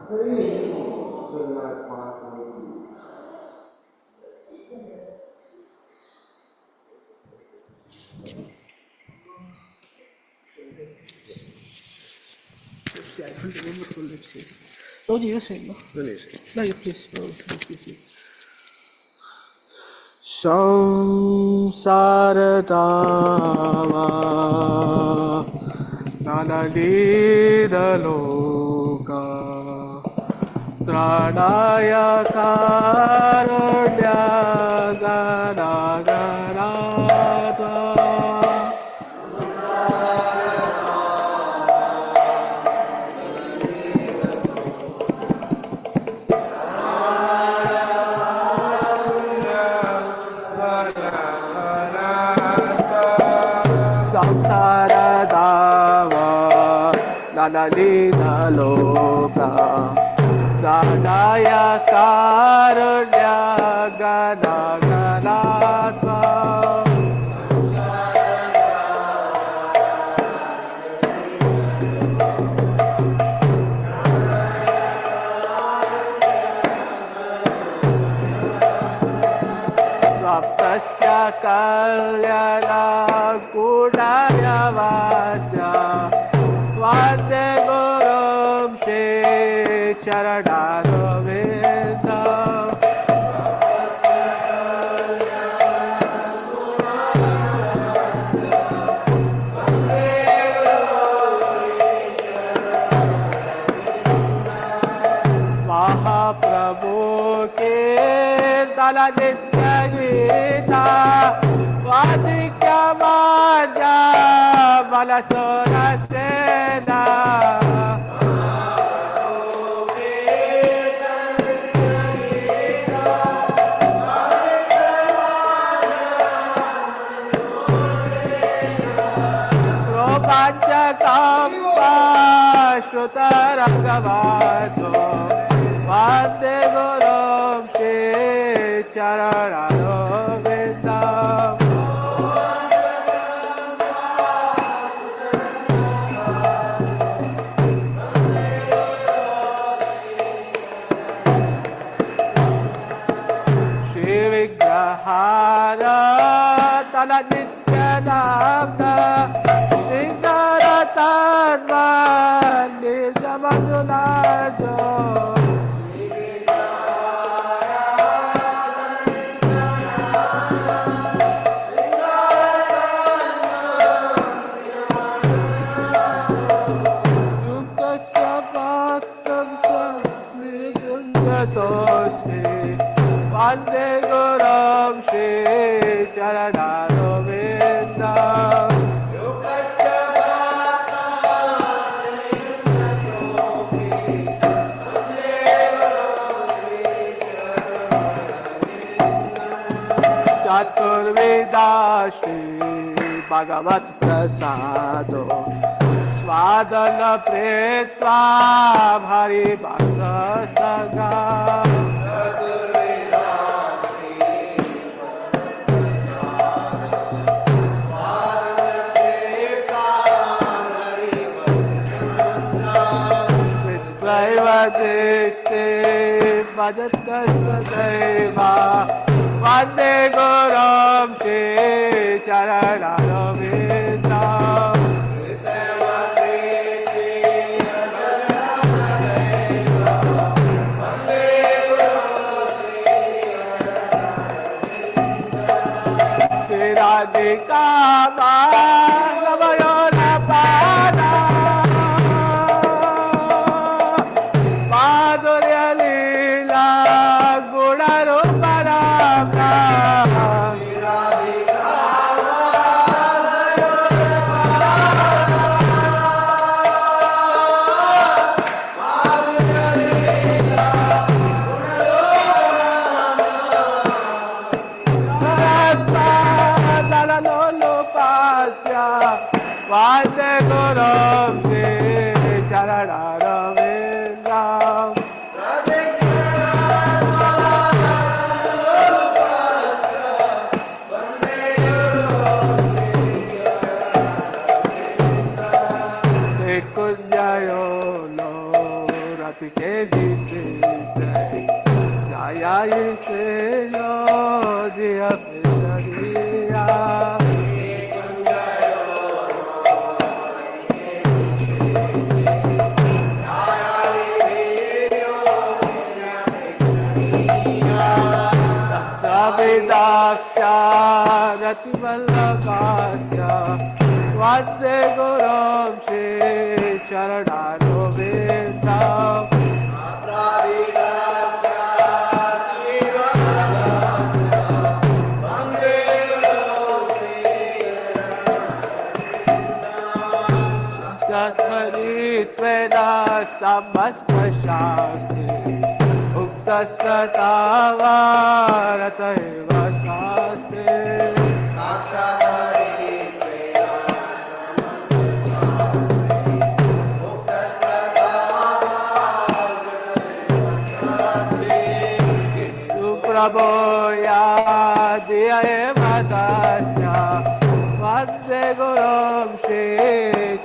No, you say no. No, you please. Samsaradava Nanadidaloka Tranaya Karunya Ganagarata Samsaradava Nanadidaloka Tranaya Karunya Ganagarata Saptasya Kalyana Kudaya Vasya Vande Gurum Shri Charanaravinda Mahaprabhu Ke Dala Nitya Gita Vadikya Maja Balasura Sena Ropancha Kampa Shutarangavato Vande Gurum Shri Charanaravinda Shri Vigrahara Tala Nityananda Singaratanva Nijamadulajo Vande Gurum Shri Charanaravinda Chaturveda Shri Bhagavat Prasado Swadana Pretva Bhari Bhakta Saga Vitvayvadite Bhajatasvadaiva Vande Gurum Shri Charanaravinda Radhika Madhavayona Pada Madhurya Leela Guna Rupa Rama Radhika Madhurya Leela Vande Gurum Shri Charanaravinda Kunjayo Sati Devi Jaya Yisrael Jaya Pisariya Daksha Rati Vallabhasya Vande Gurum Shri Charanaro Vedam Jasmarittveda Samasta Shastri Ukta Satavarata Prabhoya Diya Madasya Vande Gurum Shri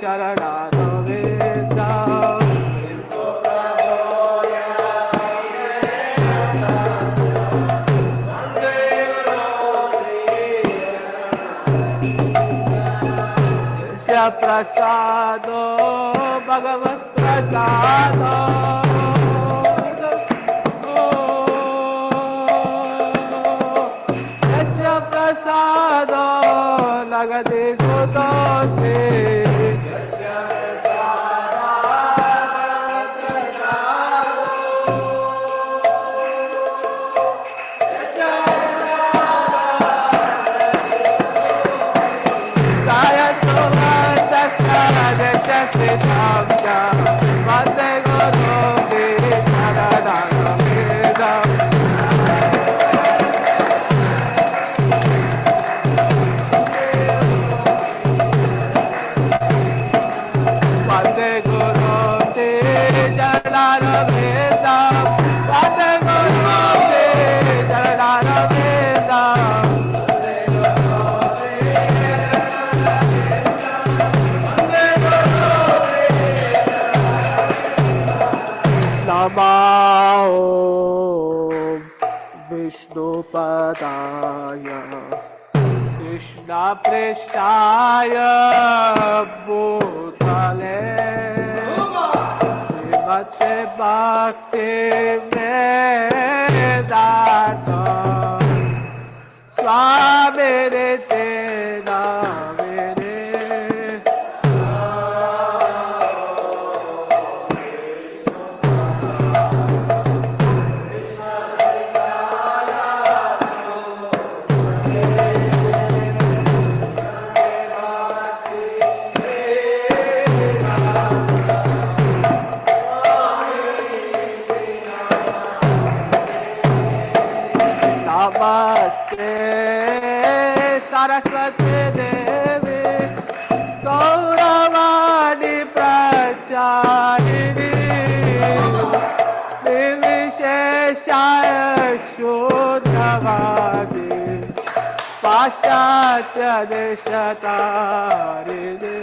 Charanaro Vedam Prasado Bhagavat Prasado Yasya Prasado Nagade Kudoshi Vishnupadaya Krishna Prestaya Bhutale Srimate Bhakti Vedanta Swami Nitya Namine Namaste Saraswati Devi Gauravani Pracharini Nivisheshaya Shuddhavani Paschatya Deshatarini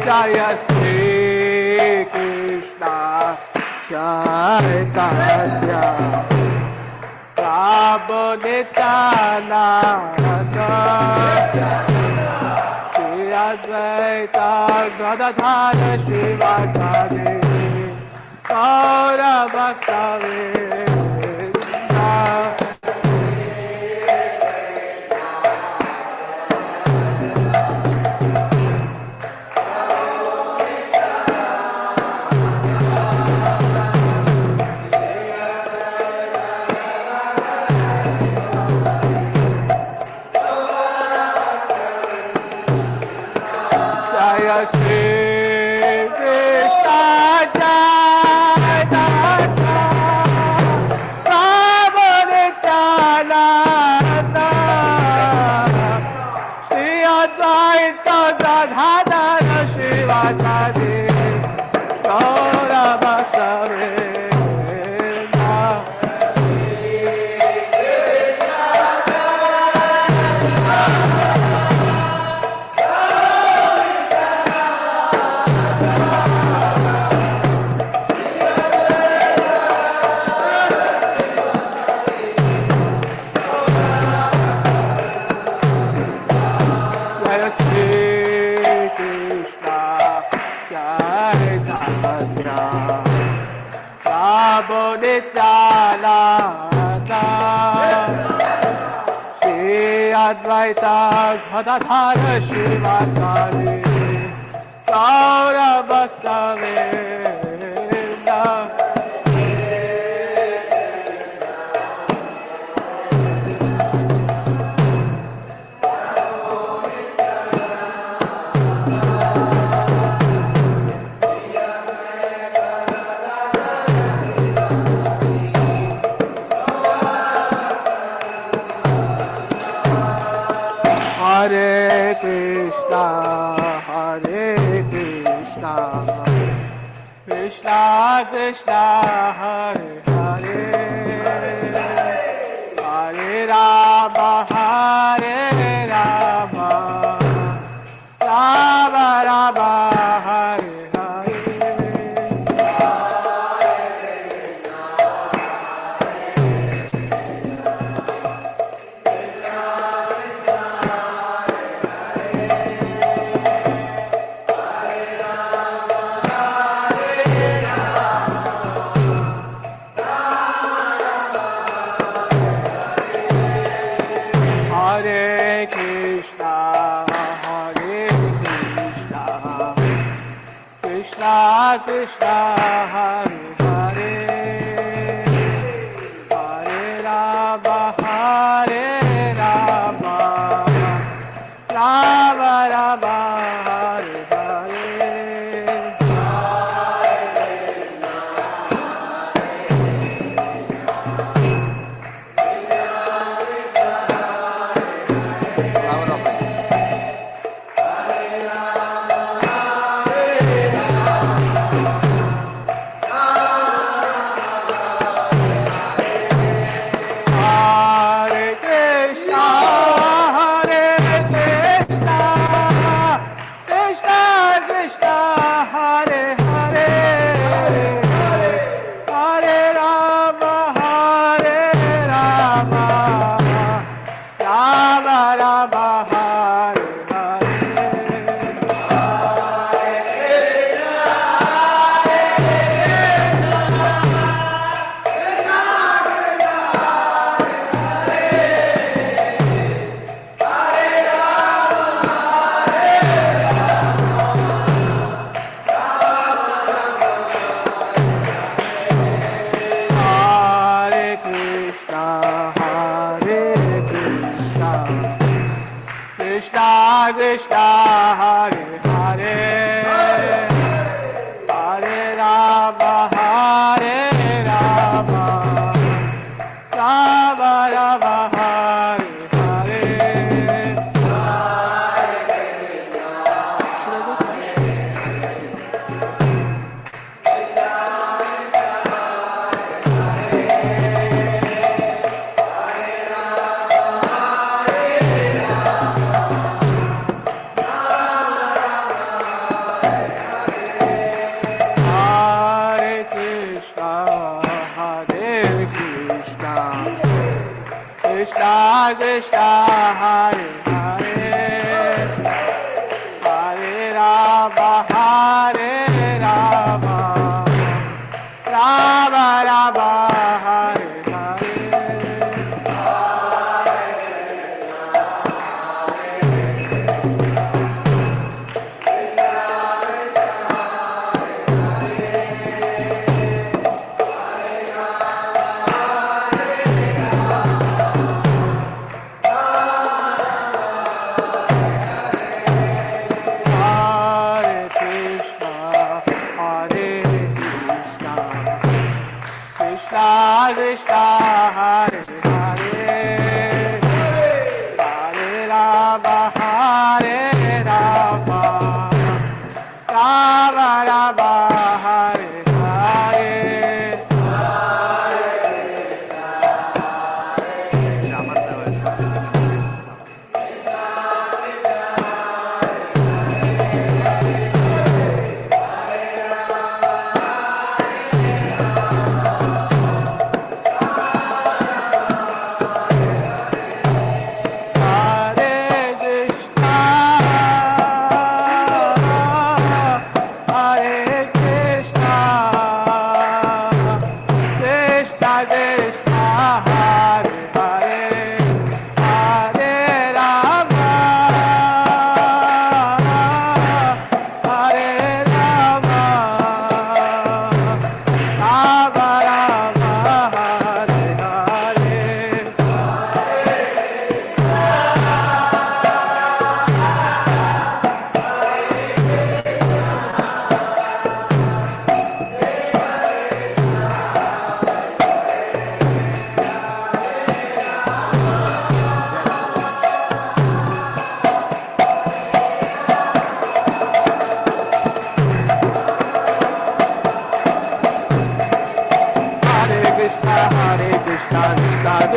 Jaya Shri Krishna Chaitanya Prabhu Nityananda Shri Advaita Gadadhara Shivasadi Gaura Bhakta Vrinda Jaya Shri Krishna Chaitanya Prabhu Nityananda Shri Advaita Gadadhara Shivasadi Gaura Bhakta Vrinda Jaya Shri Krishna Chaitanya Prabhu Nityananda Shri Advaita Gadadhara Shivasadi Gaura Bhakta Vrinda Hare Krishna, Krishna Krishna, Hare Hare, Hare Rama, Rama Rama, Hare Hare. Hare Krishna, Krishna Krishna, Hare Hare, Hare Rama, Rama Rama, Hare Hare. Hare Krishna, Krishna Krishna, Hare Hare, Hare Rama, Rama Rama, Hare Hare. Hare Krishna, Krishna Krishna, Hare Hare, Hare Rama, Rama Rama, Hare Hare. Hare Krishna, Krishna Krishna, Hare Hare, Hare Rama, Rama Rama, Hare Hare. Hare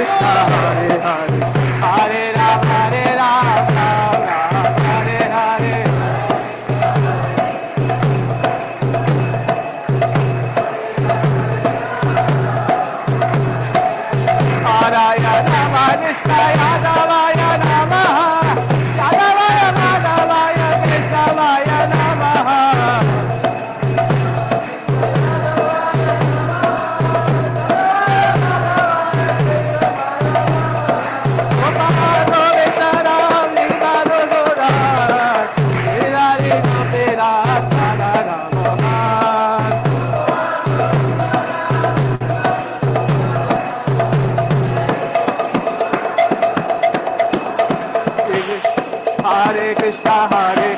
Krishna, Hare Hare, Hare Ram, Ram Ram, Hare Hare. Narayana Manishaya Davaya Namaha, Yadavaya Madhavaya Krishnavaya Namaha. Gopala Govinda Ram Lila Gopala, Lila Lila Pera Sada Rama. Hare Krishna,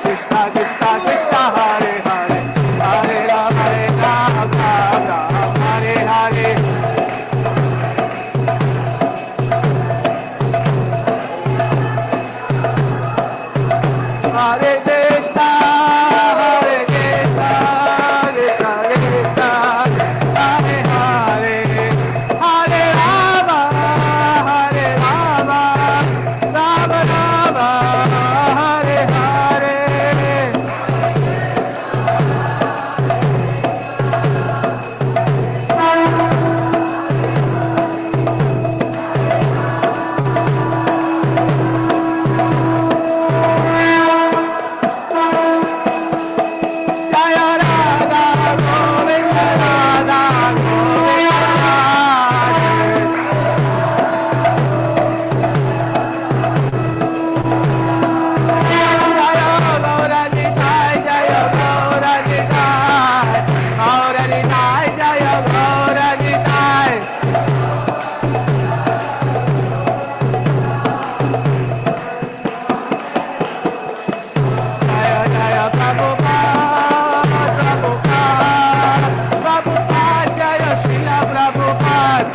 Krishna Krishna, Hare Hare, Hare Ram, Ram Ram, Hare Hare. Hare Krishna, Krishna Krishna, Hare Hare, Hare Rama, Rama Rama, Hare Hare. Jaya Radha Govinda, Radha Govinda, Jaya Gauranitai, Jaya Gauranitai, Gauranitai, Jaya Gauranitai. Jaya Jaya Prabhupada, Prabhupada, Prabhupada, Jaya Srila Prabhupada.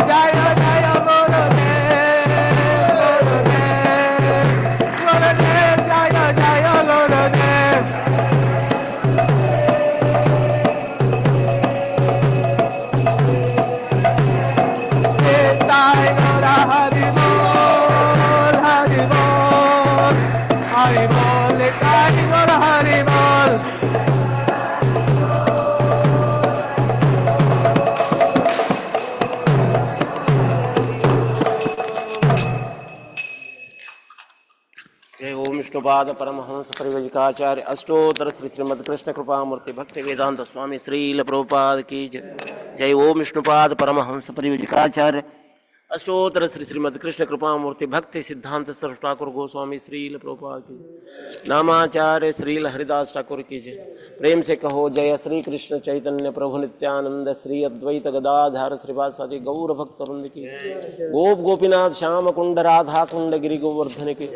Jaya Jaya Gurudev, Gurudev, Gurudev, Jaya Jaya Gurudev. Nitai Gaura Hari Bol, Hari Bol, Hari Bol, Nitai Gaura Hari Bol. जय ओम विष्णुपाद परमहंस परिवजिकाचार्य अष्टोत्तर श्री श्रीमद कृष्ण कृपामूर्ति भक्ति वेदांत स्वामी श्रील प्रभुपाद की जय। जय ओम विष्णुपाद परमहंस परिवजिकाचार्य अष्टोत्तर श्री श्रीमद कृष्ण कृपामूर्ति भक्ति सिद्धांत सरस्वती ठाकुर गोस्वामी श्रील प्रभुपाद की नामाचार्य श्रील हरिदास ठाकुर की जय। प्रेम से कहो जय श्री कृष्ण चैतन्य प्रभु नित्यानंद श्री अद्वैत गदाधार श्रीवासादि गौर भक्त वृंद की गोप गोपीनाथ श्याम कुंड राधा कुंड गिरि गोवर्धन की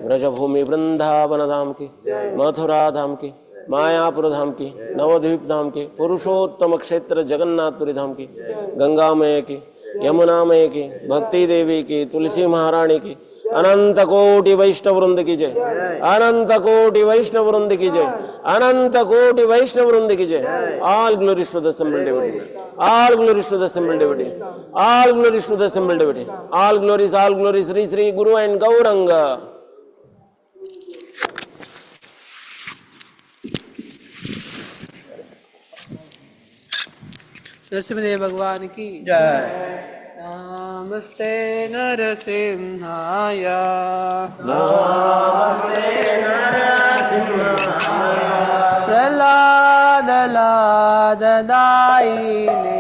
ब्रजभूमि वृंदावन धाम की मथुरा धाम की मायापुर धाम की नवद्वीप धाम की पुरुषोत्तम क्षेत्र जगन्नाथपुरी धाम की गंगामय की यमुनामय की भक्ति देवी की तुलसी महारानी की अनंत कोटि वैष्णव वृंद की जय। अनंत कोटि वैष्णव वृंद की जय। अनंत कोटि वैष्णव वृंद की जय। All glories to the assembled devotee, all glories to the assembled devotee, all glories to the assembled devotee, all glories Sri Sri Guru and Gauranga. Narasimhadeva भगवान की जय। नमस्ते नरसिंहाय, नमस्ते नरसिंहाय, प्रह्लाद लाद दायिने,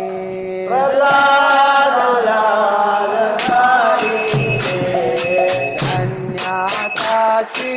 प्रह्लाद लाद दायिने, सन्न्यासाश्री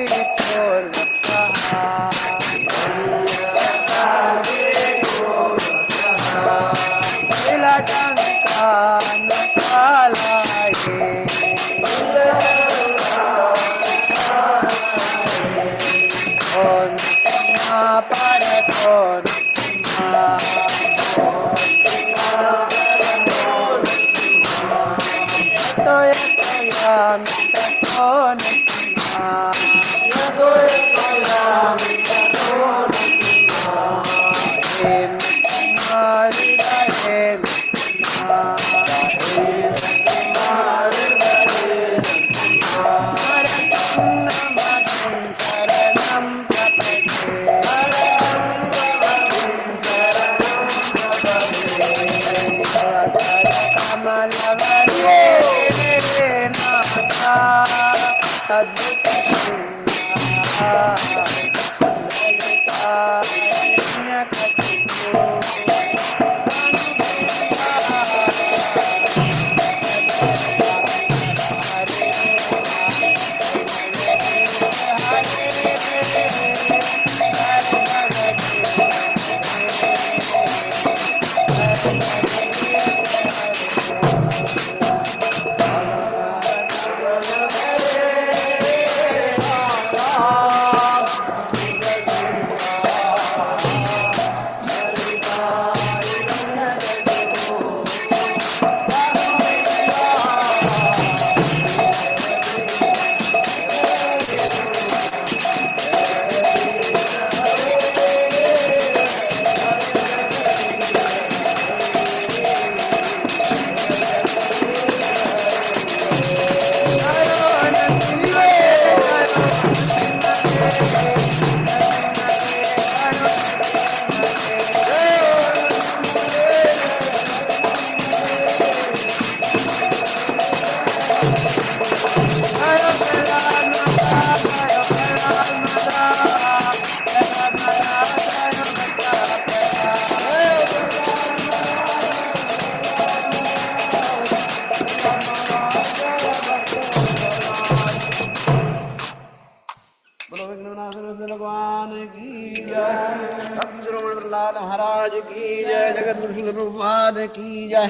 भगवान की जय। भक्त श्रवण लाल महाराज की जय। जगत गुरु श्रील प्रभुपाद की जय।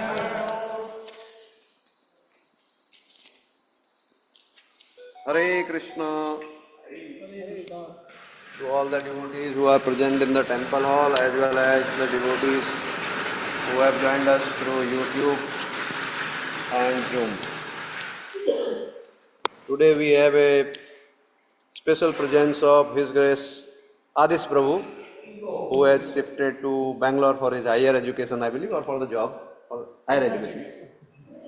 Hare Krishna. To all the devotees who are present in the temple hall as well as the devotees who have joined us through YouTube and Zoom. Today we have a special presence of His Grace Adis Prabhu, who has shifted to Bangalore for his higher education, I believe, or for the job, for higher education.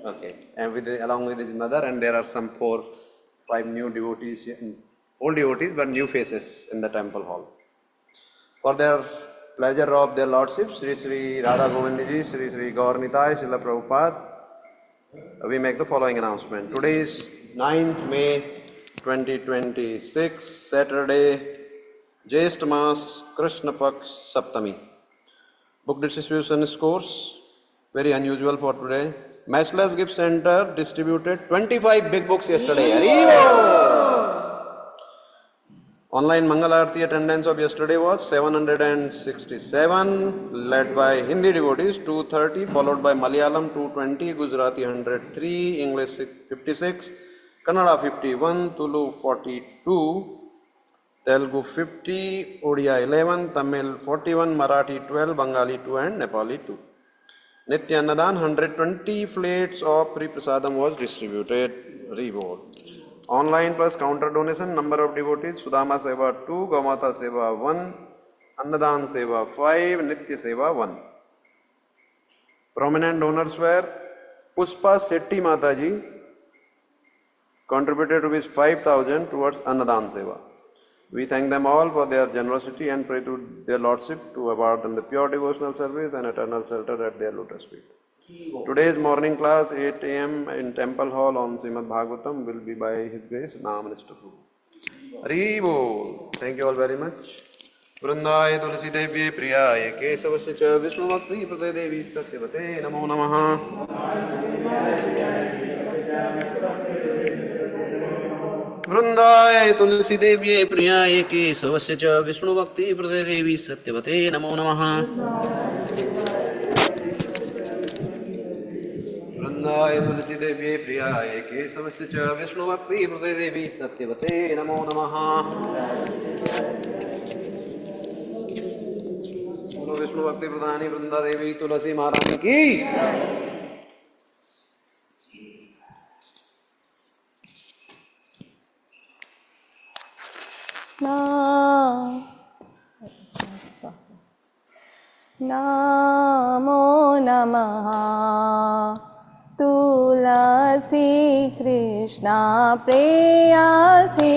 Okay, and along with his mother, and there are some 4-5 new devotees, old devotees but new faces in the temple hall. For their pleasure of their lordship, Sri Sri Radha Govindji, Sri Sri Gaur Nitai, Srila Prabhupada, we make the following announcement. Today is 9th May 2026, Saturday, Jyesht Mas, Krishna Paksh, Saptami. Book distribution course, very unusual for today. Matchless Gift Center distributed 25 big books yesterday. Online Mangal Aarti attendance of yesterday was 767, led by Hindi devotees 230, followed by Malayalam 220, Gujarati 103, English 56, Kannada 51, Tulu 42, Telugu 50, Odia 11, Tamil 41, Marathi 12, Bengali 2 and Nepali 2. Nitya Annadan 120 plates of Pri Prasadam was distributed. Reward. Online plus counter donation, number of devotees, Sudama Seva 2, Gaumata Seva 1, Annadan Seva 5, Nitya Seva 1. Prominent donors were Puspa Setti Mataji, contributed Rs 5,000 towards Annadan Seva. We thank them all for their generosity and pray to their Lordship to award them the pure devotional service and eternal shelter at their lotus feet. Today's morning class, 8 a.m. in Temple Hall on Srimad Bhagavatam will be by His Grace, Nama Minister Prabhu. Hari Bol. Thank you all very much. Vrindaya Tulsi Devi Priyaya Kesavasya Cha Vishnu Bhakti Prade Devi Satyavate Namo Namaha. Vrindaya Tulsi Devi Priyaya Kesavasya Cha Vishnu Bhakti Prade Devi Satyavate Namo Namaha. Vrindaya Tulsi Devi Priyaya Kesavasya Cha Vishnu Bhakti Prade Devi Satyavate Namo Namaha. Bolo Vishnu Bhakti Pradhani Vrinda Devi Tulasi Maharani ki. Namo Namaha तुलसी कृष्णा प्रेयसी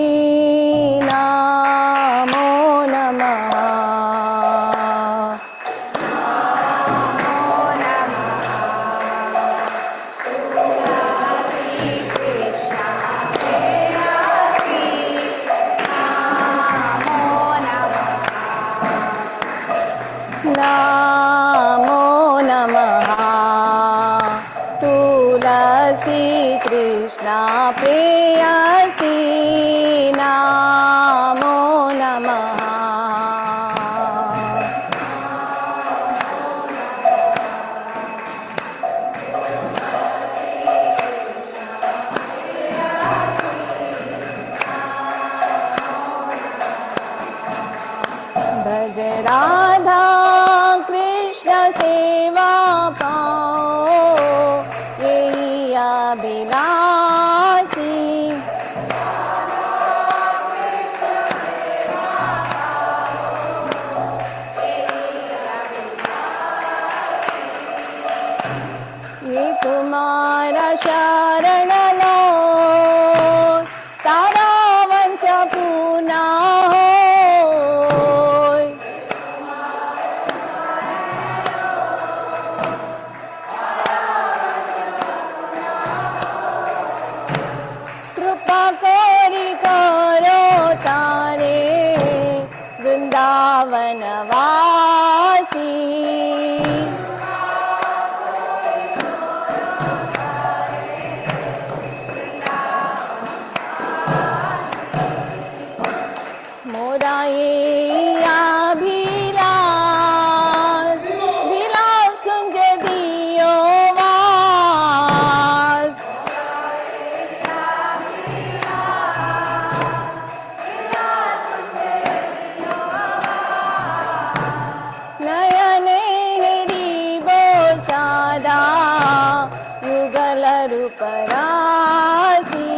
नमो नमः। नमो नमः तुलसी कृष्णा प्रेयसी नमो नमः। भज राधा कृष्ण सेवा पाओ यही अभिलाषी। ये तुम्हारा शरण लो तारा वंश पूना हो। कृपा कोरी करो तारे वृंदावन वासी। मोरा ये अभिलाष विलास कुंज दियो वास। नयने निरीबो सादा युगल रूप रासी।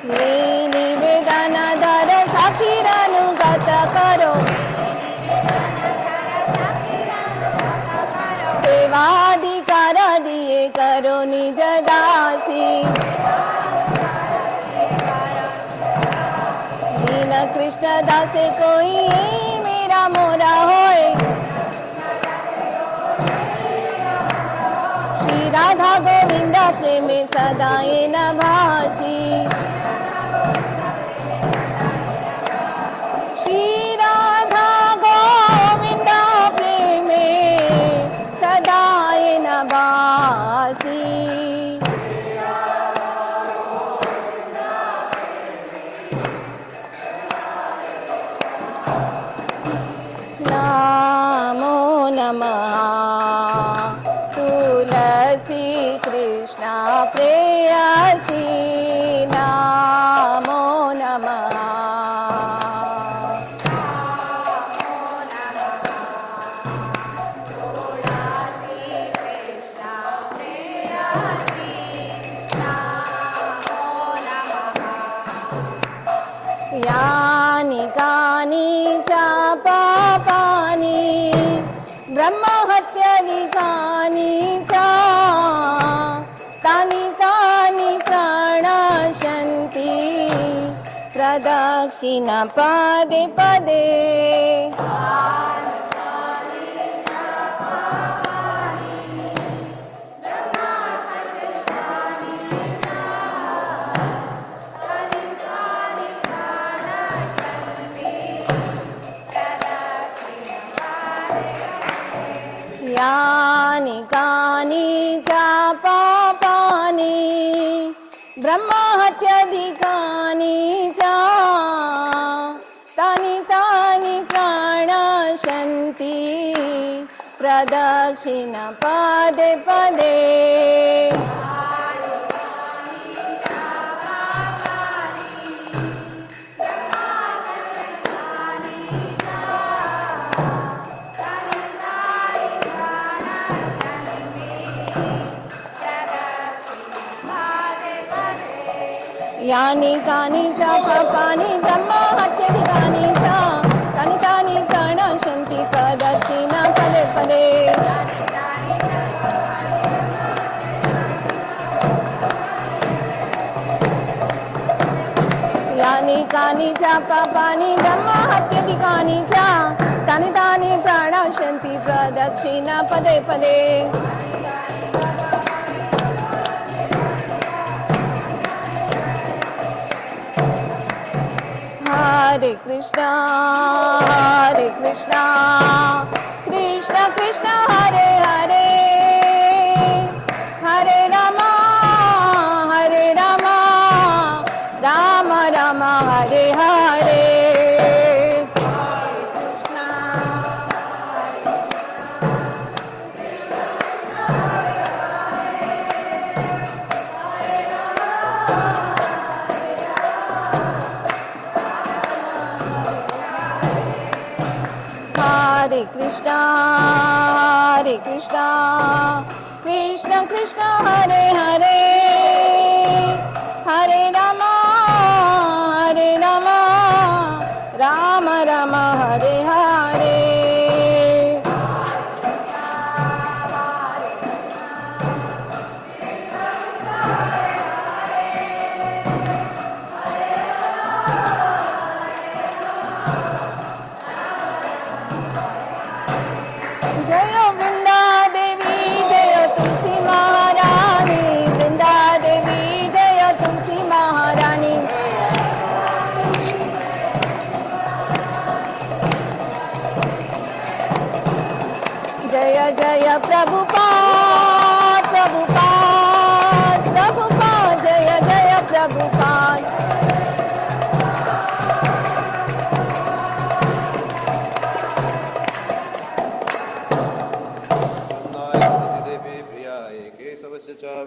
ये निवेदन दर साक्षीरनुगत करो सेवाधिकार दिए करो निज दासी। दीन कृष्ण दासे कोई मेरा मोरा होए। श्री राधा गोविंद प्रेम सदाए न भाषी। श्री राधा गोविंद प्रेम सदाए न भाषी। नमो नमः तुलसी कृष्णा प्रेयसी नमो नमः। यानि कानि च पापानि ब्रह्महत्यादिकानि च तानि तानि प्रणश्यन्ति प्रदक्षिण पदे पदे। यानि कानि च पापानि ब्रह्महत्यादिकानि च तानि तानि प्रणश्यन्ति प्रदक्षिण पदे पदे। यानि कानि च पापानि ब्रह्महत्यादिकानि च तानि ब्रह्महत्यधिकानि च तानि तानि प्रणश्यन्ति प्रदक्षिण पदे पदे Hare Krishna, Krishna Krishna, Hare Hare, Hare Rama, Rama Rama, Hare Hare. Hare Krishna, Krishna Krishna, Hare Hare, Hare Rama, Rama Rama, Hare Hare. जय वृंदा देवी जय तुलसी महारानी वृंदा देवी जय तुलसी महारानी जय जय प्रभुपाद जय जय प्रभुपाद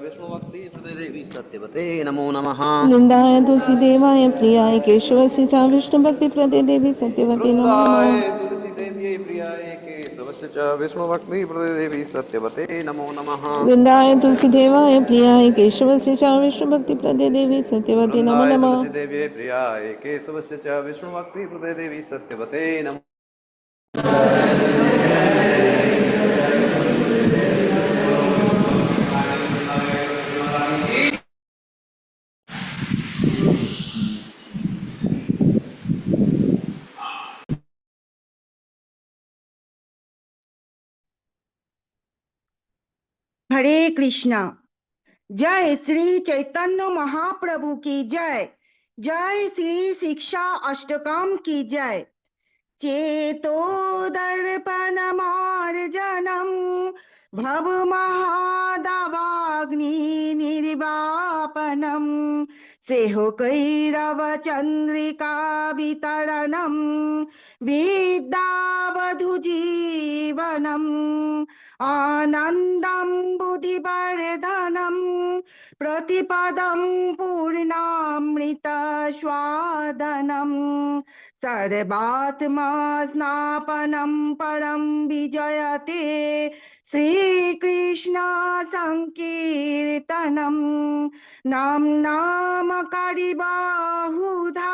विष्णुभक्ति देवी सत्यवते नमो नमः वृंदाय तुलसी देवाय प्रियाय केशवस्य च विष्णु भक्ति प्रदे देवी सत्यवती नमो वृंदाय नमः तुलसी देवी प्रियाय केशवस्य च विष्णुभक्ति देवी सत्यवते नमो नमः वृंदाय तुलसी देवाय प्रियाय केशवस्य च विष्णु भक्ति प्रदे देवी सत्यवती नमो वृंदाय नमः तुलसी देवी प्रियाय केशवस्य च विष्णुभक्ति देवी सत्यवते नमो हरे कृष्णा। जय श्री चैतन्य महाप्रभु की जय। जय श्री शिक्षा अष्टकम की जय। चेतो दर्पण मार्जनम भव महादावाग्नि निर्वापनम सेहो कैरव चंद्रिका वितरणम विद्यावधु जीवनम आनंदम बुद्धिवर्धनम प्रतिपदम पूर्णामृत स्वादनम सर्वात्मा स्नापनम परम विजयते श्रीकृष्ण संकीर्तनम नाम नाम करिबाहुधा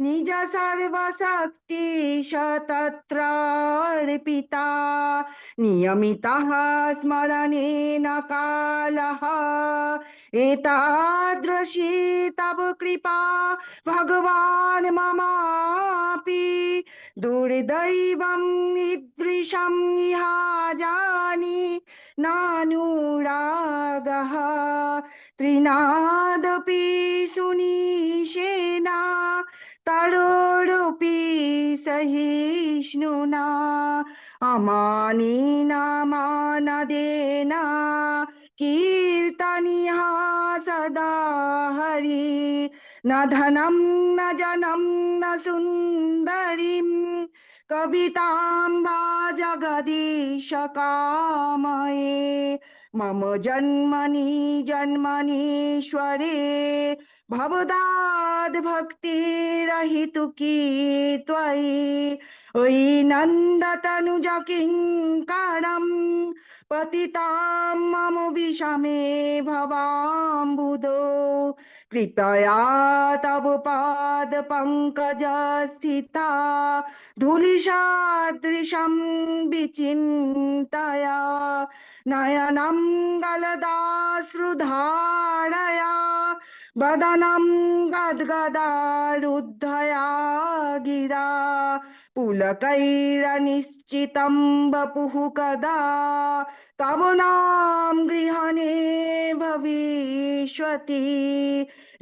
निज सर्वशक्ति शतत्र अर्पिता नियमितः स्मरणेन कालः एतादृशी तव कृपा भगवान् ममापि दुर्दैवं ईदृशं इहा जानि नानुरागः त्रिनादपि सुनीशेना तरोरपि सहिष्णुना अमानेन मानदेन कीर्तनीयः सदा हरि न धनं न जनं न सुन्दरीं कवितां वा जगदीश कामये मम जन्मनि जन्मनीश्वरे भवदाद् भक्तिरहितुकी त्वयि ओयि नन्दतनुज किङ्करं पतितां मम विषमे भवाम्बुधो कृपया तव पाद पंकज स्थिता धूलिसादृशं विचिन्तया नयनं गलदाश्रुधारया वदनं गद्गदारुद्धया गिरा पुलकैरनिश्चितं वपुः कदा तव नाम गृहणे भविष्यति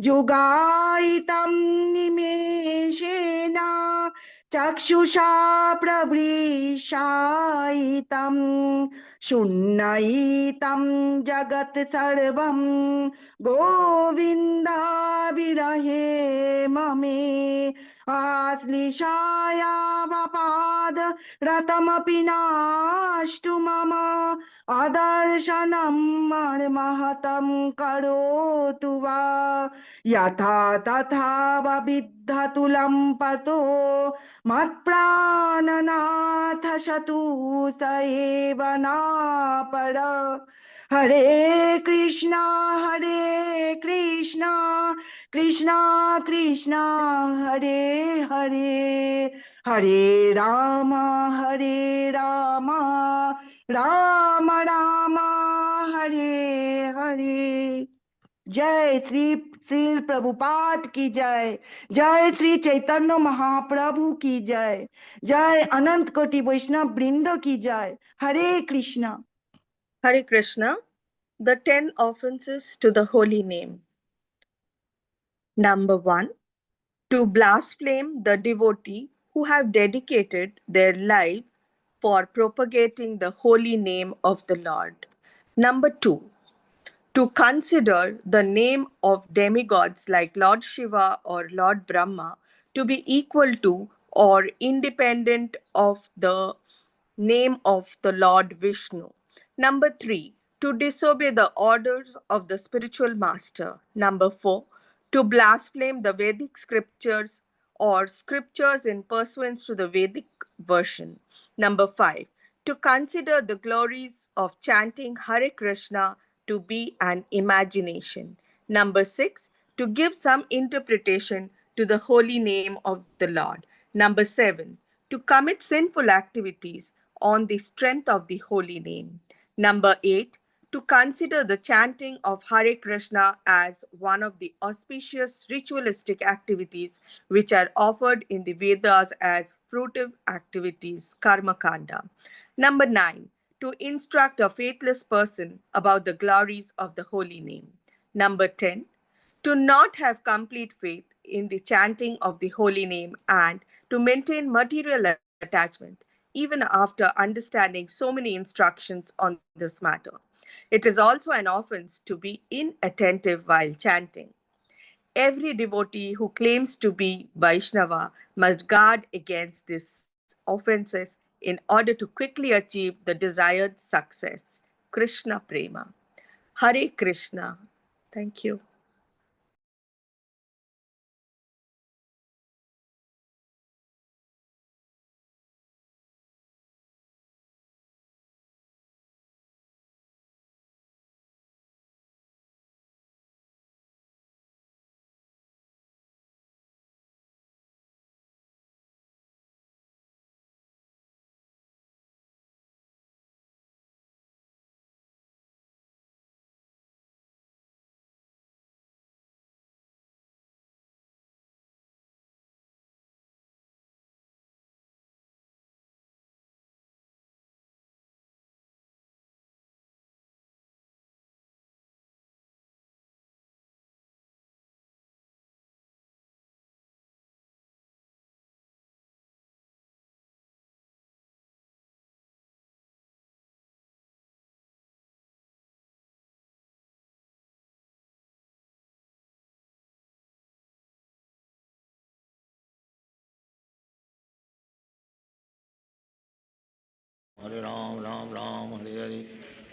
जुगायितं निमेषेण चक्षुषा प्रवृषायितं शून्ययितं जगत् सर्वं गोविन्दा विरहे ममे आश्लिषायावपाद रतमपि नास्तु मम अदर्शनं मर्महतं करोतु वा यथा तथा विद्धतुलं पतो मत्प्राणनाथ शतु स एव नापर हरे कृष्णा कृष्णा कृष्णा हरे हरे हरे राम राम राम हरे हरे। जय श्री श्री प्रभुपाद की जय, जय श्री चैतन्य महाप्रभु की जय, जय अनंत कोटि वैष्णव वृंद की जय। हरे Krishna. Hare Krishna, the 10 offenses to the holy name. Number 1, to blaspheme the devotee who have dedicated their lives for propagating the holy name of the Lord. Number 2, to consider the name of demigods like Lord Shiva or Lord Brahma to be equal to or independent of the name of the Lord Vishnu. Number 3, to disobey the orders of the spiritual master. Number 4, to blaspheme the Vedic scriptures or scriptures in pursuance to the Vedic version. Number 5, to consider the glories of chanting Hare Krishna to be an imagination. Number 6, to give some interpretation to the holy name of the Lord. Number 7, to commit sinful activities on the strength of the holy name. Number 8, to consider the chanting of Hare Krishna as one of the auspicious ritualistic activities which are offered in the Vedas as fruitive activities, karma kanda. Number 9, to instruct a faithless person about the glories of the holy name. Number 10, to not have complete faith in the chanting of the holy name and to maintain material attachment even after understanding so many instructions on this matter. It is also an offense to be inattentive while chanting. Every devotee who claims to be Vaishnava must guard against these offenses in order to quickly achieve the desired success. Krishna Prema. Hare Krishna. Thank you. Hare Ram, Ram Ram, Hare Hare,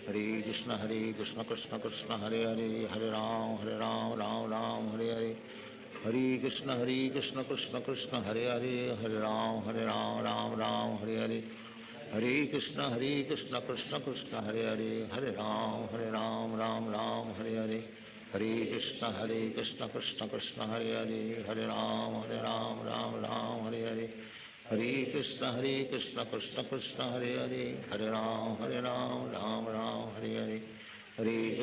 Hare Krishna, Krishna Krishna, Hare Hare, Hare Ram, Ram Ram, Hare Hare, Hare Krishna, Krishna Krishna, Hare Hare, Hare Ram, Ram Ram, Hare Hare, Hare Krishna, Krishna Krishna, Hare Hare, Hare Ram, Ram Ram, Hare Hare, Hare Krishna, Krishna Hare Hare, Hare Ram, Ram Hare Hare, Hare Krishna, Krishna Krishna, Hare Hare, Hare Ram, Ram Ram, Hare Hare, Hare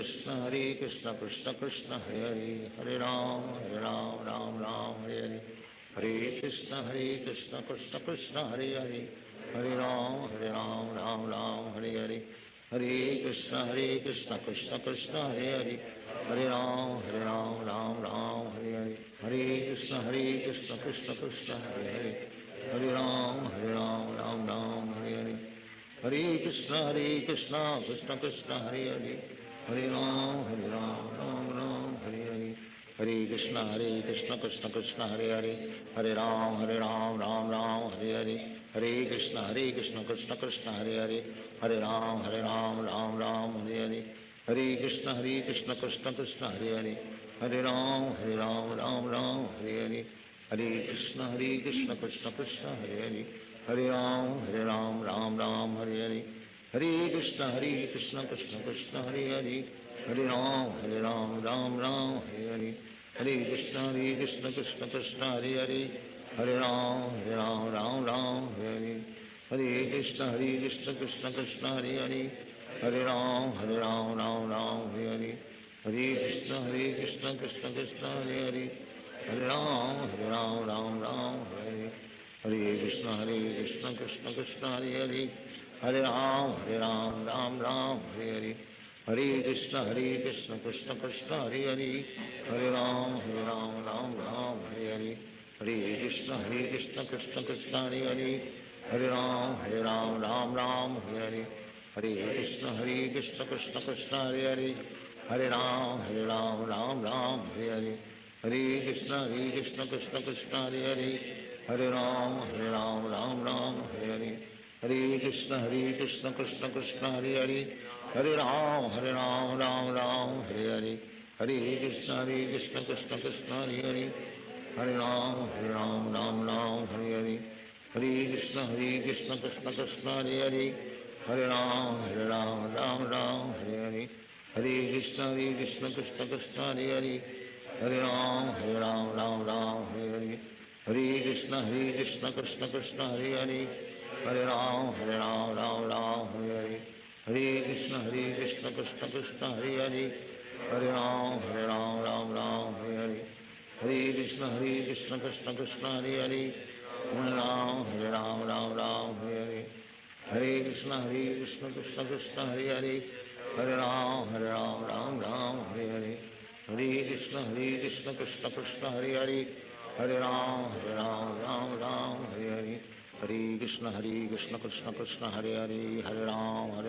Krishna Krishna Krishna Hare Hare, Hare Ram Ram Ram Hare Hare, Hare Krishna Krishna Krishna Hare Hare, Hare Ram Ram Ram Hare Hare, Hare Krishna Krishna Krishna Hare Hare, Hare Ram Ram Hare Hare, Hare Krishna Krishna Krishna Hare Hare, Hare Ram Ram Hare Hare, Hare Krishna Krishna Krishna Hare Hare, Hare Ram Ram Hare Hare, Hare Krishna Krishna Krishna Hare Hare, Hare Ram Ram Ram Hare Hare, Hare Krishna Krishna Krishna Hare Hare, Hare Ram Ram Ram Hare Hare, Hare Krishna Krishna Krishna Hare Hare, Hare Ram Ram Ram Hare Hare, Hare Krishna Krishna Krishna Hare Hare, Hare Ram Ram Hare Hare, Hare Krishna Krishna Krishna Hare Hare, Hare Ram Ram Hare Hare, Hare Krishna Krishna Krishna Hare Hare, Hare Ram Ram Hare Hare, Hare Krishna Krishna Krishna Hare Hare, Hare Ram Ram Hare Hare, Hare Krishna Krishna Krishna Hare Hare, Hare Ram Ram Hare Hare, Hare Krishna Krishna Krishna Hare Hare, Hare Ram Ram Hare Hare, Hare Krishna Krishna Krishna Hare Hare, Hare Ram Ram Hare Hare, Hare Krishna Krishna Krishna Hare Hare, Hare Ram Ram Hare Hare, Hare Krishna Krishna Krishna Hare Hare, Hare Ram Ram Hare Hare, Hare Krishna Krishna Krishna Hare Hare, Hare Ram Ram Hare Hare, Hare Krishna Krishna Krishna Hare Hare, Hare Ram Ram Hare Hare, Hare Krishna Krishna Krishna Hare Hare, Hare Ram Ram Hare Hare, Hare Krishna Krishna Krishna Hare Hare, Hare Ram Ram Hare Hare, Hare Krishna Krishna Krishna Hare Hare, Hare Ram Ram Hare Hare, Hare Krishna Krishna Krishna Hare Hare, Hare Ram Ram Hare Hare, Hare Krishna Krishna Krishna Hare Hare, Hare Ram Ram Hare Hare, Hare Krishna Krishna Krishna Hare Hare, Hare Ram Ram Hare Hare, Hare Krishna Krishna Krishna Hare Hare, Hare Ram Ram Hare Hare, Hare Krishna Krishna Krishna Hare Hare, Hare Ram Ram Hare Hare, Hare Krishna Krishna Krishna Hare Hare, Hare Ram Ram Hare Hare, Hare Krishna Krishna Krishna Hare Hare, Hare Ram Ram Hare Hare, Hare Krishna Krishna Krishna Hare Hare, Hare Ram Ram Hare Hare, Hare Krishna Krishna Krishna Hare Hare, Hare Ram Ram Hare Hare,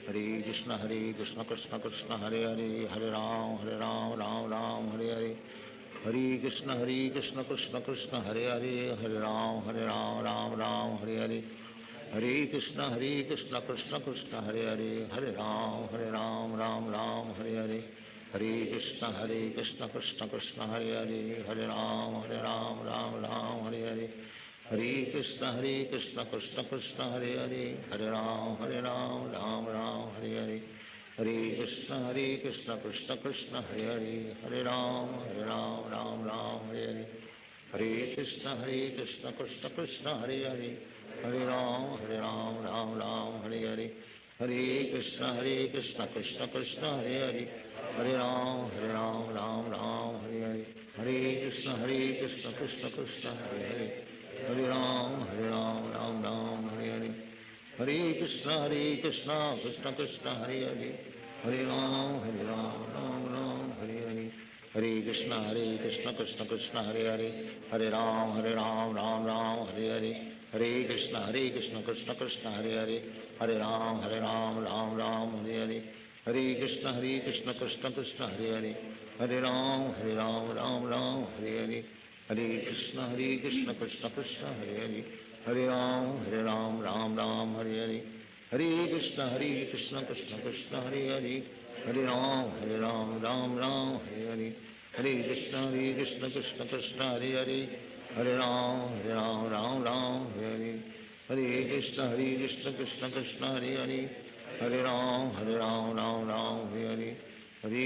Hare Krishna Krishna Krishna Hare Hare, Hare Ram Ram Hare Hare, Hare Krishna Krishna Krishna Hare Hare, Hare Ram Ram Hare Hare, Hare Krishna Krishna Krishna Hare Hare, Hare Ram Ram Hare Hare, Hare Krishna Krishna Krishna Hare Hare, Hare Ram Ram Hare Hare, Hare Krishna Krishna Krishna Hare Hare, Hare Ram Ram Hare Hare, Hare Krishna Krishna Krishna Hare Hare, Hare Ram Ram Hare Hare, Hare Krishna Krishna Krishna Hare Hare, Hare Ram Ram Hare Hare, Hare Krishna Krishna Krishna Hare Hare, Hare Ram Ram Hare Hare, Hare Krishna Krishna Krishna Hare Hare, Hare Ram Ram Hare Hare, Hare Krishna Krishna Krishna Hare Hare, Hare Ram Ram Hare Hare, Hare Krishna Krishna Krishna Hare Hare, Hare Ram Ram Hare Hare, Hare Krishna Krishna Krishna Hare Hare, Hare Ram Ram Hare Hare, Hare Krishna Krishna Krishna Hare Hare, Hare Ram Ram Hare Hare, Hare Krishna Krishna Krishna Hare Hare, Hare Ram Ram Hare Hare, Hare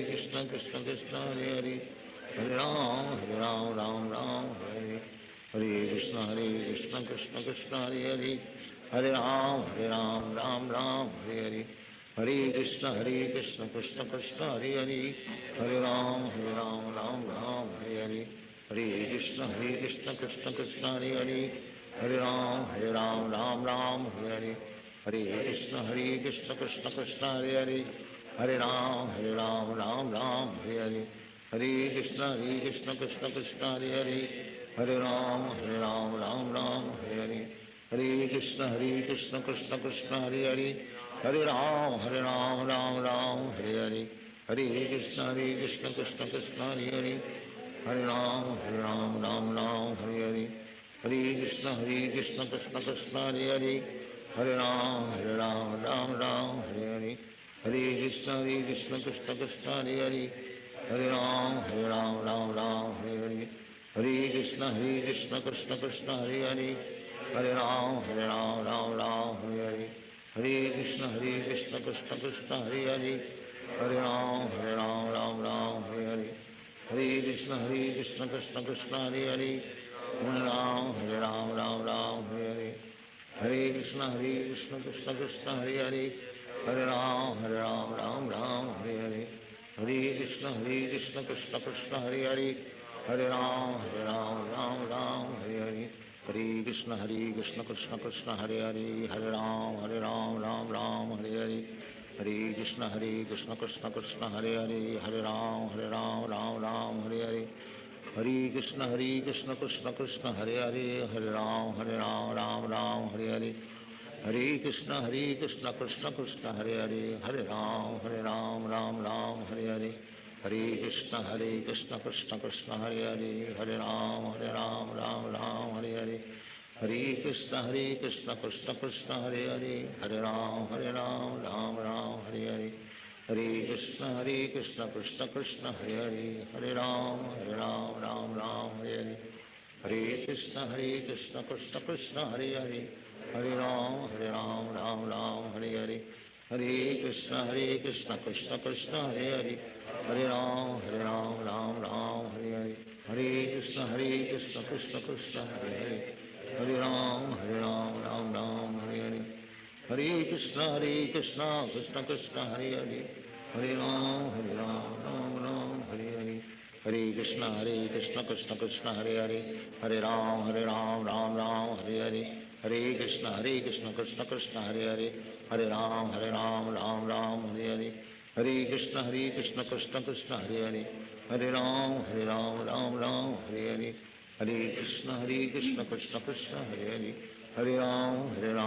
Krishna Krishna Krishna Hare Hare, Hare Ram Ram Hare Hare, Hare Krishna Krishna Krishna Hare Hare, Hare Ram, Ram Ram, Hare Hare. Hare Krishna, Krishna Krishna, Hare Hare. Hare Ram, Ram Ram, Hare Hare. Hare Krishna, Krishna Krishna, Hare Hare. Hare Ram, Ram, Hare Hare. Hare Krishna, Krishna Krishna, Hare Hare. Hare Ram, Ram, Hare Hare. Hare Krishna, Krishna Krishna, Hare Hare. Hare Ram, Ram, Hare Hare. Hare Krishna, Krishna Krishna, Hare Hare. Hare Ram, Ram, Hare Hare. Hare Krishna, Krishna Krishna, Hare Hare. Hare Ram, Ram, Hare Hare. Hare Krishna, Krishna Krishna, Hare Hare. Hare Ram, Ram, Hare Hare. Hare Krishna, Krishna Krishna, Hare Hare. Hare Ram, Ram, Hare Hare. Hare Krishna, Krishna Krishna, Hare Hare. Hare Ram, Ram, Hare Hare. Hare Krishna, Krishna Krishna, Hare Hare. Hare Ram, Ram, Hare Hare. Hare Krishna, Krishna Krishna, Hare Hare. Hare Ram, Ram, Hare Hare. Hare Krishna, Krishna Krishna, Hare Hare. Hare Ram, Ram, Hare Hare. Hare Krishna, Krishna Krishna, Hare Hare. Hare Ram, Ram, Hare Hare. Hare Krishna, Krishna Krishna, Hare Hare. Hare Ram, Ram, Hare Hare. Hare Krishna, Krishna Krishna, Hare Hare. Hare Ram, Ram, Hare Hare. Hare Krishna, Krishna Krishna, Hare Hare. Hare Ram, Ram, Hare Hare. Hare Krishna, Krishna Krishna, Hare Hare. Hare Ram, Ram, Hare Hare. Hare Krishna, Krishna Krishna, Hare Hare. Hare Ram, Ram, Hare Hare. Hare Krishna, Krishna Krishna, Hare Hare. Hare Ram, Ram, Hare Hare. Hare Krishna, Krishna Krishna, Hare Hare. Hare Ram, Ram, Hare Hare. Hare Krishna, Krishna Krishna, Hare Hare. Hare Ram, Ram, Hare Hare. Hare Krishna, Krishna Krishna, Hare Hare. Hare Ram, Ram, Hare Hare. Hare Krishna, Krishna Krishna, Hare Hare. Hare Ram, Ram, Hare Hare. Hare Krishna, Krishna Krishna, Hare Hare. Hare Ram, Ram, Hare Hare. Hare Krishna, Krishna Krishna, Hare Hare. Hare Ram, Ram, Hare Hare. Hare Krishna, Krishna Krishna, Hare Hare. Hare Ram, Ram, Hare Hare. Hare Krishna, Krishna Krishna, Hare Hare. Hare Ram, Ram, Hare Hare. Hare Krishna, Krishna Krishna, Hare Hare. Hare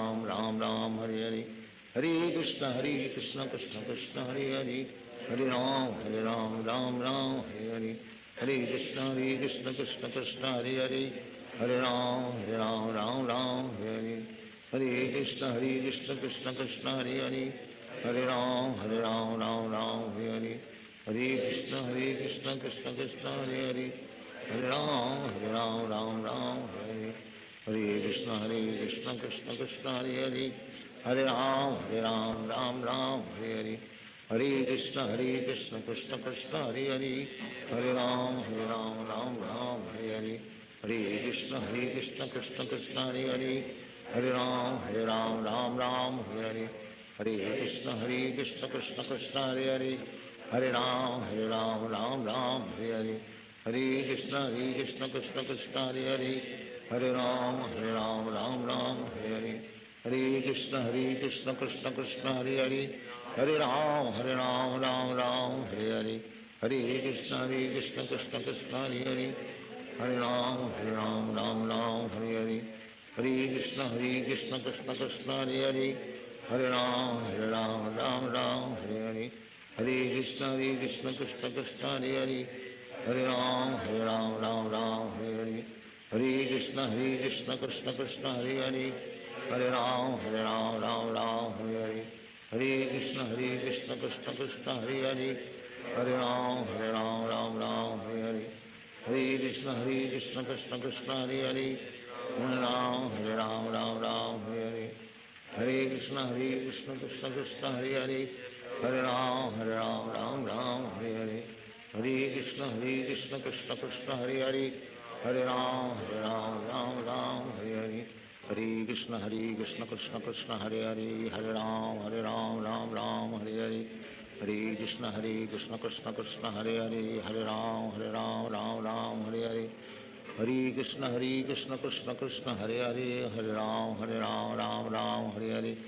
Ram, Ram, Hare Hare. Hare Krishna, Krishna Krishna, Hare Hare. Hare Ram, Ram, Hare Hare. Hare Krishna, Krishna Krishna, Hare Hare. Hare Ram, Ram, Hare Hare. Hare Krishna, Krishna Krishna, Hare Hare. Hare Ram, Ram, Hare Hare. Hare Krishna, Krishna Krishna, Hare Hare. Hare Ram, Hare Hare. Hare Krishna, Krishna Krishna, Hare Hare. Hare Ram, Ram, Hare Hare. Hare Krishna, Krishna Krishna, Hare Hare. Hare Ram, Ram, Hare Hare. Hare Krishna, Krishna Krishna, Hare Hare. Hare Ram, Ram, Hare Hare. Hare Krishna, Krishna Krishna, Hare Hare. Hare Ram, Hare Hare. Hare Krishna, Krishna Krishna, Hare Hare. Hare Ram, Hare Hare. Hare Krishna, Krishna Krishna, Hare Hare. Hare Ram, Ram, Hare Hare. Hare Krishna, Krishna Krishna, Hare Hare. Hare Ram, Ram, Hare Hare. Hare Krishna, Krishna Krishna, Hare Hare. Hare Ram, Hare Hare. Hare Krishna, Krishna Krishna, Hare Hare. Hare Ram, Hare Hare. Hare Krishna, Krishna Krishna, Hare Hare. Hare Ram, Hare Hare. Hare Krishna, Krishna Krishna, Hare Hare. Hare Ram, Hare Hare. Hare Krishna, Krishna Krishna, Hare Hare. Hare Ram, Hare Hare. Hare Krishna, Krishna Krishna, Hare Hare. Hare Ram, Hare Hare. Hare Krishna, Krishna Krishna, Hare Hare. Hare Ram, Ram, Hare Hare. Hare Krishna Krishna Krishna Hare Hare, Hare Ram Ram Ram Hare Hare, Hare Krishna Krishna Krishna Hare Hare, Hare Ram Ram Ram Hare Hare, Hare Krishna Krishna Krishna Hare Hare, Hare Ram Ram Ram Hare Hare,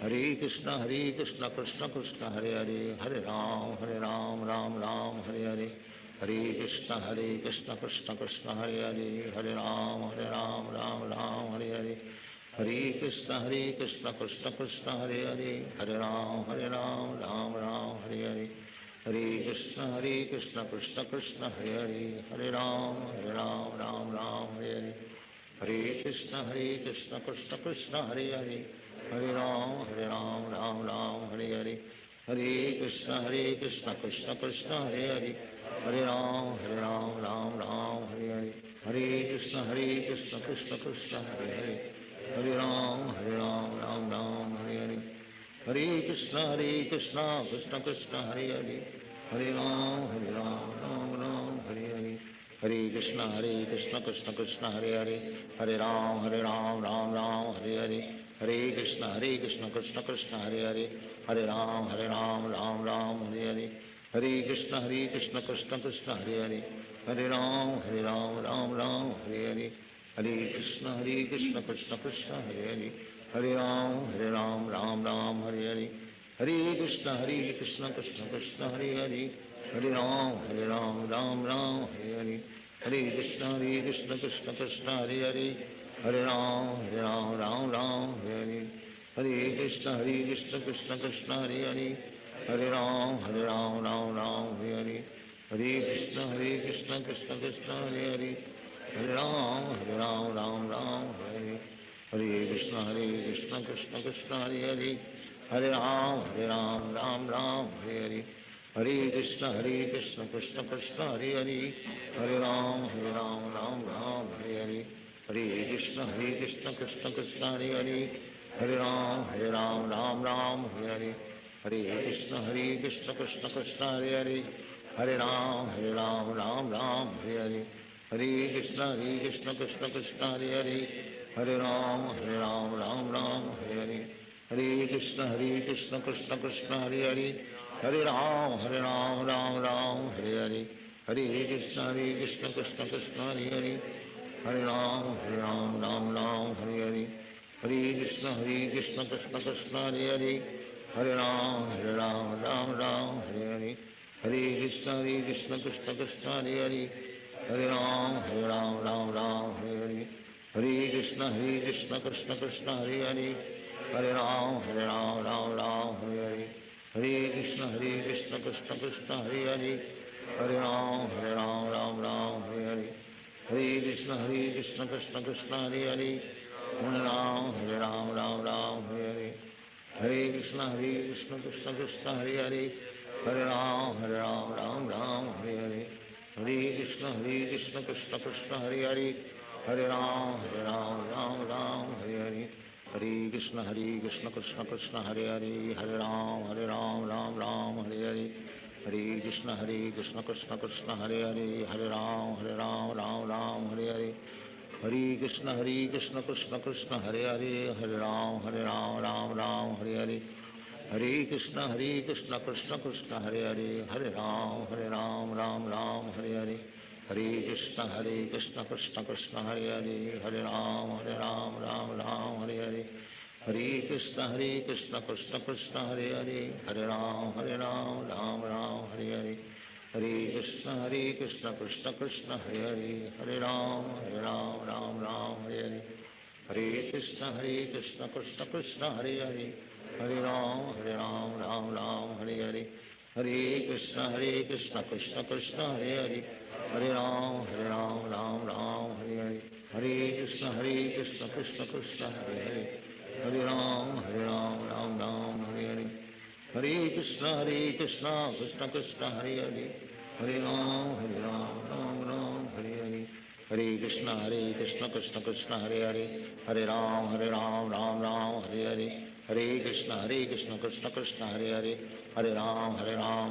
Hare Krishna Krishna Krishna Hare Hare, Hare Ram Ram Ram Hare Hare, Hare Krishna Krishna Krishna Hare Hare, Hare Ram Ram Ram Hare Hare, Hare Krishna Krishna Krishna Hare Hare, Hare Ram Ram Ram Hare Hare, Hare Krishna Krishna Krishna Hare Hare, Hare Ram Ram Ram Hare Hare, Hare Krishna Krishna Krishna Hare Hare, Hare Ram Ram Ram Hare Hare, Hare Krishna Krishna Krishna Hare Hare, Hare Ram Ram Ram Hare Hare, Hare Krishna Krishna Krishna Hare Hare, Hare Ram Ram Ram Hare Hare, Hare Krishna Krishna Krishna Hare Hare, Hare Ram Ram Ram Hare Hare, Hare Krishna Krishna Krishna Hare Hare, Hare Ram Ram Ram Hare Hare, Hare Krishna Krishna Krishna Hare Hare, Hare Ram Ram Ram Hare Hare, Hare Krishna Krishna Krishna Hare Hare, Hare Ram Ram Ram Hare Hare, Hare Krishna Krishna Krishna Hare Hare, Hare Ram Ram Ram Hare Hare, Hare Krishna Krishna Krishna Hare Hare, Hare Ram Ram Ram Hare Hare, Hare Krishna Krishna Krishna Hare Hare, Hare Ram Ram Ram Hare Hare, Hare Krishna Krishna Krishna Hare Hare, Hare Ram Ram Ram Hare Hare, Hare Krishna Krishna Krishna Hare Hare, Hare Ram Ram Ram Hare Hare, Hare Krishna Krishna Krishna Hare Hare, Hare Ram Ram Ram Hare Hare, Hare Krishna Krishna Krishna Hare Hare, Hare Ram Ram Ram Hare Hare, Hare Krishna Krishna Krishna Hare Hare, Hare Ram Ram Ram Hare Hare, Hare Krishna Krishna Krishna Hare Hare, Hare Ram Ram Ram Hare Hare, Hare Krishna Krishna Krishna Hare Hare, Hare Ram Ram Ram Hare Hare, Hare Krishna Krishna Krishna Hare Hare, Hare Ram Ram Ram Hare Hare, Hare Krishna Krishna Krishna Hare Hare, Hare Ram Ram Ram Hare Hare, Hare Krishna Krishna Krishna Hare Hare, Hare Ram Ram Ram Hare Hare, Hare Krishna Krishna Krishna Hare Hare, Hare Ram Ram Ram Hare Hare, Hare Krishna Krishna Krishna Hare Hare, Hare Ram Ram Ram Hare Hare, Hare Krishna Krishna Krishna Hare Hare, Hare Ram Ram Ram Hare Hare, Hare Krishna Krishna Krishna Hare Hare, Hare Ram Ram Ram Hare Hare, Hare Krishna Krishna Krishna Hare Hare, Hare Ram Ram Ram Hare Hare, Hare Krishna Krishna Krishna Hare Hare, Hare Ram Ram Ram Hare Hare, Hare Krishna Krishna Krishna Hare Hare, Hare Ram Ram Ram Hare Hare, Hare Krishna Krishna Krishna Hare Hare, Hare Ram Ram Ram Hare Hare, Hare Krishna Krishna Krishna Hare Hare, Hare Ram Ram Ram Hare Hare, Hare Krishna Krishna Krishna Hare Hare, Hare Ram Ram Ram Hare Hare, Hare Krishna Krishna Krishna Hare Hare, Hare Ram Ram Ram Hare Hare, Hare Krishna Krishna Krishna Hare Hare, Hare Ram Ram Ram Hare Hare, Hare Krishna Krishna Krishna Hare Hare, Hare Ram Ram Ram Hare Hare, Hare Krishna Krishna Krishna Hare Hare, Hare Ram Ram Ram Hare Hare, Hare Krishna Krishna Krishna Hare Hare, Hare Ram Ram Ram Hare Hare, Hare Krishna Krishna Krishna Hare Hare, Hare Ram Ram Ram Hare Hare, Hare Krishna Krishna Krishna Hare Hare, Hare Ram Ram Ram Hare Hare, Hare Krishna Krishna Krishna Hare Hare, Hare Ram Ram Ram Hare Hare, Hare Krishna Krishna Krishna Hare Hare, Hare Ram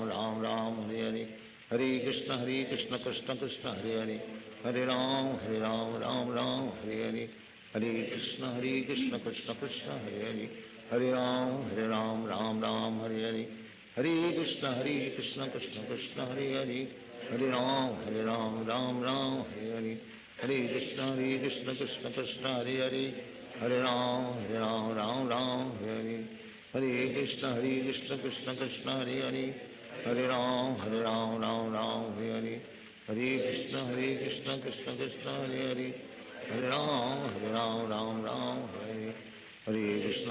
Ram Ram Hare Hare, Hare Krishna Krishna Krishna Hare Hare, Hare Ram Ram Ram Hare Hare, Hare Krishna Krishna Krishna Hare Hare, Hare Ram Ram Ram Hare Hare, Hare Krishna Krishna Krishna Hare Hare, Hare Ram Ram Ram Hare Hare, Hare Krishna Krishna Krishna Hare Hare, Hare Ram Ram Ram Hare Hare, Hare Krishna Krishna Krishna Hare Hare, Hare Ram Ram Ram Hare Hare, Hare Krishna Krishna Krishna Hare Hare, Hare Ram Ram Ram Hare, Hare Krishna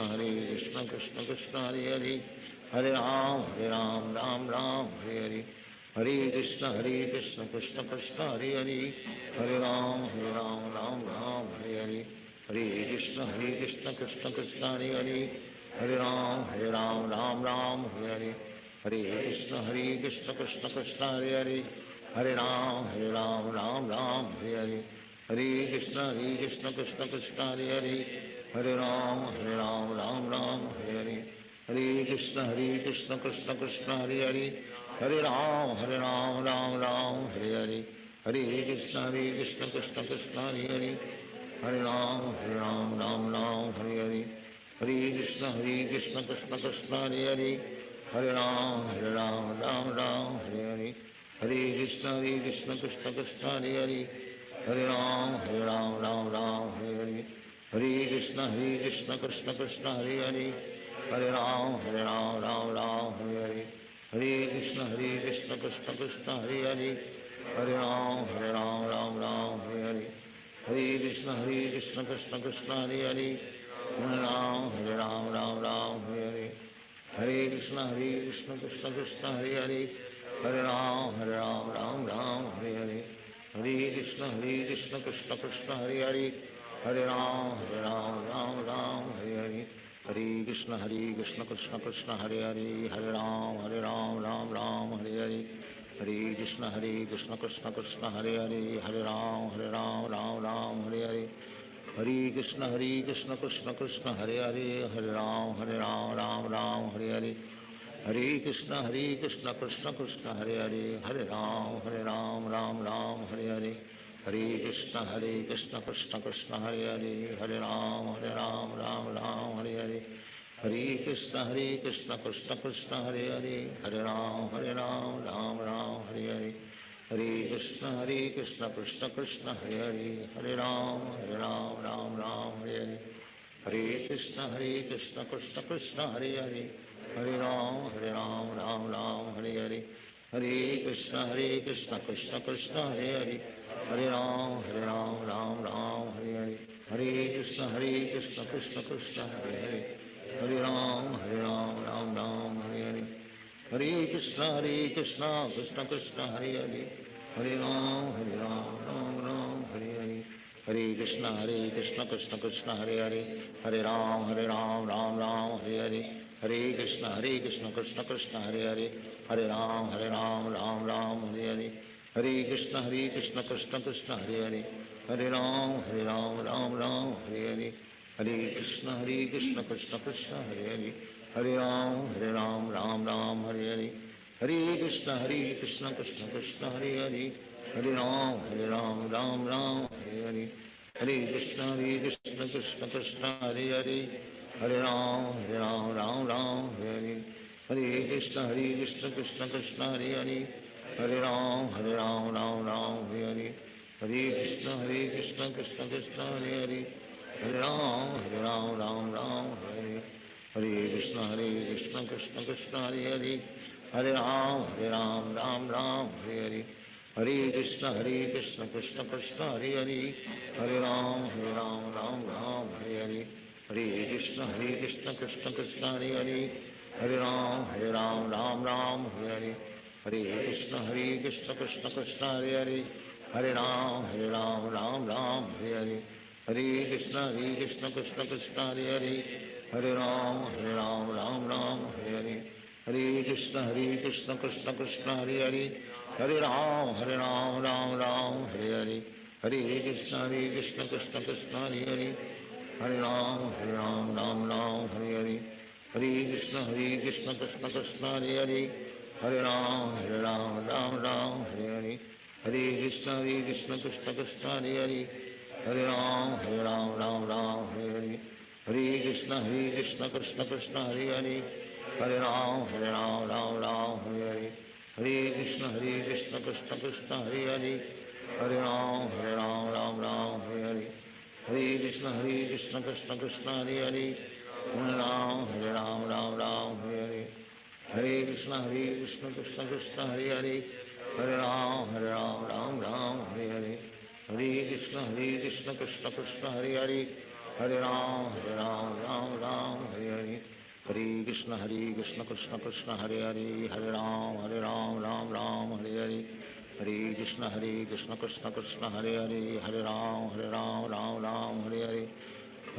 Krishna Krishna Hare Hare, Hare Ram Ram Ram Hare Hare, Hare Krishna Krishna Krishna Hare Hare, Hare Ram Ram Ram Hare Hare, Hare Krishna Krishna Krishna Hare Hare, Hare Ram Ram Ram Hare Hare, Hare Krishna Krishna Krishna Hare Hare, Hare Ram Ram Ram Hare Hare, Hare Krishna Krishna Krishna Hare Hare, Hare Ram Ram Ram Hare Hare, Hare Krishna Krishna Krishna Hare Hare, Hare Ram Ram Ram Hare Hare, Hare Krishna Krishna Krishna Hare Hare, Hare Ram Ram Ram Hare Hare, Hare Krishna Krishna Krishna Hare Hare, Hare Ram Ram Ram Hare Hare, Hare Krishna Krishna Krishna Hare Hare, Hare Ram Ram Ram Hare Hare, Hare Krishna Krishna Krishna Hare Hare, Hare Ram Ram Ram Hare Hare, Hare Krishna Krishna Krishna Hare Hare, Hare Ram Ram Ram Hare Hare, Hare Krishna Krishna Krishna Hare Hare, Hare Ram Ram Ram Hare Hare, Hare Krishna Krishna Krishna Hare Hare, Hare Ram Ram Ram Hare Hare, Hare Krishna Krishna Krishna Hare Hare, Hare Ram Ram Ram Hare Hare, Hare Krishna Krishna Krishna Hare Hare, Hare Ram Ram Ram Hare Hare, Hare Krishna Krishna Krishna Hare Hare, Hare Ram Ram Ram Hare Hare, Hare Krishna Krishna Krishna Hare Hare, Hare Ram Ram Ram Hare Hare, Hare Krishna Krishna Krishna Hare Hare, Hare Ram Ram Ram Hare Hare, Hare Krishna Krishna Krishna Hare Hare, Hare Ram Ram Ram Hare Hare, Hare Krishna Krishna Krishna Hare Hare, Hare Ram Ram Ram Hare Hare, Hare Krishna Krishna Krishna Hare Hare, Hare Ram Ram Ram Hare Hare, Hare Krishna Krishna Krishna Hare Hare, Hare Ram Ram Ram Hare Hare, Hare Krishna Krishna Krishna Hare Hare, Hare Ram Ram Ram Hare Hare, Hare Krishna Krishna Krishna Hare Hare, Hare Ram Ram Ram Hare Hare, Hare Krishna Krishna Krishna Hare Hare, Hare Ram Ram Ram Hare Hare, Hare Krishna Krishna Krishna Hare Hare, Hare Ram Ram Ram Hare Hare, Hare Krishna Krishna Krishna Hare Hare, Hare Ram Ram Ram Hare Hare, Hare Krishna Krishna Krishna Hare Hare, Hare Ram Ram Ram Hare Hare, Hare Krishna Krishna Krishna Hare Hare, Hare Ram Ram Ram Hare Hare, Hare Krishna Krishna Krishna Hare Hare, Hare Ram Ram Ram Hare Hare, Hare Krishna Krishna Krishna Hare Hare, Hare Ram Ram Ram Hare Hare, Hare Krishna Krishna Krishna Hare Hare, Hare Ram Ram Ram Hare Hare, Hare Krishna Krishna Krishna Hare Hare, Hare Ram Ram Ram Hare Hare, Hare Krishna Krishna Krishna Hare Hare, Hare Ram Ram Ram Hare Hare, Hare Krishna Krishna Krishna Hare Hare, Hare Ram Ram Ram Hare Hare, Hare Krishna Krishna Krishna Hare Hare, Hare Ram Ram Ram Hare Hare, Hare Krishna Krishna Krishna Hare Hare, Hare Ram Ram Ram Hare Hare, Hare Krishna Krishna Krishna Hare Hare, Hare Ram Ram Ram Hare Hare, Hare Krishna Krishna Krishna Hare Hare, Hare Ram Ram Ram Hare Hare, Hare Krishna Krishna Krishna Hare Hare, Hare Ram Ram Ram Hare Hare, Hare Krishna Krishna Krishna Hare Hare, Hare Ram Ram Ram Hare Hare, Hare Krishna Krishna Krishna Hare Hare, Hare Ram, Ram Ram, Hare Hare. Hare Krishna Krishna Krishna, Hare Hare. Hare Ram, Ram Ram, Hare Hare. Hare Krishna Krishna Krishna, Hare Hare. Hare Ram, Ram Ram, Hare Hare. Hare Krishna Krishna Krishna, Hare Hare. Hare Ram, Ram Ram, Hare Hare. Hare Krishna Krishna Krishna, Hare Hare. Hare Ram, Ram Ram, Hare Hare. Hare Krishna Krishna Krishna, Hare Hare. Hare Ram, Ram Hare Hare. Hare Krishna Krishna Krishna, Hare Hare. Hare Ram, Ram Hare Hare. Hare Krishna Krishna Krishna, Hare Hare. Hare Ram, Ram Hare Hare. Hare Krishna Krishna Krishna, Hare Hare. Hare Ram, Ram Hare Hare.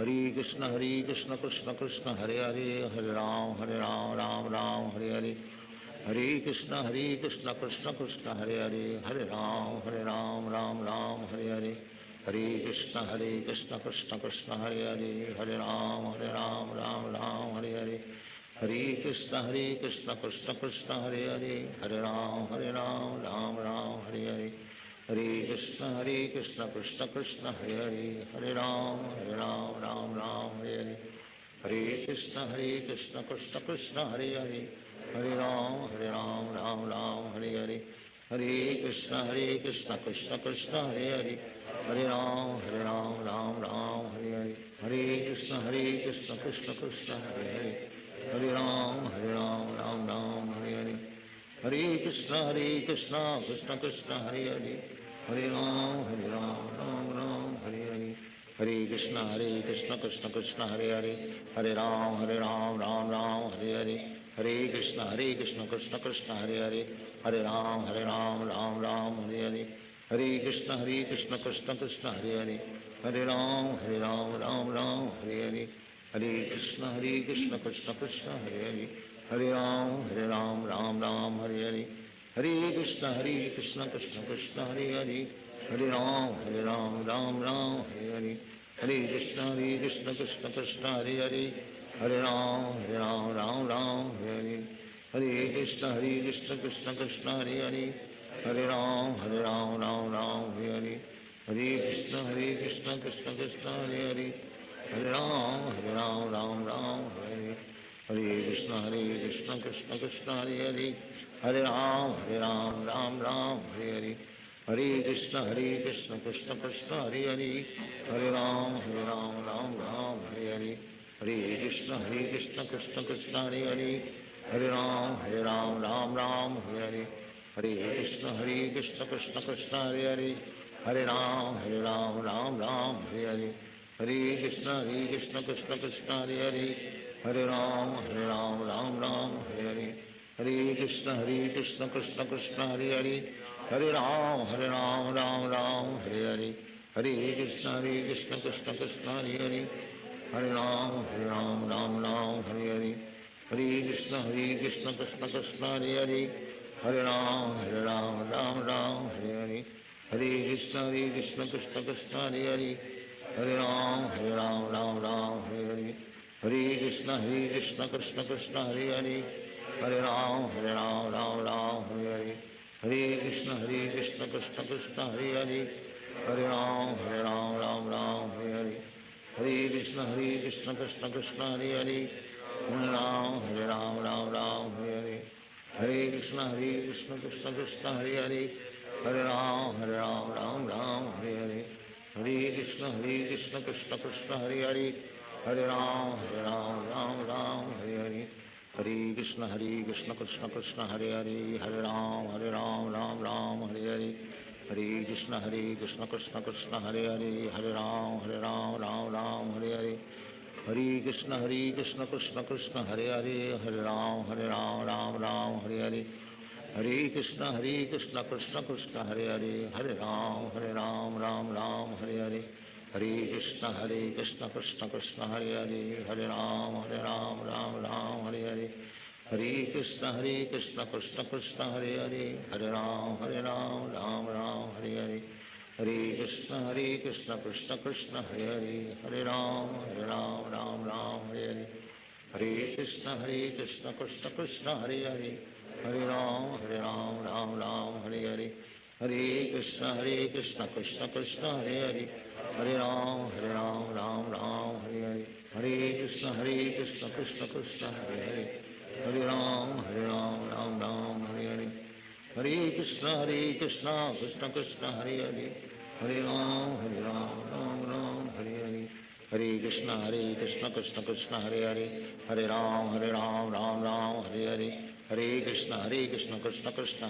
Hare Krishna Krishna Krishna, Hare Hare. Hare Ram, Ram Hare Hare. Hare Krishna Krishna Krishna, Hare Hare. Hare Ram, Ram Hare Hare. Hare Krishna Krishna Krishna, Hare Hare. Hare Ram, Ram Hare Hare. Hare Krishna Krishna Krishna, Hare Hare. Hare Ram, Ram Hare Hare. Hare Krishna Krishna Krishna, Hare Hare. Hare Ram, Ram Hare Hare. Hare Krishna Krishna Krishna, Hare Hare. Hare Ram, Ram Hare Hare. Hare Krishna Krishna Krishna, Hare Hare. Hare Ram, Ram Hare Hare. Hare Krishna Krishna Krishna, Hare Hare. Hare Ram Hare Hare. Hare Krishna Krishna Krishna, Hare Hare. Hare Ram, Ram Hare Hare. Hare Krishna Krishna Krishna, Hare Hare. Hare Ram, Ram Hare Hare. Hare Krishna Krishna Krishna, Hare Hare. Hare Ram, Ram Hare Hare. Hare Krishna Krishna Krishna, Hare Hare. Hare Ram, Ram Hare Hare. Hare Krishna Krishna Krishna, Hare Hare. Hare Ram, Ram Hare Hare. Hare Krishna Krishna Krishna, Hare Hare. Hare Ram, Ram Hare Hare. Hare Krishna Krishna Krishna, Hare Hare. Hare Ram, Ram Hare Hare. Hare Krishna Krishna Krishna, Hare Hare. Hare Ram, Ram Hare Hare. Hare Krishna Krishna Krishna, Hare Hare. Hare Ram, Ram Hare Hare. Hare Krishna Krishna Krishna, Hare Hare. Hare Ram, Ram Hare Hare. Hare Krishna Krishna Krishna, Hare Hare. Hare Ram, Ram Hare Hare. Hare Krishna Krishna Krishna, Hare Hare. Hare Ram, Ram Hare Hare. Hare Krishna Krishna Krishna, Hare Hare. Hare Ram, Ram Hare Hare. Hare Krishna Krishna Krishna, Hare Hare. Hare Ram, Ram Hare Hare. Hare Krishna Krishna Krishna, Hare Hare. Hare Ram, Ram Hare Hare. Hare Krishna Krishna Krishna, Hare Hare. Hare Ram, Ram Hare Hare. Hare Krishna Krishna Krishna, Hare Hare. Hare Ram, Ram Hare Hare. Hare Krishna Krishna Krishna, Hare Hare. Hare Ram, Ram Hare Hare. Hare Krishna Krishna Krishna, Hare Hare. Hare Ram, Ram Hare Hare. Hare Krishna Krishna Krishna, Hare Hare. Hare Ram, Ram Hare Hare. Hare Krishna Krishna Krishna, Hare Hare. Hare Ram, Ram Hare Hare. Hare Krishna Krishna Krishna, Hare Hare. Hare Ram, Ram Hare Hare. Hare Krishna Krishna Krishna, Hare Hare. Hare Ram, Ram Hare Hare. Hare Krishna Krishna Krishna, Hare Hare. Hare Ram, Ram Hare Hare. Hare Krishna Krishna Krishna, Hare Hare. Hare Ram, Ram Hare Hare. Hare Krishna Krishna Krishna, Hare Hare. Hare Ram, Ram Hare Hare. Hare Krishna Krishna Krishna, Hare Hare. Hare Ram, Ram Hare Hare. Hare Krishna Krishna Krishna, Hare Hare. Hare Ram, Ram Hare Hare. Hare Krishna Krishna Krishna, Hare Hare. Hare Ram, Ram Hare Hare. Hare Krishna Krishna Krishna, Hare Hare. Hare Ram, Ram Hare Hare. Hare Krishna Krishna Krishna, Hare Hare. Hare Ram Ram Ram Hare Krishna Krishna Krishna Hare Hare Ram Ram Ram Hare Krishna Krishna Krishna Hare Ram Ram Hare Krishna Krishna Krishna Hare Ram Ram Ram Hare Krishna Krishna Krishna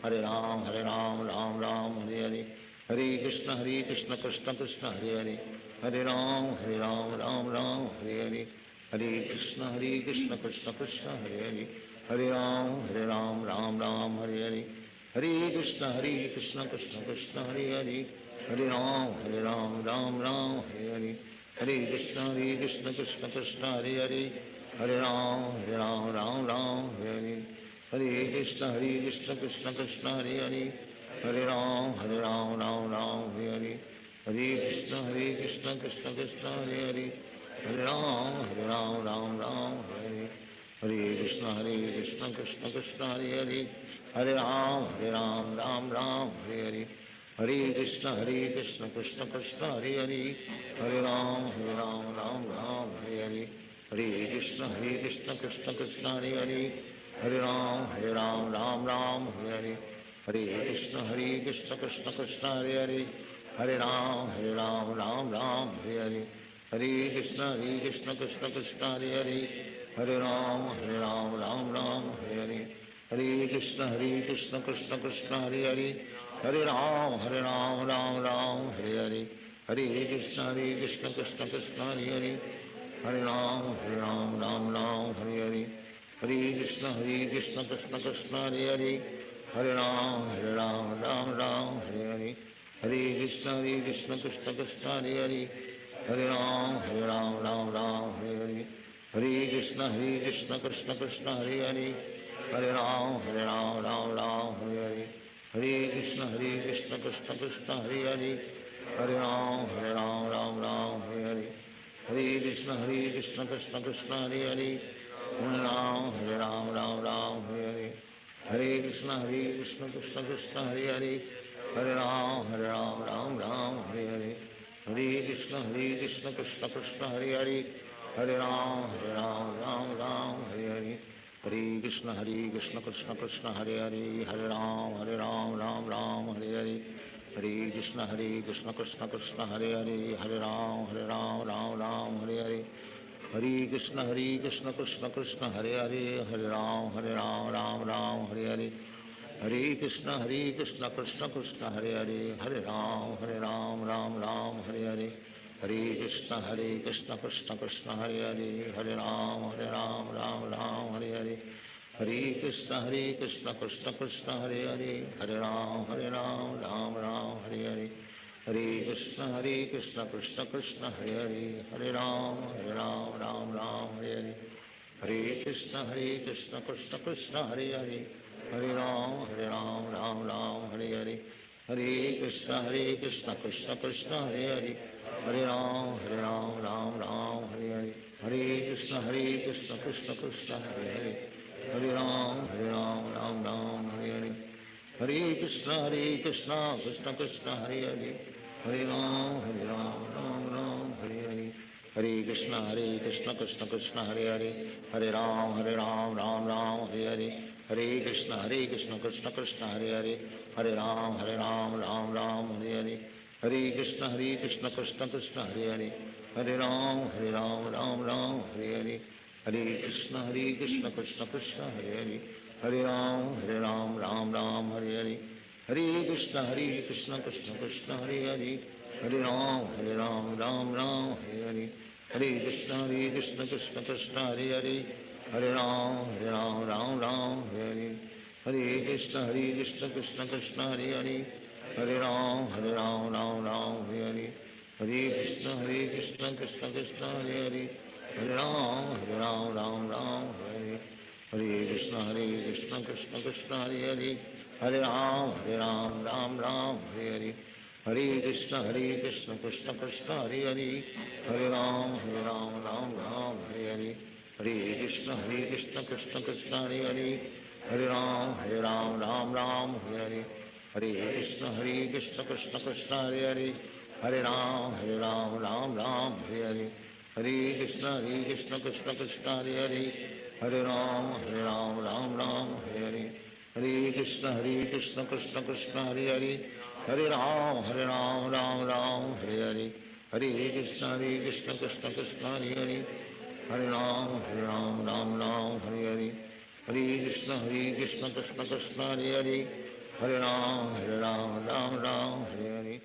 Hare Ram Ram Ram Hare Krishna Krishna Krishna Hare Ram Ram Ram Hare Krishna Krishna Krishna Hare Ram Ram Hare Krishna Krishna Krishna Hare Ram Ram Ram Hare Krishna Krishna Krishna Hare Ram Ram Hare Krishna Krishna Krishna Hare Ram Ram Ram Hare Krishna Krishna Krishna Hare Ram Ram Hare Krishna Krishna Krishna Hare Ram Ram Hare Krishna Krishna Krishna Hare Ram Ram Hare Krishna Krishna Krishna Hare Ram Ram Hare Krishna Krishna Krishna Hare Ram Ram Hare Krishna Krishna Krishna Hare Ram Ram Hare Krishna Krishna Krishna Hare Ram Ram Hare Krishna Krishna Krishna Hare Ram Ram Hare Krishna Krishna Krishna Hare Ram Ram Hare Krishna Krishna Krishna Hare Ram Ram Hare Krishna Krishna Krishna Hare Ram Ram Hare Krishna Krishna Krishna Hare Ram Ram Hare Krishna Krishna Krishna Hare Ram Hare Krishna Krishna Krishna Hare Ram Hare Krishna Krishna Krishna Hare Ram Ram Hare Krishna Krishna Krishna Hare Ram Ram Hare Krishna Krishna Krishna Hare Ram Ram Hare Krishna Krishna Krishna Hare Ram Ram Hare Krishna Krishna Krishna Hare Ram Ram Hare Krishna Krishna Krishna Hare Ram Ram Hare Krishna Krishna Krishna Hare Ram Ram Hare Krishna Krishna Krishna Hare Ram Ram Hare Krishna Krishna Krishna Hare Ram Ram Hare Krishna Krishna Krishna Hare Ram Ram Hare Krishna Krishna Krishna Hare Ram Ram Hare Krishna Krishna Krishna Hare Ram Hare Krishna Krishna Krishna Hare Ram Ram Hare Krishna Krishna Krishna Hare Ram Ram Hare Krishna Krishna Krishna Hare Ram Hare Krishna Krishna Krishna Hare Ram Hare Krishna Krishna Krishna Hare Ram Hare Krishna Krishna Krishna Hare Ram Hare Krishna Krishna Krishna Hare Ram Hare Krishna Krishna Krishna Hare Ram Hare Krishna Krishna Krishna Hare Ram Hare Krishna Krishna Krishna Hare Ram Hare Krishna Krishna Krishna Hare Ram Ram Hare Krishna Krishna Krishna Hare Ram Ram Ram Hare Hare, Hare Krishna Krishna Krishna Hare Hare, Hare Ram Ram Ram Hare Hare, Hare Krishna Krishna Krishna Hare Hare, Hare Ram Ram Ram Hare Hare, Hare Krishna Krishna Krishna Hare Hare, Hare Ram Ram Ram Hare Hare, Hare Krishna Krishna Krishna Hare Hare, Hare Ram Ram Ram Hare Hare,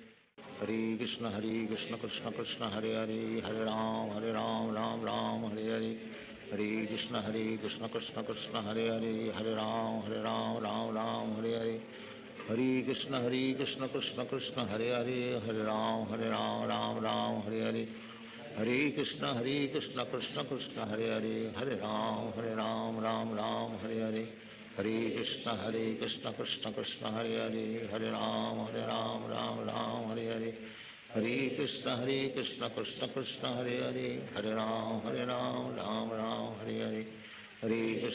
Hare Krishna Krishna Krishna Hare Hare, Hare Ram Ram Ram Hare Hare, Hare Krishna Krishna Krishna Hare Hare, Hare Ram Ram Ram Hare Hare, Hare Krishna Krishna Krishna Hare Hare, Hare Ram Ram Ram Hare Hare, Hare Krishna Krishna Krishna Hare Hare, Hare Ram Ram Ram Hare Hare, Hare Krishna Krishna Krishna Hare Hare, Hare Ram Ram Ram Hare Hare, Hare Krishna Krishna Krishna Hare Hare, Hare Ram Ram Ram Hare Hare, Hare Krishna Krishna Krishna Hare Hare, Hare Ram Ram Ram Hare Hare, Hare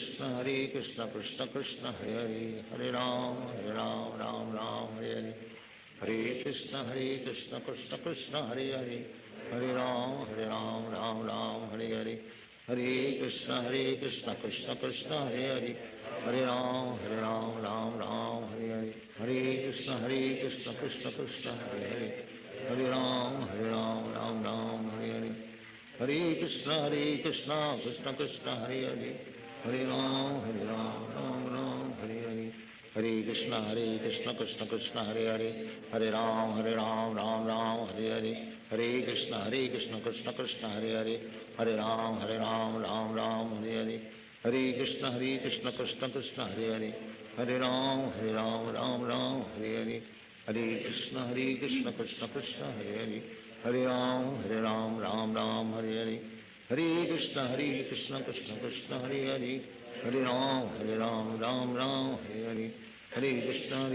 Krishna Krishna Krishna Hare Hare, Hare Ram Ram Ram Hare Hare, Hare Krishna Krishna Krishna Hare Hare, Hare Ram Ram Ram Hare Hare, Hare Krishna Krishna Krishna Hare Hare, Hare Ram Ram Ram Hare Hare, Hare Krishna Krishna Krishna Hare Hare, Hare Ram Ram Ram Hare Hare, Hare Krishna Krishna Krishna Hare Hare, Hare Ram Ram Ram Hare Hare, Hare Krishna Krishna Krishna Hare Hare, Hare Ram Ram Ram Hare Hare, Hare Krishna Krishna Krishna Hare Hare, Hare Ram Ram Ram Hare Hare, Hare Krishna Krishna Krishna Hare Hare, Hare Ram Ram Hare Hare, Hare Krishna Krishna Krishna Hare Hare, Hare Ram Ram Ram Hare Hare, Hare Krishna Krishna Krishna Hare Hare, Hare Ram Ram Ram Hare Hare, Hare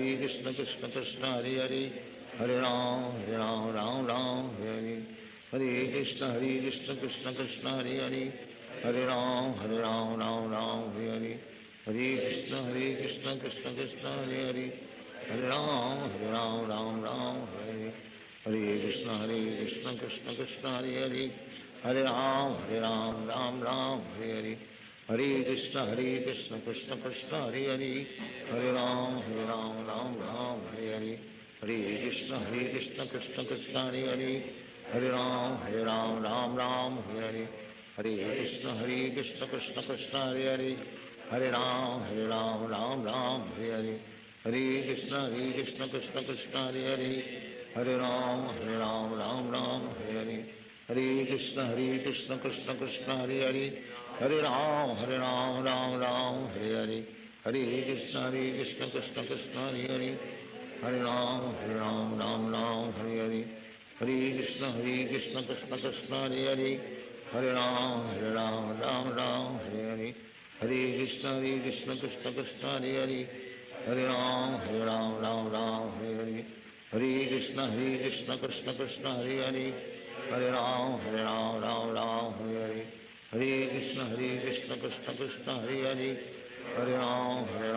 Krishna Krishna Krishna Hare Hare, Hare Ram Ram Ram Hare Hare, Hare Krishna Krishna Krishna Hare Hare, Hare Ram Ram Hare, Hare Krishna Krishna Krishna Hare Hare, Hare Ram Ram Hare Hare, Hare Krishna Krishna Krishna Hare Hare, Hare Ram Ram Hare Hare, Hare Krishna Krishna Krishna Hare Hare, Hare Ram Ram Hare Hare, Hare Krishna Krishna Krishna Hare Hare, Hare Ram Ram Hare Hare, Hare Krishna Krishna Krishna Hare Hare, Hare Ram Ram Hare Hare, Hare Krishna Krishna Krishna Hare Hare, Hare Ram Ram Hare Hare, Hare Krishna Krishna Krishna Hare Hare, Hare Ram Ram Hare Hare, Hare Krishna Krishna Krishna Hare Hare, Hare Ram Ram Hare Hare, Hare Krishna Krishna Krishna Hare Hare, Hare Ram Ram Hare Hare, Hare Krishna Krishna Krishna Hare Hare, Hare Ram Ram Hare Hare, Hare Krishna Krishna Krishna Hare Hare, Hare Ram Ram Hare Hare, Hare Krishna Krishna Krishna Hare Hare, Hare Ram Ram Hare Hare, Hare Krishna Krishna Krishna Hare Hare, Hare Ram Ram Hare Hare, Hare Krishna Krishna Krishna Hare Hare, Hare Ram Ram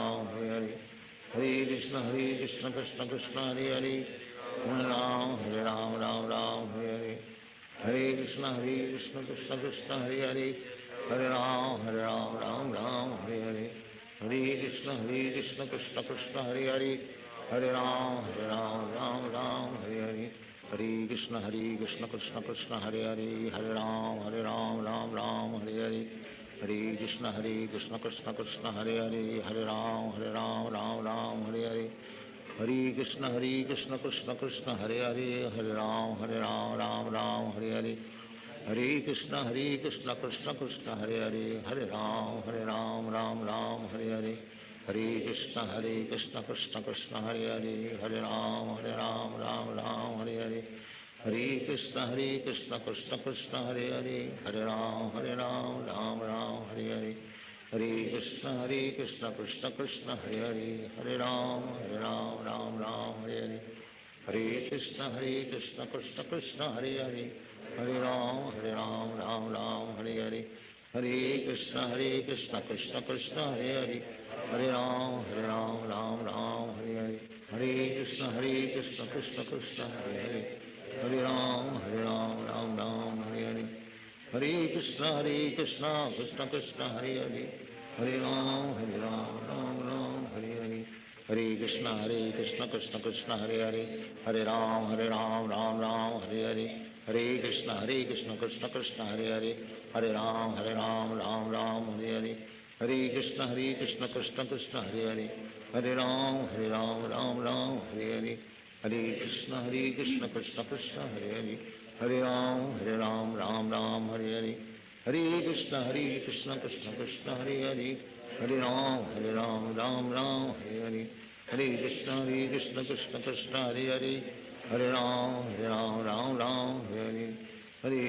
Hare Hare, Hare Krishna Krishna Krishna Hare Hare, Hare Ram Ram Hare Hare, Hare Krishna Krishna Krishna Hare Hare, Hare Ram Ram Hare Hare, Hare Krishna Krishna Krishna Hare Hare, Hare Ram Ram Hare Hare, Hare Krishna Krishna Krishna Hare Hare, Hare Ram Ram Hare Hare, Hare Krishna Krishna Krishna Hare Hare, Hare Ram Ram Hare Hare, Hare Krishna Krishna Krishna Hare Hare, Hare Ram Ram Hare Hare, Hare Krishna Krishna Krishna Hare Hare, Hare Ram Ram Hare Hare, Hare Krishna Krishna Krishna Hare Hare, Hare Ram Ram Hare Hare, Hare Krishna Krishna Krishna Hare Hare, Hare Ram Ram Hare Hare, Hare Krishna Krishna Krishna Hare Hare Hare Ram Ram Ram Hare Krishna Krishna Krishna Hare Hare Hare Ram Ram Ram Hare Hare Hare Krishna Krishna Krishna Hare Hare Hare Ram Ram Ram Hare Hare Hare Krishna Krishna Krishna Hare Hare Hare Ram Ram Ram Hare Hare Hare Krishna Krishna Krishna Hare Hare Hare Ram Ram Ram Hare Hare Hare Krishna Krishna Krishna Hare Hare Hare Ram Ram Ram Hare Hare Hare Krishna Krishna Krishna Hare Hare Hare Ram Ram Ram Hare Hare Hare Krishna Krishna Krishna Hare Hare Hare Ram Ram Ram Hare Hare Hare Krishna Krishna Krishna Hare Hare Hare Ram Ram Ram Hare Hare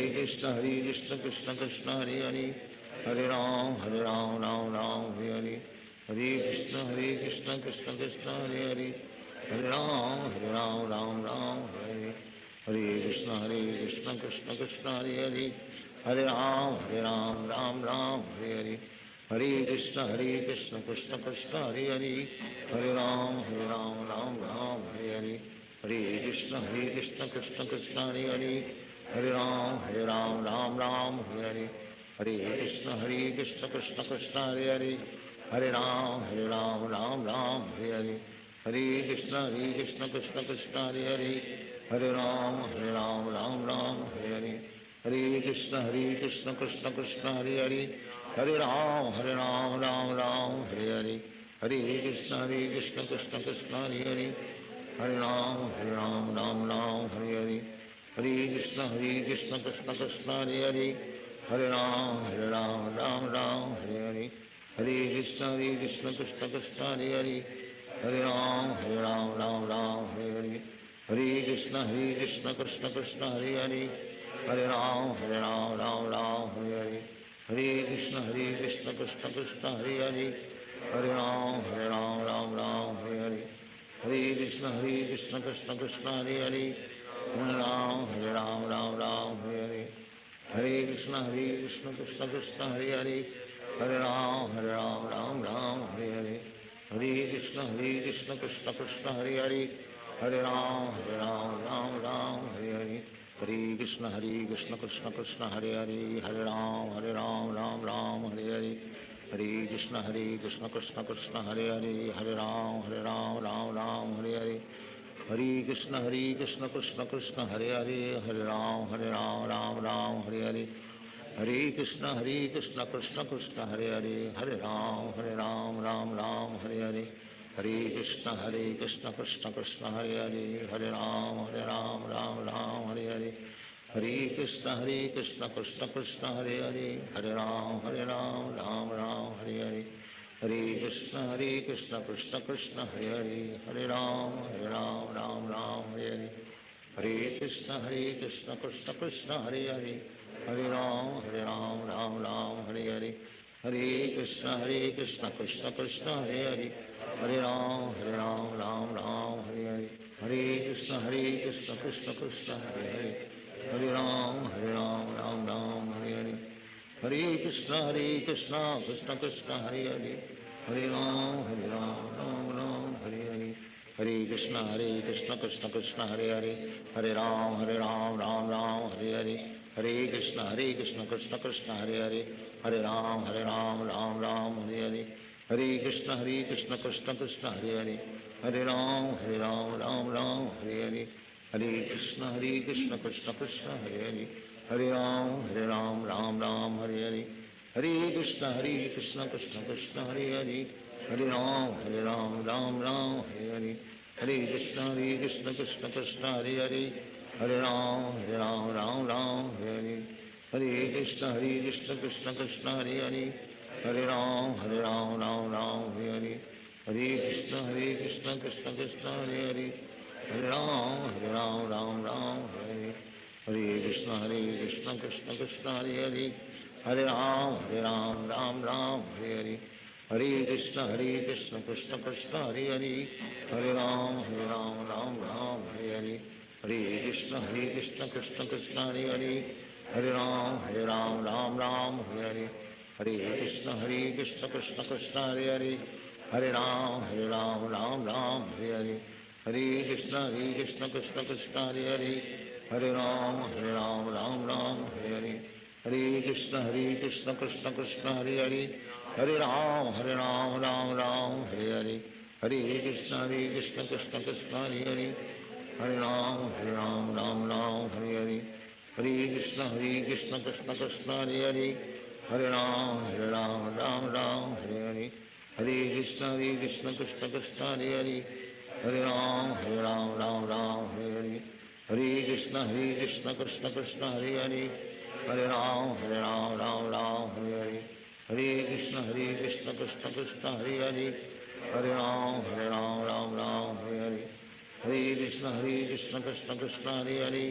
Hare Krishna Krishna Krishna Hare Hare Hare Ram Ram Ram Hare Hare Hare Krishna Krishna Krishna Hare Hare Hare Ram Ram Ram Hare Hare Hare Krishna Krishna Krishna Hare Hare Hare Ram Ram Ram Hare Hare Hare Krishna Krishna Krishna Hare Hare Hare Ram Ram Ram Hare Hare Hare Krishna Krishna Krishna Hare Hare Hare Ram Ram Ram Hare Hare Hare Krishna Krishna Krishna Hare Hare Hare Ram Ram Ram Hare Hare Hare Krishna Krishna Krishna Hare Hare Hare Ram Ram Ram Hare Hare Hare Krishna Krishna Krishna Hare Hare Hare Ram Ram Ram Hare Hare Hare Krishna Krishna Krishna Hare Hare Hare Ram Ram Ram Hare Hare Hare Krishna Krishna Krishna Hare Hare Hare Ram Ram Ram Hare Hare Hare Krishna Krishna Krishna Hare Hare Hare Ram Ram Ram Hare Hare Hare Krishna Krishna Krishna Hare Hare Hare Ram Ram Ram Hare Hare Hare Krishna Krishna Krishna Hare Hare Hare Ram Ram Ram Hare Hare Hare Krishna Krishna Krishna Hare Hare Hare Ram Ram Ram Hare Hare Hare Krishna Krishna Krishna Hare Hare Hare Ram Ram Ram Hare Hare Hare Krishna Krishna Krishna Hare Hare Hare Ram Ram Ram Hare Hare Hare Krishna Krishna Krishna Hare Hare Hare Ram Ram Ram Hare Hare Hare Krishna Krishna Krishna Hare Hare Hare Ram Ram Ram Hare Hare Hare Krishna Krishna Krishna Hare Hare Hare Ram Ram Ram Hare Hare Hare Krishna Krishna Krishna Hare Hare Hare Ram Ram Ram Hare Hare Hare Krishna Krishna Krishna Hare Hare Hare Ram Ram Ram Hare Hare Hare Krishna Krishna Krishna Hare Hare Hare Ram Ram Ram Hare Hare Hare Krishna Krishna Krishna Hare Hare Hare Ram Ram Ram Hare Hare Hare Krishna Krishna Krishna Hare Hare Hare Ram Ram Ram Hare Hare Hare Krishna Krishna Krishna Hare Hare Hare Ram Ram Ram Hare Hare Hare Krishna Krishna Krishna Hare Hare Hare Ram Ram Ram Hare Hare Hare Krishna Krishna Krishna Hare Hare Hare Ram Ram Ram Hare Hare Hare Krishna Krishna Krishna Hare Hare Hare Ram Ram Ram Hare Hare Hare Krishna Krishna Krishna Hare Hare Hare Ram Ram Ram Hare Hare Hare Krishna Krishna Krishna Hare Hare Hare Ram Ram Ram Hare Hare Hare Krishna Krishna Krishna Hare Hare Hare Ram Ram Ram Hare Hare Hare Krishna Krishna Krishna Hare Hare Hare Ram Ram Ram Hare Hare Hare Krishna Krishna Krishna Hare Hare Hare Ram Ram Ram Hare Hare Hare Krishna Krishna Krishna Hare Hare Hare Ram Ram Ram Hare Hare Hare Krishna Krishna Krishna Hare Hare Hare Ram Ram Ram Hare Hare Hare Krishna Krishna Krishna Hare Hare Hare Ram Ram Ram Hare Hare Hare Krishna Krishna Krishna Hare Hare Hare Ram Ram Ram Hare Hare Hare Krishna Krishna Krishna Krishna Hare Hare Hare Ram Ram Ram Hare Hare Hare Krishna Krishna Krishna Hare Hare, Hare Ram Ram Ram Hare Hare, Hare Krishna Krishna Krishna Hare Hare, Hare Ram Ram Ram Hare Hare, Hare Krishna Krishna Krishna Hare Hare, Hare Ram Ram Ram Hare Hare, Hare Krishna Krishna Krishna Hare Hare, Hare Ram Ram Hare Hare, Hare Krishna Krishna Krishna Hare Hare, Hare Ram Ram Hare Hare, Hare Krishna Krishna Krishna Hare Hare, Hare Ram Ram Hare Hare, Hare Krishna Krishna Krishna Hare Hare, Hare Ram Ram Hare Hare, Hare Krishna Krishna Krishna Hare Hare,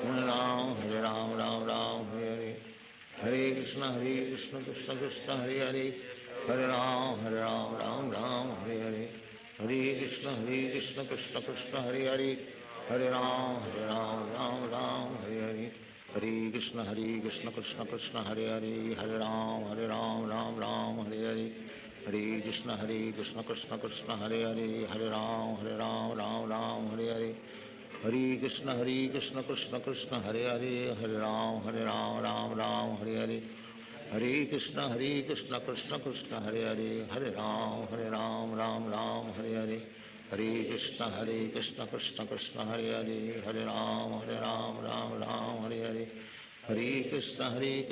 Hare Ram Ram Hare Hare, Hare Krishna Krishna Krishna Hare Hare, Hare Ram Ram Hare Hare, Hare Krishna Krishna Krishna Hare Hare, Hare Ram Ram Hare Hare, Hare Krishna Krishna Krishna Hare Hare, Hare Ram Ram Hare Hare, Hare Krishna Krishna Krishna Hare Hare, Hare Ram Ram Hare Hare, Hare Krishna Krishna Krishna Hare Hare, Hare Ram Ram Hare Hare, Hare Krishna Krishna Krishna Hare Hare, Hare Ram Ram Hare Hare, Hare Krishna Krishna Krishna Hare Hare, Hare Ram Ram Hare Hare, Hare Krishna Krishna Krishna Hare Hare, Hare Ram Ram Hare Hare, Hare Krishna Krishna Krishna Hare Hare, Hare Ram Ram Hare Hare, Hare Krishna Krishna Krishna Hare Hare, Hare Ram Ram Hare Hare, Hare Krishna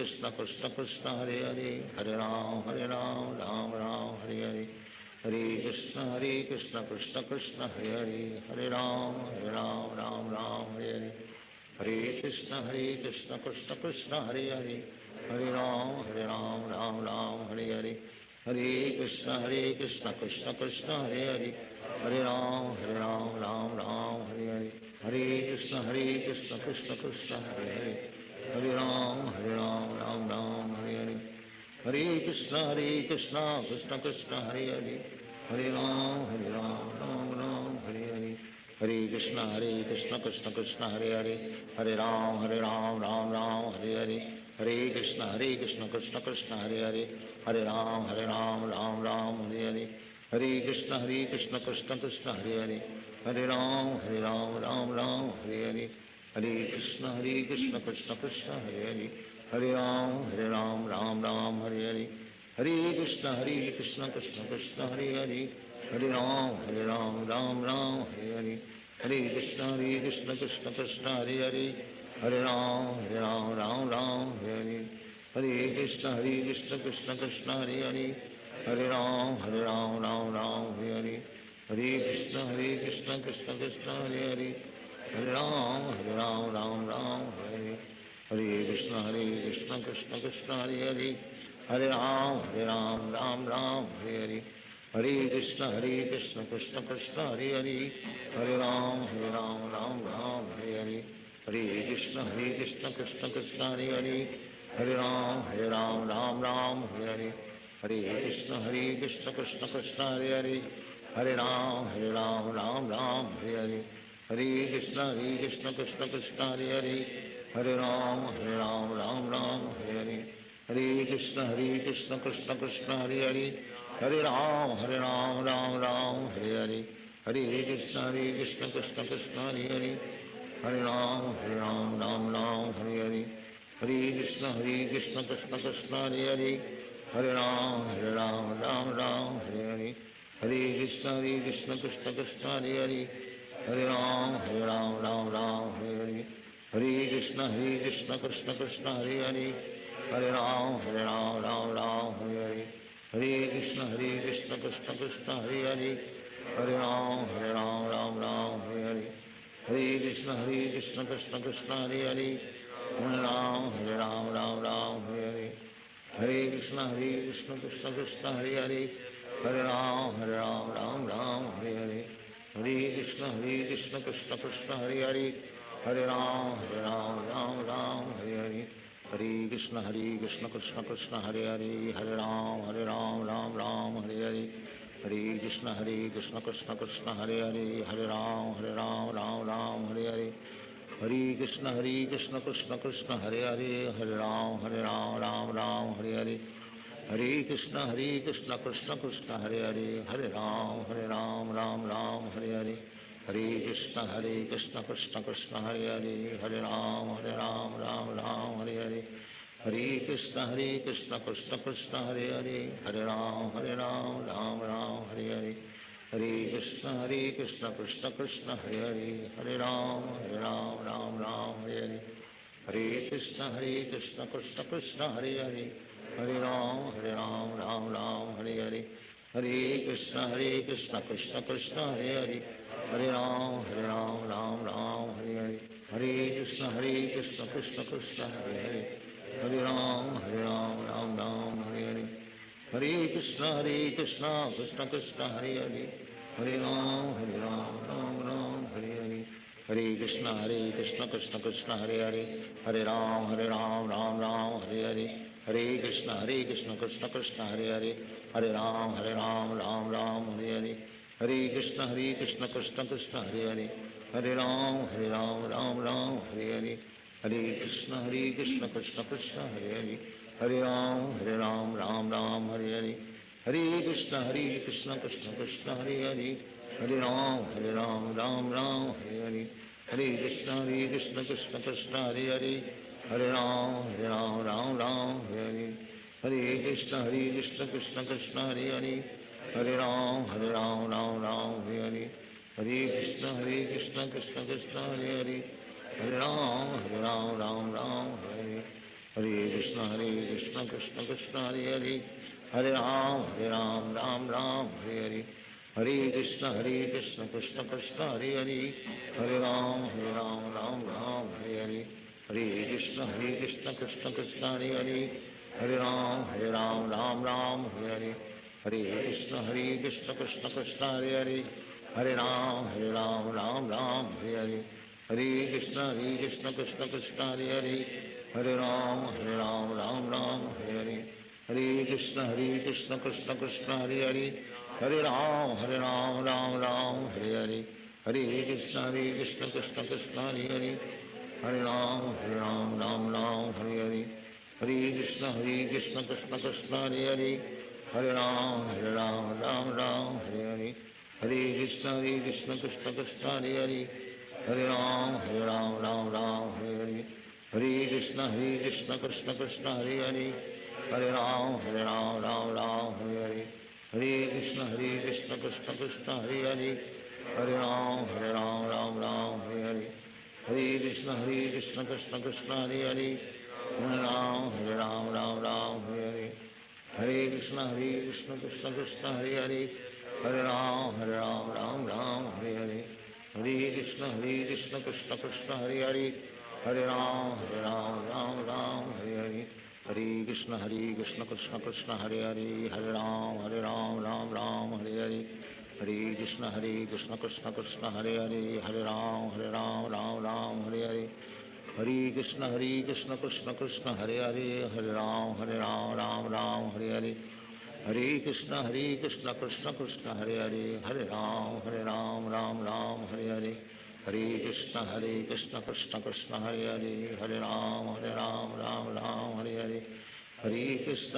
Krishna Krishna Hare Hare, Hare Ram Ram Hare Hare, Hare Krishna Krishna Krishna Hare Hare, Hare Ram Ram Hare Hare, Hare Krishna Krishna Krishna Hare Hare, Hare Ram Ram Hare Hare, Hare Krishna Krishna Krishna Hare Hare, Hare Ram Ram Hare Hare, Hare Krishna Krishna Krishna Hare Hare, Hare Ram Ram Hare Hare, Hare Krishna Krishna Krishna Hare Hare, Hare Ram Ram Hare Hare, Hare Krishna Krishna Krishna Hare Hare, Hare Ram Ram Hare Hare, Hare Krishna Krishna Krishna Hare Hare, Hare Ram Ram Hare Hare, Hare Krishna Krishna Krishna Hare Hare, Hare Ram Ram Hare Hare, Hare Krishna Krishna Krishna Hare Hare, Hare Ram Ram Hare Hare, Hare Krishna Krishna Krishna Hare Hare, Hare Ram Ram Hare Hare, Hare Krishna Krishna Krishna Hare Hare, Hare Ram Ram Hare Hare, Hare Krishna Krishna Krishna Hare Hare, Hare Ram Ram Hare Hare, Hare Krishna Krishna Krishna Hare Hare, Hare Ram Ram Hare Hare, Hare Krishna Krishna Krishna Hare Hare, Hare Ram Ram Hare Hare, Hare Krishna Krishna Krishna Hare Hare, Hare Ram Ram Hare Hare, Hare Krishna Krishna Krishna Hare Hare, Hare Ram Ram Hare Hare, Hare Krishna Krishna Krishna Hare Hare, Hare Ram Ram Hare Hare, Hare Krishna Krishna Krishna Hare Hare, Hare Ram Ram Hare Hare, Hare Krishna Krishna Krishna Hare Hare, Hare Ram Ram Hare Hare, Hare Krishna Krishna Krishna Hare Hare, Hare Ram Ram Hare Hare, Hare Krishna Krishna Krishna Hare Hare, Hare Ram Ram Hare Hare, Hare Krishna Krishna Krishna Hare Hare, Hare Ram Ram Hare Hare, Hare Krishna Krishna Krishna Hare Hare, Hare Ram Ram Hare Hare, Hare Krishna Krishna Krishna Hare Hare, Hare Ram Ram Hare Hare, Hare Krishna Krishna Krishna Hare Hare, Hare Ram Ram Hare Hare, Hare Krishna Krishna Krishna Hare Hare, Hare Ram Ram Hare Hare, Hare Krishna Krishna Krishna Hare Hare, Hare Ram Ram Hare Hare, Hare Krishna Krishna Krishna Hare Hare, Hare Ram Ram Ram Hare Hare, Hare Krishna Krishna Krishna Hare Hare, Hare Ram Ram Ram Hare Hare, Hare Krishna Krishna Krishna Hare Hare, Hare Ram Ram Ram Hare Hare, Hare Krishna Krishna Hare Hare, Hare Ram Ram Ram Hare Hare, Hare Krishna Krishna Krishna Hare Hare, Hare Ram Ram Ram Hare Hare, Hare Krishna Krishna Krishna Hare Hare, Hare Ram Ram Ram Hare Hare, Hare Krishna Krishna Krishna Hare Hare, Hare Ram Ram Ram Hare Hare, Hare Krishna Krishna Krishna Hare Hare, Hare Ram Ram Ram Hare Hare, Hare Krishna Krishna Krishna Hare Hare, Hare Ram Ram Ram Hare Hare, Hare Krishna Krishna Krishna Hare Hare, Hare Ram Ram Ram Hare Hare, Hare Krishna Krishna Krishna Hare Hare, Hare Ram Ram Ram Hare Hare, Hare Krishna Krishna Krishna Hare Hare, Hare Ram Ram Hare Hare, Hare Krishna Krishna Krishna Hare Hare, Hare Ram Ram Hare Hare, Hare Krishna Krishna Krishna Hare Hare, Hare Ram Ram Hare Hare, Hare Krishna Krishna Krishna Hare Hare, Hare Ram Ram Hare Hare, Hare Krishna Krishna Krishna Hare Hare, Hare Ram Ram Hare, Hare Krishna Krishna Krishna Hare Hare, Hare Ram Ram Hare Hare, Hare Krishna Krishna Krishna Hare Hare, Hare Ram Ram Ram Hare Hare, Hare Krishna Krishna Krishna Hare Hare, Hare Ram Ram Hare Hare, Hare Krishna Krishna Krishna Hare Hare, Hare Ram Ram Hare Hare, Hare Krishna Krishna Krishna Hare Hare, Hare Ram Ram Ram Hare Hare, Hare Krishna Krishna Krishna Hare Hare, Hare Ram Ram Ram Hare Hare, Hare Krishna Krishna Krishna Hare Hare, Hare Ram Ram Ram Hare Hare, Hare Krishna Krishna Krishna Hare Hare, Hare Ram Ram Hare Hare, Hare Krishna Krishna Krishna Hare Hare, Hare Ram Ram Hare Hare, Hare Krishna Krishna Krishna Hare Hare, Hare Ram Ram Hare Hare, Hare Krishna Krishna Krishna Hare Hare, Hare Ram Ram Hare Hare, Hare Krishna Krishna Krishna Hare Hare, Hare Ram Ram Hare Hare, Hare Krishna Krishna Krishna Hare Hare, Hare Ram Ram Hare Hare, Hare Krishna Krishna Krishna Hare Hare, Hare Ram Ram Hare Hare, Hare Krishna Krishna Krishna Hare Hare, Hare Ram Ram Hare Hare, Hare Krishna Krishna Krishna Hare Hare, Hare Ram Ram Hare Hare, Hare Krishna Krishna Krishna Hare Hare, Hare Ram Ram Hare Hare, Hare Krishna Krishna Krishna Hare Hare, Hare Ram Ram Hare Hare, Hare Krishna Krishna Krishna Hare Hare, Hare Ram Ram Hare Hare, Hare Krishna Krishna Krishna Hare Hare, Hare Ram Ram Hare Hare, Hare Krishna Krishna Krishna Hare Hare, Hare Ram Ram Hare Hare, Hare Krishna Krishna Krishna Hare Hare, Hare Ram Ram Hare Hare, Hare Krishna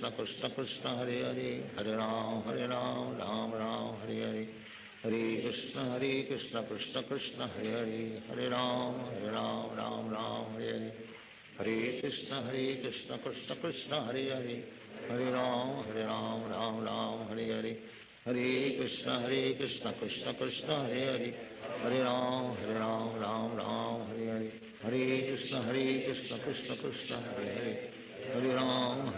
Krishna Krishna Hare Hare, Hare Ram Ram Hare Hare, Hare Krishna Krishna Krishna Hare Hare, Hare Ram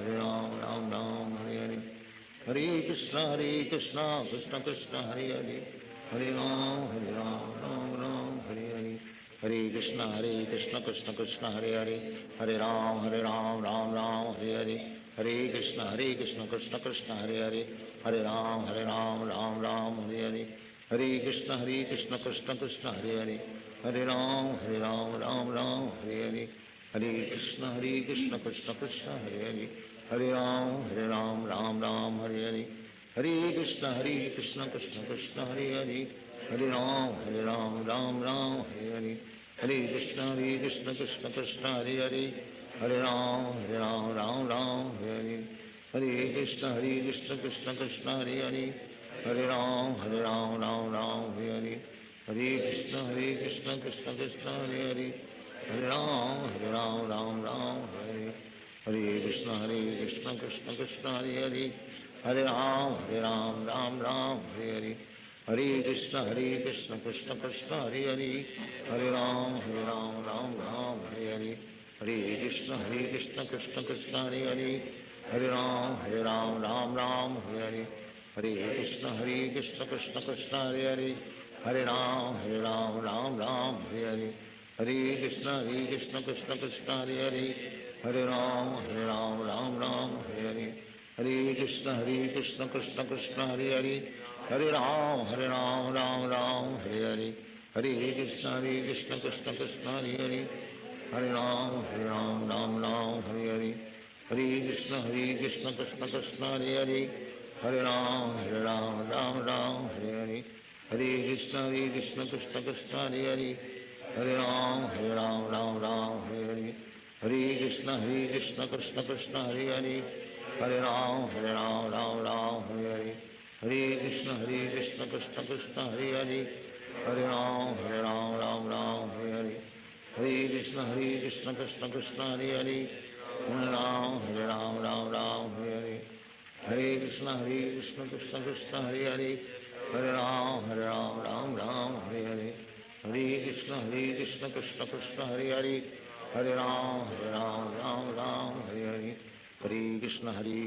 Ram Hare Hare, Hare Krishna Krishna Krishna Hare Hare, Hare Ram Ram Hare Hare, Hare Krishna Krishna Krishna Hare Hare, Hare Ram Ram Ram Hare Hare, Hare Krishna Krishna Krishna Hare Hare, Hare Ram Ram Ram Hare Hare, Hare Krishna Krishna Krishna Hare Hare, Hare Ram Ram Hare Hare, Hare Krishna Krishna Krishna Hare Hare, Hare Ram Ram Hare Hare, Hare Krishna Krishna Krishna Hare Hare, Hare Ram Ram Hare Hare, Hare Krishna Krishna Krishna Hare Hare, Hare Ram Ram Hare Hare, Hare Krishna Krishna Krishna Hare Hare, Hare Ram Ram Ram Hare Hare, Hare Krishna Krishna Krishna Hare Hare Hare Ram Ram Ram Hare Hare Krishna Krishna Krishna Hare Hare Hare Ram Ram Ram Hare Hare Hare Krishna Krishna Krishna Hare Hare Hare Ram Ram Ram Hare Hare Hare Krishna Krishna Krishna Hare Hare Hare Ram Ram Ram Hare Hare Hare Krishna Krishna Krishna Hare Hare Hare Ram Ram Ram Hare Hare Hare Krishna Krishna Krishna Hare Hare Hare Ram Ram Ram Hare Hare Hare Krishna Krishna Krishna Hare Hare Hare Ram Ram Ram Hare Hare Hare Krishna Krishna Krishna Hare Hare Hare Ram Ram Ram Hare Hare Hare Krishna Krishna Krishna Hare Hare Hare Ram Ram Ram Hare Hare Hare Krishna Krishna Krishna Hare Hare Hare Ram Ram Ram Hare Hare Hare Krishna Krishna Krishna Hare Hare Hare Ram Ram Ram Hare Hare Hare Krishna Krishna Krishna Hare Hare Hare Ram Ram Ram Hare Hare Hare Krishna Krishna Krishna Hare Hare Hare Ram Ram Hare Hare Hare Krishna Krishna Krishna Hare Hare Hare Ram Ram Ram Hare Hare Hare Krishna Krishna Krishna Hare Hare Hare Ram Ram Ram Hare Hare Hare Krishna Krishna Krishna Hare Hare Hare Ram Ram Ram Hare Hare Hare Krishna Krishna Krishna Hare Hare Hare Ram Ram Ram Hare Hare Hare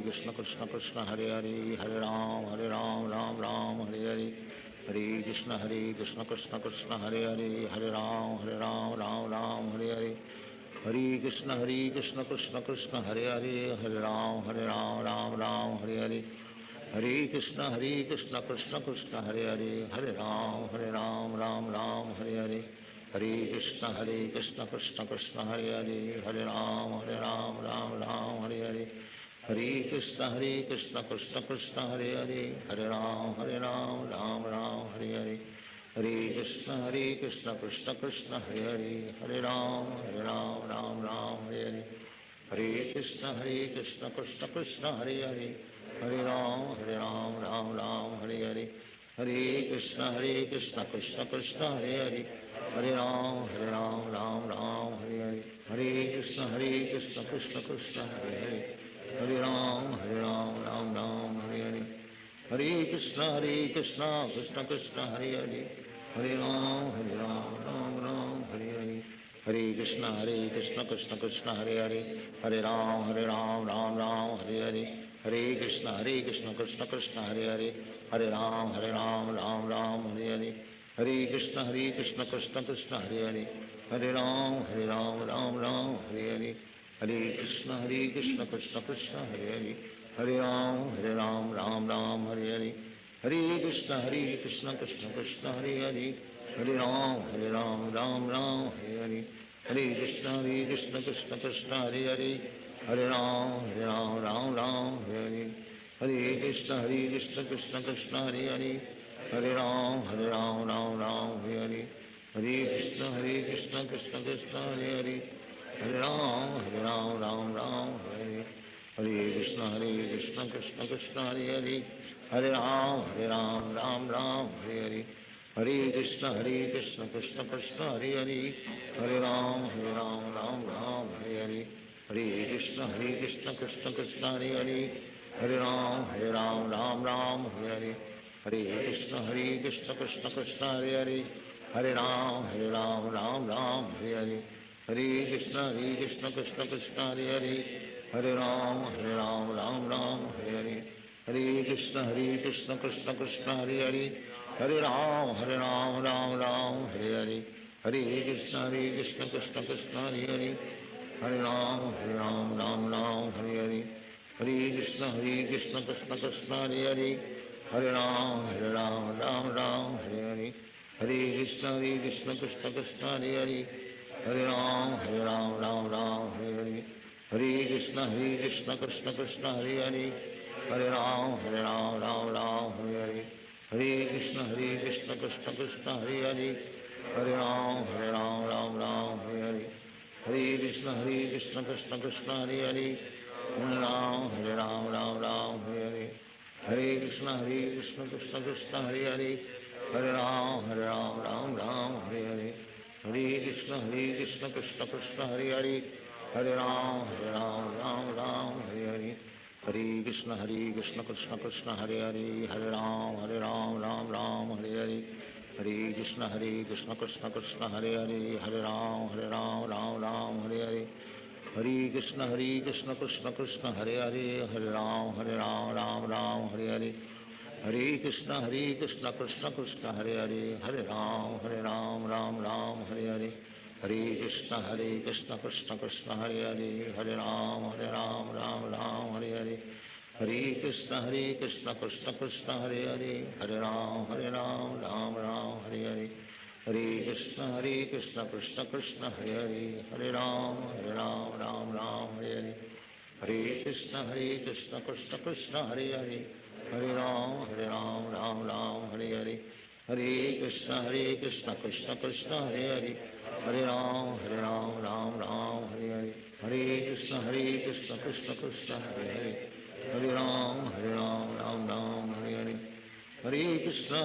Krishna Krishna Krishna Hare Hare Hare Ram Ram Ram Hare Hare Hare Krishna Krishna Krishna Hare Hare Hare Ram Ram Ram Hare Hare Hare Krishna Krishna Krishna Hare Hare Hare Ram Ram Ram Hare Hare Hare Krishna Krishna Krishna Hare Hare Hare Ram Ram Ram Hare Hare Hare Krishna Krishna Krishna Hare Hare Hare Ram Ram Ram Hare Hare Hare Krishna Krishna Krishna Hare Hare Hare Ram Ram Ram Hare Hare Hare Krishna Krishna Krishna Hare Hare Hare Ram Ram Ram Hare Hare Hare Krishna Krishna Krishna Hare Hare Hare Ram Ram Ram Hare Hare Hare Krishna Krishna Krishna Hare Hare Hare Ram Ram Ram Hare Hare Hare Krishna Krishna Krishna Hare Hare Hare Ram Ram Ram Hare Hare Hare Krishna Krishna Krishna Hare Hare Hare Ram Ram Ram Hare Hare Hare Krishna Krishna Krishna Hare Hare Hare Ram Ram Ram Hare Hare Hare Krishna Krishna Krishna Hare Hare Hare Ram Ram Ram Hare Hare Hare Krishna Krishna Krishna Hare Hare Hare Ram Ram Ram Hare Hare Hare Krishna Krishna Krishna Hare Hare Hare Ram Ram Ram Hare Hare Hare Krishna Krishna Krishna Hare Hare Hare Ram Ram Ram Hare Hare Hare Krishna Krishna Krishna Hare Hare Hare Ram Ram Ram Hare Hare Hare Krishna Krishna Krishna Hare Hare Hare Ram Ram Ram Hare Hare Hare Krishna Krishna Krishna Hare Hare Hare Ram Ram Ram Hare Hare Hare Krishna Krishna Krishna Hare Hare Hare Ram Ram Ram Hare Hare Hare Krishna Krishna Krishna Hare Hare Hare Ram Ram Ram Hare Hare Hare Krishna Krishna Krishna Hare Hare Hare Ram Ram Ram Hare Hare Hare Krishna Krishna Krishna Hare Hare Hare Ram Ram Ram Hare Hare Hare Krishna Krishna Krishna Hare Hare Hare Ram Ram Ram Hare Hare Hare Krishna Krishna Krishna Hare Hare Hare Ram Ram Ram Hare Hare Hare Krishna Krishna Krishna Hare Hare Hare Ram Ram Ram Hare Hare Hare Krishna Krishna Krishna Hare Hare Hare Ram Ram Ram Hare Hare Hare Krishna Krishna Krishna Hare Hare Hare Ram Ram Ram Hare Hare Hare Krishna Krishna Krishna Hare Hare Hare Ram Ram Ram Hare Hare Hare Krishna Krishna Krishna Hare Hare Hare Ram Ram Ram Hare Hare, Hare Krishna Krishna Krishna Hare Hare, Hare Ram Ram Ram Hare Hare, Hare Krishna Krishna Krishna Hare Hare, Hare Ram Ram Ram Hare Hare, Hare Krishna Krishna Krishna Hare Hare, Hare Ram Ram Hare Hare, Hare Krishna Krishna Krishna Hare Hare, Hare Ram Ram Hare Hare, Hare Krishna Krishna Krishna Hare Hare, Hare Ram Ram Hare Hare, Hare Krishna Krishna Krishna Hare Hare, Hare Ram Ram Hare Hare, Hare Krishna Krishna Krishna Hare Hare, Hare Ram Ram Hare Hare, Hare Krishna Krishna Krishna Hare Hare, Hare Ram Ram Hare Hare, Hare Krishna Krishna Krishna Hare Hare, Hare Ram Ram Hare Hare, Hare Krishna Krishna Krishna Hare Hare, Hare Ram Ram Hare Hare, Hare Krishna Krishna Krishna Hare Hare, Hare Ram Ram Hare Hare, Hare Krishna Krishna Krishna Hare Hare, Hare Ram Ram Hare Hare, Hare Krishna Krishna Krishna Hare Hare, Hare Ram Ram Hare Hare, Hare Krishna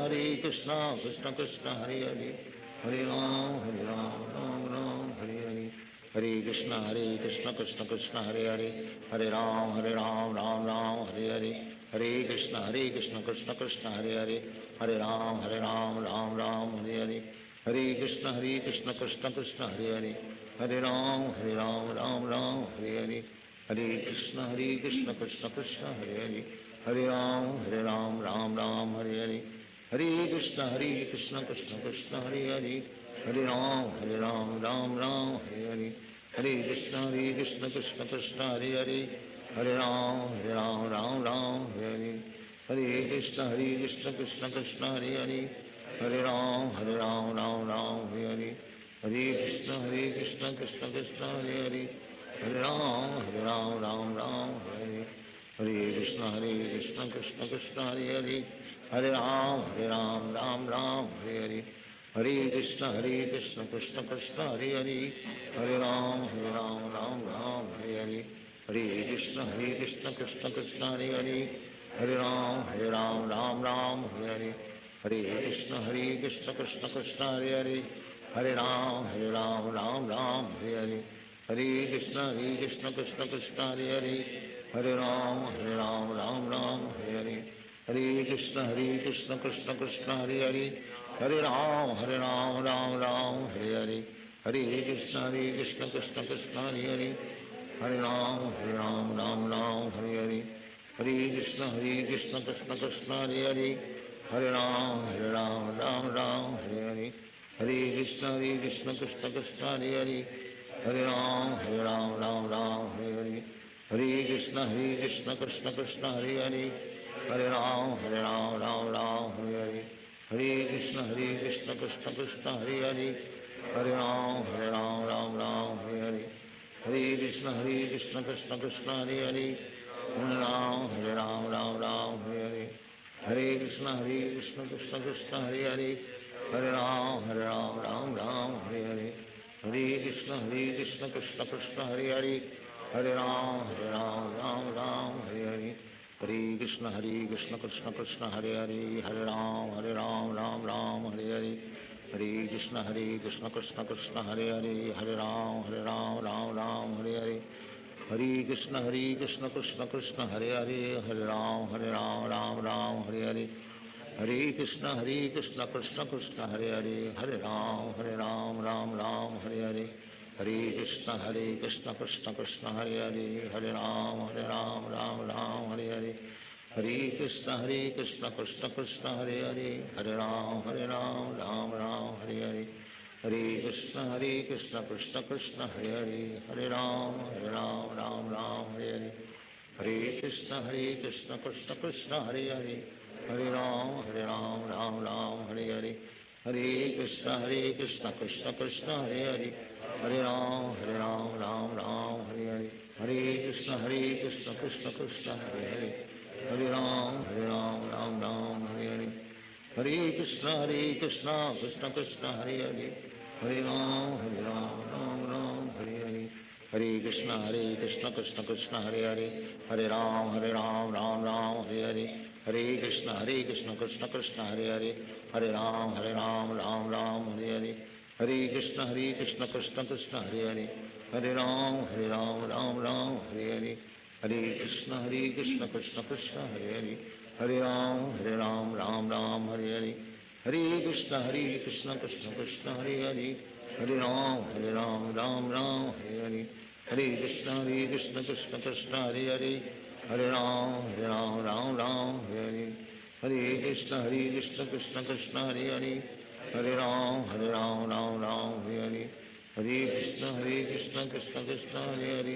Krishna Krishna Hare Hare, Hare Ram Ram Hare Hare, Hare Krishna Krishna Krishna Hare Hare, Hare Ram Ram Hare Hare, Hare Krishna Krishna Krishna Hare Hare, Hare Ram Ram Hare Hare, Hare Krishna Krishna Krishna Hare Hare, Hare Ram Ram Hare Hare, Hare Krishna Krishna Krishna Hare Hare, Hare Ram Ram Hare Hare, Hare Krishna Krishna Krishna Hare Hare, Hare Ram Ram Hare Hare, Hare Krishna Krishna Krishna Hare Hare, Hare Ram Ram Hare Hare, Hare Krishna Krishna Krishna Hare Hare, Hare Ram Ram Hare Hare, Hare Krishna Krishna Krishna Hare Hare, Hare Ram Ram Hare Hare, Hare Krishna Krishna Krishna Hare Hare, Hare Ram Ram Hare Hare, Hare Krishna Krishna Krishna Hare Hare, Hare Ram Ram Hare Hare, Hare Krishna Krishna Krishna Hare Hare, Hare Ram Ram Hare Hare, Hare Krishna Krishna Krishna Hare Hare, Hare Ram Hare Hare, Hare Krishna Krishna Krishna Hare Hare, Hare Ram Ram Hare Hare, Hare Krishna Krishna Krishna Hare Hare, Hare Ram Ram Hare Hare, Hare Krishna Krishna Krishna Hare Hare, Hare Ram Ram Hare Hare, Hare Krishna Krishna Krishna Hare Hare, Hare Ram Ram Hare Hare, Hare Krishna Krishna Krishna Hare Hare, Hare Ram Ram Hare Hare, Hare Krishna Krishna Krishna Hare Hare, Hare Ram Hare Hare, Hare Krishna Krishna Krishna Hare Hare, Hare Ram Ram Hare Hare, Hare Krishna Krishna Krishna Hare Hare, Hare Ram Ram Hare Hare, Hare Krishna Krishna Krishna Hare Hare, Hare Ram Ram Hare Hare, Hare Krishna Krishna Krishna Hare Hare, Hare Ram Ram Hare Hare, Hare Krishna Krishna Krishna Hare Hare, Hare Ram Ram Hare Hare, Hare Krishna Krishna Krishna Hare Hare, Hare Ram Ram Hare Hare, Hare Krishna Krishna Krishna Hare Hare, Hare Ram Ram Hare Hare, Hare Krishna Krishna Krishna Hare Hare, Hare Ram Ram Hare Hare, Hare Krishna Krishna Krishna Hare Hare, Hare Ram Ram Hare Hare, Hare Krishna Krishna Krishna Hare Hare, Hare Ram Ram Hare Hare, Hare Krishna Krishna Krishna Hare Hare, Hare Ram Ram Hare Hare, Hare Krishna Krishna Krishna Hare Hare, Hare Ram Ram Hare Hare, Hare Krishna Krishna Krishna Hare Hare, Hare Ram Hare Hare, Hare Krishna Krishna Krishna Hare Hare, Hare Ram Ram Hare Hare, Hare Krishna Krishna Krishna Hare Hare, Hare Ram Ram Ram Hare Hare, Hare Krishna Krishna Krishna Hare Hare, Hare Ram Ram Ram Hare Hare, Hare Krishna Krishna Krishna Hare Hare, Hare Ram Ram Hare Hare, Hare Krishna Krishna Hare Hare, Hare Ram Ram Hare Hare, Hare Krishna Krishna Hare Hare, Hare Ram Ram Hare Hare, Hare Krishna Krishna Krishna Hare Hare, Hare Ram Ram Hare Hare, Hare Krishna Krishna Hare Hare,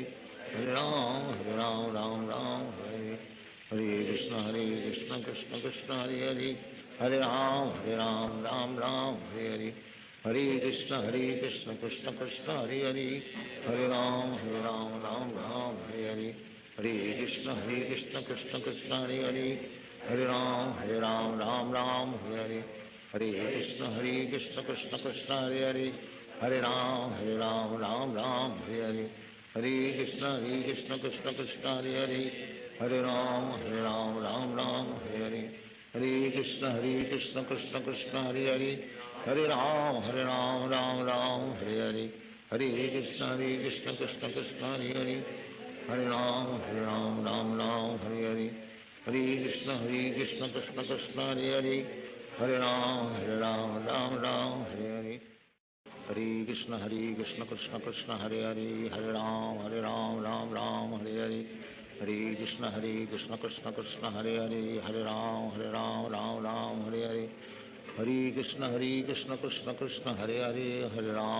Hare Ram Ram Hare Hare, Hare Krishna Krishna Hare Hare, Hare Ram Ram Hare Hare, Hare Krishna Krishna Krishna Hare Hare, Hare Ram Ram Hare Hare, Hare Krishna Krishna Krishna Hare Hare, Hare Ram Ram Hare Hare, Hare Krishna Krishna Krishna Hare Hare, Hare Ram Ram Hare Hare, Hare Krishna Krishna Krishna Hare Hare, Hare Ram Ram Hare Hare, Hare Krishna Krishna Krishna Hare Hare, Hare Ram Ram Hare Hare, Hare Krishna Krishna Krishna Hare Hare, Hare Ram Ram Hare Hare, Hare Krishna Krishna Krishna Hare Hare, Hare Ram Ram Hare Hare, Hare Krishna Krishna Krishna Hare Hare, Hare Ram Ram Hare Hare, Hare Krishna Krishna Krishna Hare Hare, Hare Ram Ram Hare Hare, Hare Krishna Krishna Krishna Hare Hare, Hare Ram Ram Hare Hare, Hare Krishna Krishna Krishna Hare Hare, Hare Ram Ram Hare Hare, Hare Krishna Krishna Krishna Hare Hare, Hare Ram Ram Hare Hare, Hare Krishna Krishna Krishna Hare Hare, Hare Ram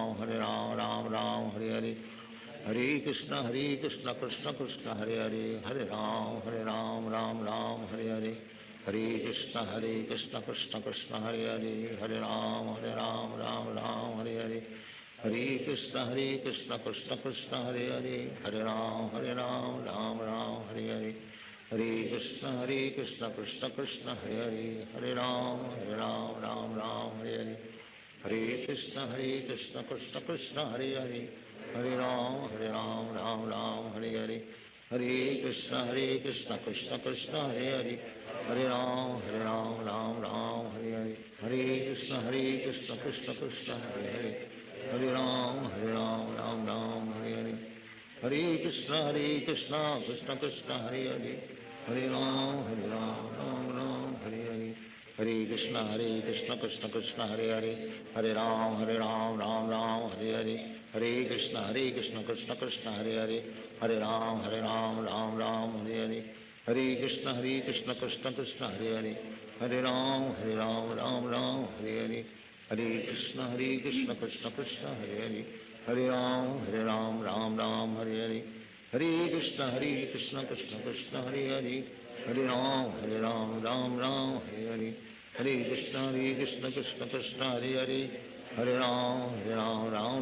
Ram Hare Hare, Hare Krishna Krishna Krishna Hare Hare, Hare Ram Ram Hare Hare, Hare Krishna Krishna Krishna Hare Hare, Hare Ram Ram Hare Hare, Hare Krishna Krishna Krishna Hare Hare, Hare Ram Ram Hare Hare, Hare Krishna Krishna Krishna Hare Hare, Hare Ram Ram Hare Hare, Hare Krishna Krishna Krishna Hare Hare, Hare Ram Ram Hare Hare, Hare Krishna Krishna Krishna Hare Hare, Hare Ram Ram Hare Hare, Hare Krishna Krishna Krishna Hare Hare, Hare Ram Ram Hare Hare, Hare Krishna Krishna Krishna Hare Hare, Hare Ram Ram Hare Hare, Hare Krishna Krishna Krishna Hare Hare, Hare Ram Ram Hare Hare, Hare Krishna Krishna Krishna Hare Hare, Hare Ram Ram Hare Hare, Hare Krishna Krishna Krishna Hare Hare, Hare Ram Ram Hare Hare, Hare Krishna Krishna Krishna Hare Hare, Hare Ram Ram Hare Hare, Hare Krishna Krishna Krishna Hare Hare, Hare Ram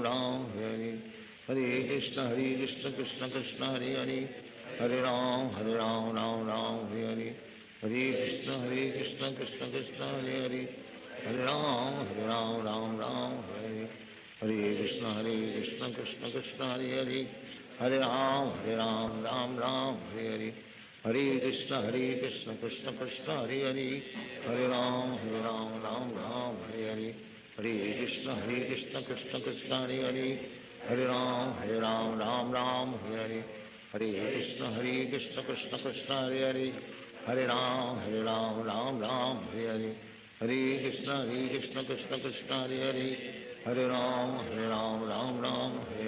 Ram Hare Hare, Hare Krishna Krishna Krishna Hare Hare, Hare Ram Ram Hare Hare, Hare Krishna Krishna Krishna Hare Hare, Hare Ram Ram Hare Hare, Hare Krishna Krishna Krishna Hare Hare, Hare Ram Ram Hare Hare, Hare Krishna Krishna Krishna Hare Hare, Hare Ram Ram Hare Hare, Hare Krishna Krishna Krishna Hare Hare,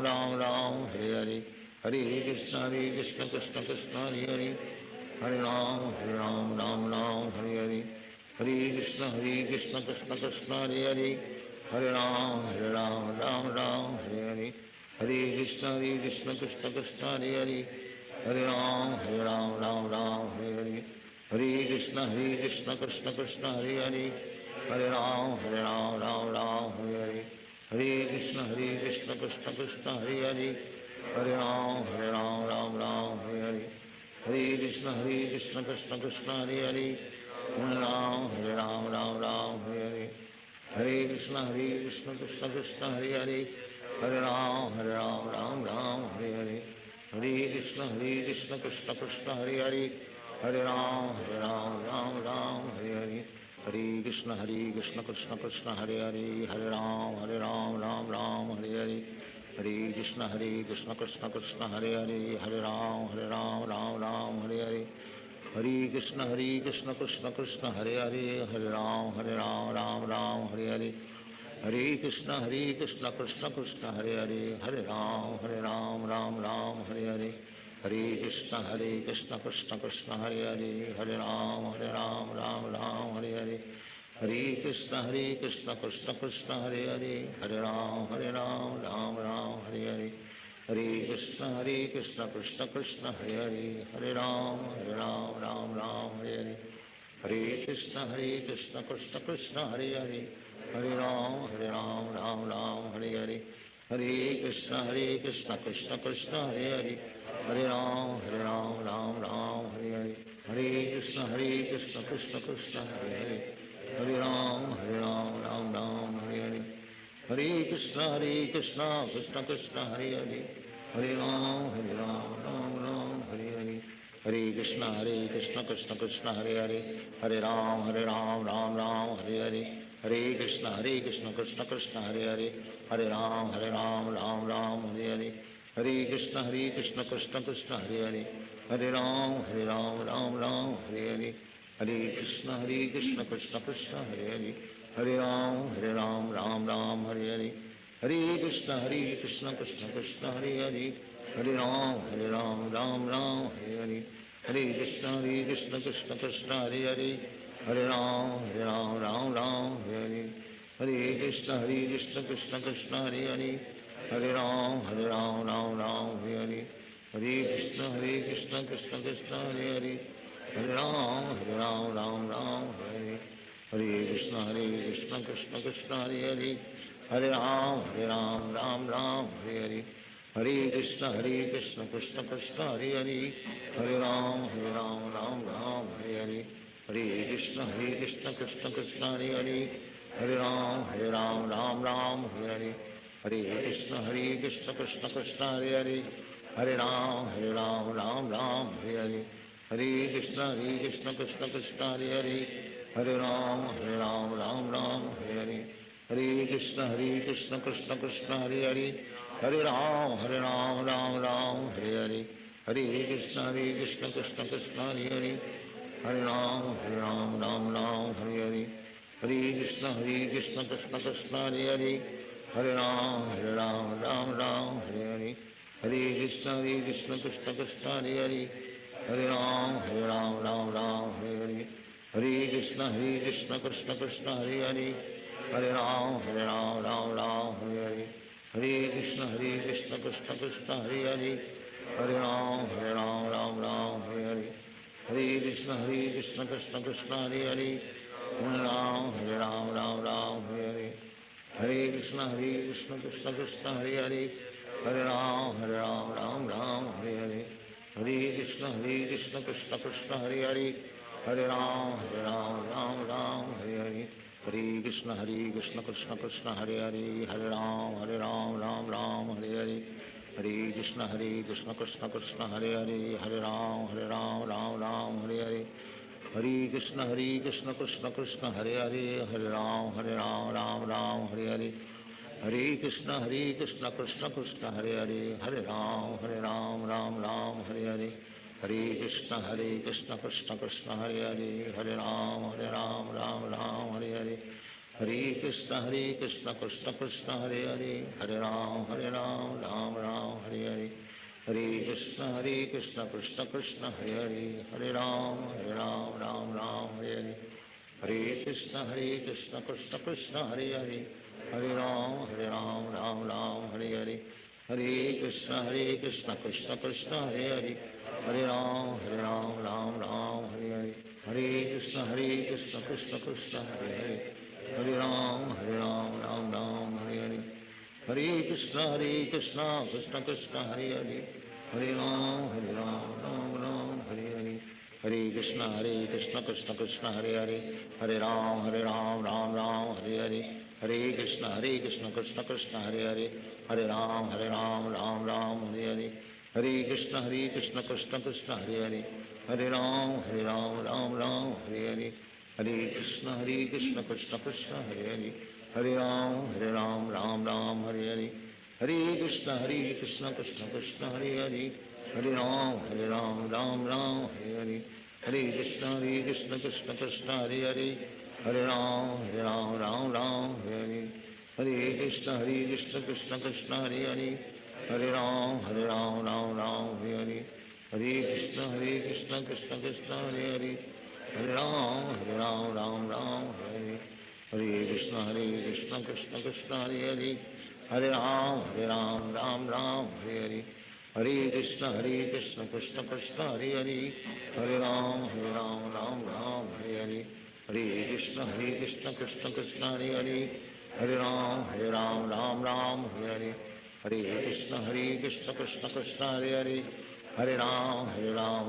Hare Ram Ram Hare Hare, Hare Krishna Krishna Krishna Hare Hare, Hare Ram Hare Hare, Hare Krishna Krishna Krishna Hare Hare, Hare Ram Ram Hare Hare, Hare Krishna Krishna Krishna Hare Hare, Hare Ram Ram Hare Hare, Hare Krishna Krishna Krishna Hare Hare, Hare Ram Ram Hare Hare, Hare Krishna Krishna Krishna Hare Hare, Hare Ram Ram Hare Hare, Hare Krishna Krishna Krishna Hare Hare, Hare Ram Ram Hare Hare, Hare Krishna Krishna Krishna Hare Hare, Hare Ram Hare Hare, Hare Krishna Krishna Krishna Hare Hare, Hare Ram Ram Hare Hare, Hare Krishna Krishna Krishna Hare Hare, Hare Ram Ram Ram Hare Hare, Hare Krishna Krishna Krishna Hare Hare, Hare Ram Ram Ram Hare Hare, Hare Krishna Krishna Krishna Hare Hare, Hare Ram Ram Ram Hare Hare, Hare Krishna Krishna Krishna Hare Hare, Hare Ram Ram Ram Hare Hare, Hare Krishna Krishna Krishna Hare Hare, Hare Ram Ram Ram Hare Hare, Hare Krishna Krishna Krishna Hare Hare, Hare Ram Ram Ram Hare Hare, Hare Krishna Krishna Krishna Hare Hare, Hare Ram Ram Ram Hare Hare, Hare Krishna Krishna Krishna Hare Hare, Hare Ram Ram Ram Hare Hare, Hare Krishna Krishna Krishna Hare Hare, Hare Ram Ram Ram Hare Hare, Hare Krishna Krishna Krishna Hare Hare, Hare Ram Ram Ram Hare Hare, Hare Krishna Krishna Krishna Hare Hare, Hare Ram Ram Ram Hare Hare, Hare Krishna Krishna Krishna Hare Hare, Hare Ram Ram Ram Hare Hare, Hare Krishna Krishna Krishna Hare Hare, Hare Ram Ram Ram Hare Hare, Hare Krishna Krishna Krishna Hare Hare, Hare Ram Ram Ram Hare Hare, Hare Krishna Krishna Krishna Hare Hare, Hare Ram Ram Ram Hare Hare, Hare Krishna Krishna Krishna Hare Hare, Hare Ram Ram Hare Hare, Hare Krishna Krishna Krishna Hare Hare, Hare Ram Ram Ram Hare Hare, Hare Krishna Krishna Krishna Hare Hare, Hare Ram Ram Ram Hare Hare, Hare Krishna Krishna Krishna Hare Hare, Hare Ram Ram Ram Hare Hare, Hare Krishna Krishna Krishna Hare Hare, Hare Ram Ram Hare, Hare Krishna Krishna Krishna Hare Hare, Hare Ram Ram Hare Hare, Hare Krishna Krishna Krishna Hare Hare, Hare Ram Ram Ram Hare Hare, Hare Krishna Krishna Krishna Hare Hare, Hare Ram Ram Hare Hare, Hare Krishna Krishna Krishna Hare Hare, Hare Ram Ram Hare Hare, Hare Krishna Krishna Krishna Hare Hare, Hare Ram Ram Hare Hare, Hare Krishna Krishna Krishna Hare Hare, Hare Ram Ram Hare Hare, Hare Krishna Krishna Krishna Hare Hare, Hare Ram Ram Hare Hare, Hare Krishna Krishna Krishna Hare Hare, Hare Ram Ram Hare Hare, Hare Krishna Krishna Krishna Hare Hare, Hare Ram Ram Hare Hare, Hare Krishna Krishna Krishna Hare Hare, Hare Ram Ram Hare Hare, Hare Krishna Krishna Krishna Hare Hare, Hare Ram Ram Hare Hare, Hare Krishna Krishna Krishna Hare Hare, Hare Ram Hare Hare, Hare Krishna Krishna Krishna Hare Hare, Hare Ram Ram Hare Hare, Hare Krishna Krishna Krishna Hare Hare, Hare Ram Ram Hare Hare, Hare Krishna Krishna Krishna Hare Hare, Hare Ram Ram Hare Hare, Hare Krishna Krishna Krishna Hare Hare, Hare Ram Ram Hare Hare, Hare Krishna Krishna Krishna Hare Hare, Hare Ram Ram Hare Hare, Hare Krishna Krishna Krishna Hare Hare, Hare Ram Ram Hare Hare, Hare Krishna Krishna Krishna Hare Hare, Hare Ram Ram Hare Hare, Hare Krishna Krishna Krishna Hare Hare, Hare Ram Ram Hare Hare, Hare Krishna Krishna Krishna Hare Hare, Hare Ram Ram Hare Hare, Hare Krishna Krishna Krishna Hare Hare, Hare Ram Ram Hare Hare, Hare Krishna Krishna Krishna Hare Hare, Hare Ram Ram Hare Hare, Hare Krishna Krishna Krishna Hare Hare, Hare Ram Ram Hare Hare, Hare Krishna Krishna Krishna Hare Hare, Hare Ram Ram Hare Hare, Hare Krishna Krishna Krishna Hare Hare, Hare Ram Ram Hare Hare, Hare Krishna Krishna Krishna Hare Hare, Hare Ram Ram Ram Hare Hare, Hare Krishna Krishna Krishna Hare Hare, Hare Ram Ram Ram Hare Hare, Hare Krishna Krishna Krishna Hare Hare, Hare Ram Ram Ram Hare Hare, Hare Krishna Krishna Krishna Hare Hare, Hare Ram Ram Ram Hare Hare, Hare Krishna Krishna Krishna Hare Hare, Hare Ram Ram Ram Hare Hare, Hare Krishna Krishna Krishna Hare Hare, Hare Ram Ram Ram Hare Hare, Hare Krishna Krishna Krishna Hare Hare, Hare Ram Ram Ram Hare Hare, Hare Krishna Krishna Krishna Hare Hare, Hare Ram Ram Ram Hare Hare, Hare Krishna Krishna Krishna Hare Hare, Hare Ram Ram Ram Hare Hare, Hare Krishna Krishna Krishna Hare Hare, Hare Ram Ram Ram Hare Hare, Hare Krishna Krishna Krishna Hare Hare, Hare Ram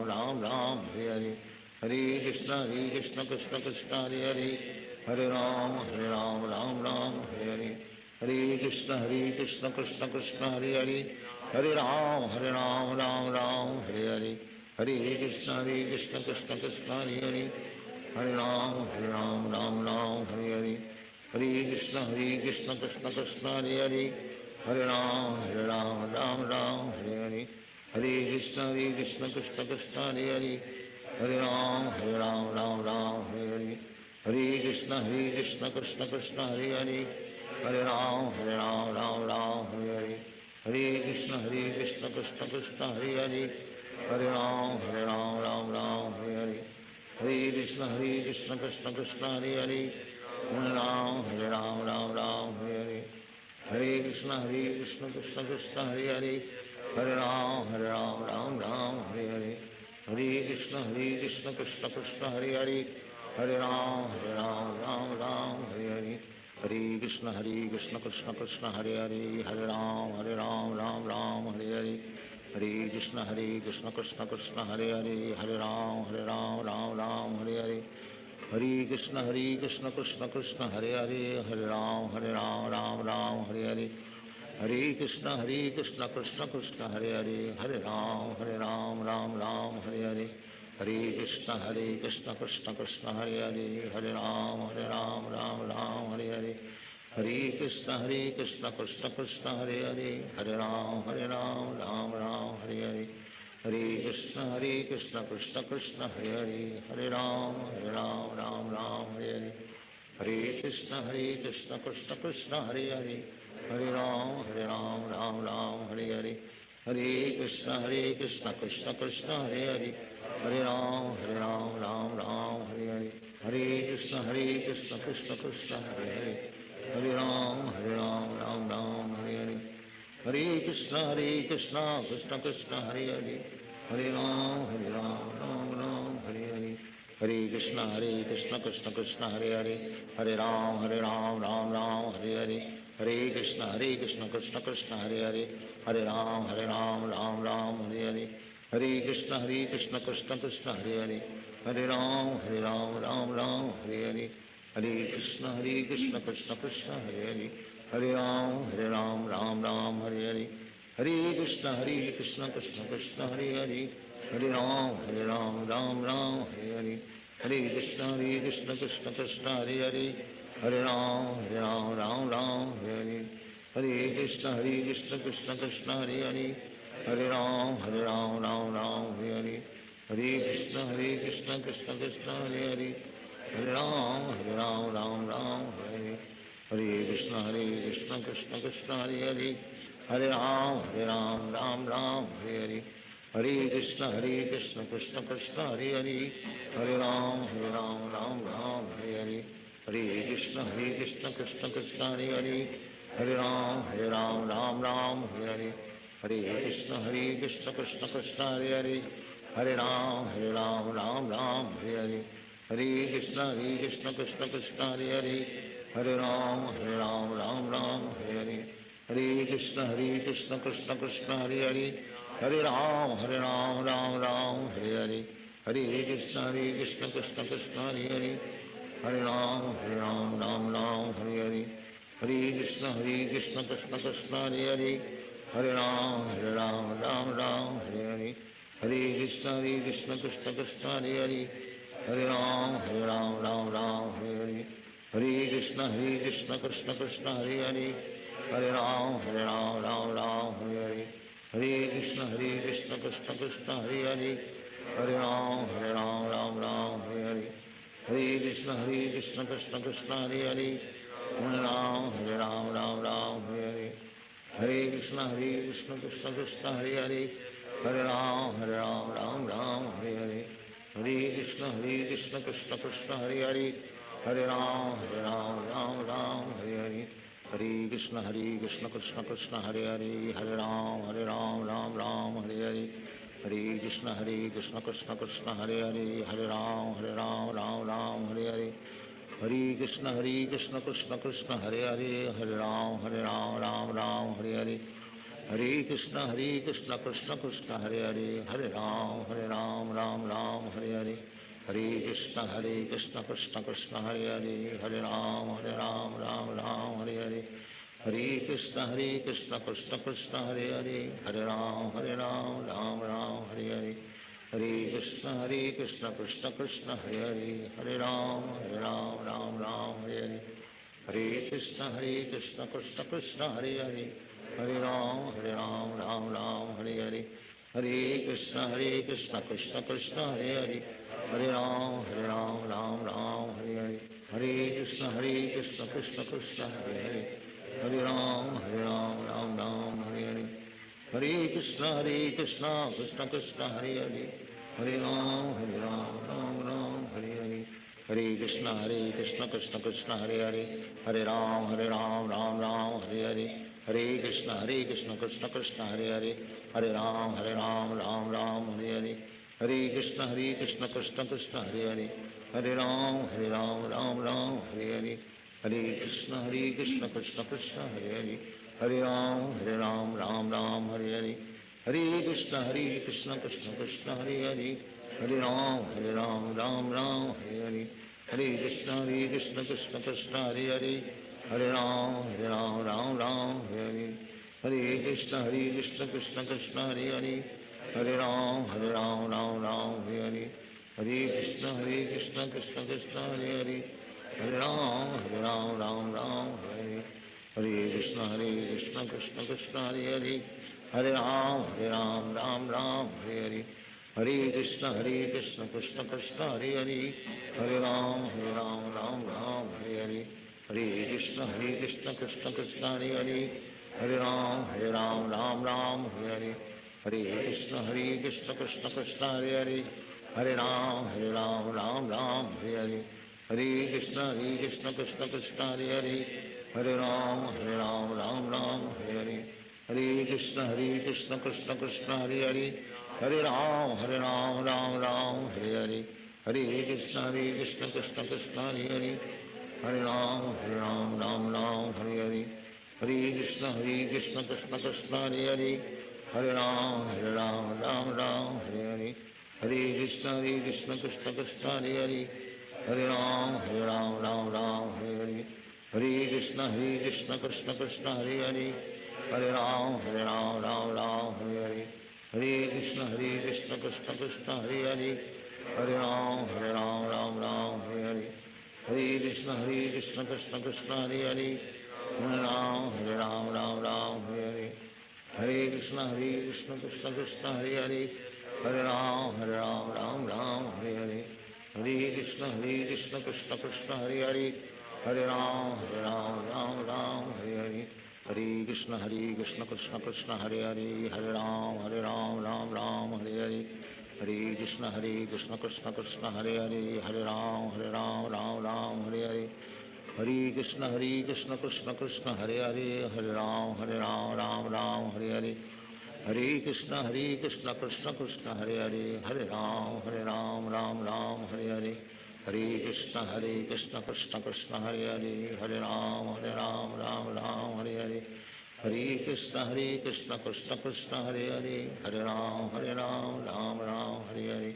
Ram Ram Hare Hare, Hare Krishna Krishna Krishna Hare Hare, Hare Ram Ram Ram Hare Hare, Hare Krishna Krishna Krishna Hare Hare, Hare Ram Ram Ram Hare Hare, Hare Krishna Krishna Krishna Hare Hare, Hare Ram Ram Ram Hare Hare, Hare Krishna Krishna Krishna Hare Hare, Hare Ram Ram Ram Hare Hare, Hare Krishna Krishna Krishna Hare Hare, Hare Ram Ram Ram Hare Hare, Hare Krishna Krishna Krishna Hare Hare, Hare Ram Ram Ram Hare Hare, Hare Krishna Krishna Krishna Hare Hare, Hare Ram Ram Ram Hare Hare, Hare Krishna Krishna Krishna Hare Hare, Hare Ram Ram Ram Hare Hare, Hare Krishna Krishna Krishna Hare Hare, Hare Ram Ram Ram Hare Hare, Hare Krishna Krishna Krishna Hare Hare, Hare Ram Ram Ram Hare Hare, Hare Krishna Krishna Krishna Hare Hare, Hare Ram Ram Ram Hare Hare, Hare Krishna Krishna Krishna Hare Hare, Hare Ram Ram Ram Hare Hare, Hare Krishna Krishna Krishna Hare Hare, Hare Ram Ram Ram Hare Hare, Hare Krishna Krishna Krishna Hare Hare, Hare Ram Ram Ram Hare Hare, Hare Krishna Krishna Krishna Hare Hare, Hare Ram Ram Ram Hare Hare, Hare Krishna Krishna Krishna Hare Hare, Hare Ram Ram Ram Hare Hare, Hare Krishna Krishna Krishna Hare Hare, Hare Ram Ram Ram Hare Hare, Hare Krishna Krishna Krishna Hare Hare, Hare Ram Ram Ram Hare Hare, Hare Krishna Krishna Krishna Hare Hare, Hare Ram Ram Ram Hare Hare, Hare Krishna Krishna Krishna Hare Hare, Hare Ram Ram Ram Hare Hare, Hare Krishna Krishna Krishna Hare Hare, Hare Ram Ram Ram Hare Hare, Hare Krishna Krishna Krishna Hare Hare, Hare Ram Ram Ram Hare Hare, Hare Krishna Krishna Krishna Hare Hare, Hare Ram Ram Ram Hare Hare, Hare Krishna Krishna Krishna Hare Hare, Hare Ram Ram Ram Hare Hare, Hare Krishna Krishna Krishna Hare Hare, Hare Ram Ram Ram Hare Hare, Hare Krishna Krishna Krishna Hare Hare, Hare Ram Ram Ram Hare Hare, Hare Krishna Krishna Krishna Hare Hare, Hare Ram Ram Ram Hare Hare, Hare Krishna Krishna Krishna Hare Hare, Hare Ram Ram Ram Hare Hare, Hare Krishna Krishna Krishna Hare Hare, Hare Ram Ram Ram Hare Hare, Hare Krishna Krishna Krishna Hare Hare, Hare Ram Ram Ram Hare Hare, Hare Krishna Krishna Krishna Hare Hare, Hare Ram Ram Ram Hare Hare, Hare Krishna Krishna Krishna Hare Hare, Hare Ram Ram Ram Hare Hare, Hare Krishna Krishna Krishna Hare Hare, Hare Ram Ram Ram Hare Hare, Hare Krishna Krishna Krishna Hare Hare, Hare Ram Ram Ram Hare Hare, Hare Krishna Krishna Krishna Hare Hare, Hare Ram Ram Ram Hare Hare, Hare Krishna Krishna Krishna Hare Hare, Hare Ram Ram Ram Hare Hare, Hare Krishna Krishna Krishna Hare Hare, Hare Ram, Ram Ram, Hare Hare. Hare Krishna, Krishna Krishna, Hare Hare. Hare Ram, Ram Ram, Hare Hare. Hare Krishna, Krishna Krishna, Hare Hare. Hare Ram, Ram Ram, Hare Hare. Hare Krishna, Krishna Krishna, Hare Hare. Hare Ram, Ram Ram, Hare Hare. Hare Krishna, Krishna Krishna, Hare Hare. Hare Ram, Ram Ram, Hare Hare. Hare Krishna, Krishna Krishna, Hare Hare. Hare Ram, Ram Ram, Hare Hare. Hare Krishna, Krishna Krishna, Hare Hare. Hare Ram, Ram Ram, Hare Hare. Hare Krishna, Krishna Krishna, Hare Hare. Hare Ram, Ram Ram, Hare Hare. Hare Krishna, Krishna Krishna, Hare Hare. Hare Ram, Ram Ram, Hare Hare. Hare Krishna, Krishna Krishna, Hare Hare. Hare Ram, Ram Ram, Hare Hare. Hare Krishna, Krishna Krishna, Hare Hare. Hare Ram, Ram Ram, Hare Hare. Hare Krishna, Krishna Krishna, Hare Hare. Hare Ram, Ram Ram, Hare Hare. Hare Krishna, Krishna Krishna, Hare Hare. Hare Ram, Ram Ram, Hare Hare. Hare Krishna, Krishna Krishna, Hare Hare. Hare Ram, Ram Ram, Hare Hare. Hare Krishna, Krishna Krishna, Hare Hare. Hare Ram, Ram Ram, Hare Hare. Hare Krishna, Krishna Krishna, Hare Hare. Hare Ram, Ram Ram, Hare Hare. Hare Krishna, Krishna Krishna, Hare Hare. Hare Ram, Ram Ram, Hare Hare. Hare Krishna, Krishna Krishna, Hare Hare. Hare Ram, Ram Ram, Hare Hare. Hare Krishna, Krishna Krishna, Hare Hare. Hare Ram, Ram Ram, Hare Hare. Hare Krishna, Krishna Krishna, Hare Hare. Hare Ram, Ram Ram, Hare Hare. Hare Krishna, Krishna Krishna, Hare Hare. Hare Ram, Ram Ram, Hare Hare. Hare Krishna, Krishna Krishna, Hare Hare. Hare Ram, Ram Ram, Hare Hare. Hare Krishna, Krishna Krishna, Hare Hare. Hare Ram, Ram Ram, Hare Hare. Hare Krishna, Krishna Krishna, Hare Hare. Hare Ram, Ram Ram, Hare Hare. Hare Krishna, Krishna Krishna, Hare Hare. Hare Ram, Ram Ram, Hare Hare. Hare Krishna, Krishna Krishna, Hare Hare. Hare Ram, Ram Ram, Hare Hare. Hare Krishna, Krishna Krishna, Hare Hare. Hare Ram, Ram Ram, Hare Hare. Hare Krishna, Krishna Krishna, Hare Hare. Hare Ram, Ram Ram, Hare Hare. Hare Krishna, Krishna Krishna, Hare Hare. Hare Ram, Ram Ram, Hare Hare. Hare Krishna, Krishna Krishna, Hare Hare. Hare Ram, Ram Ram, Hare Hare. Hare Krishna, Krishna Krishna, Hare Hare. Hare Ram, Ram Ram, Hare Hare. Hare Krishna, Krishna Krishna, Hare Hare. Hare Ram, Ram Ram, Hare Hare. Hare Krishna, Krishna Krishna, Hare Hare. Hare Ram, Ram Ram, Hare Hare. Hare Krishna, Krishna Krishna, Hare Hare. Hare Ram, Ram Ram, Hare Hare. Hare Krishna, Krishna Krishna, Hare Hare. Hare Ram, Ram Ram, Hare Hare. Hare Krishna, Krishna Krishna, Hare Hare. Hare Ram, Ram Ram, Hare Hare. Hare Krishna, Krishna Krishna, Hare Hare. Hare Ram, Ram Ram, Hare Hare. Hare Krishna, Krishna Krishna, Hare Hare. Hare Ram, Ram Ram, Hare Hare. Hare Krishna, Krishna Krishna, Hare Hare. Hare Ram, Ram Ram, Hare Hare. Hare Krishna, Krishna Krishna, Hare Hare. Hare Ram, Ram Ram, Hare Hare. Hare Krishna, Krishna Krishna, Hare Hare. Hare Ram, Ram Ram, Hare Hare. Hare Krishna, Krishna Krishna, Hare Hare. Hare Ram, Ram Hare Hare. Hare Krishna, Krishna Krishna, Hare Hare. Hare Ram, Ram Hare Hare. Hare Krishna, Krishna Krishna, Hare Hare. Hare Ram, Ram Hare Hare. Hare Krishna, Krishna Krishna, Hare Hare. Hare Ram, Ram Hare Hare. Hare Krishna, Krishna Krishna, Hare Hare. Hare Ram, Ram Hare Hare.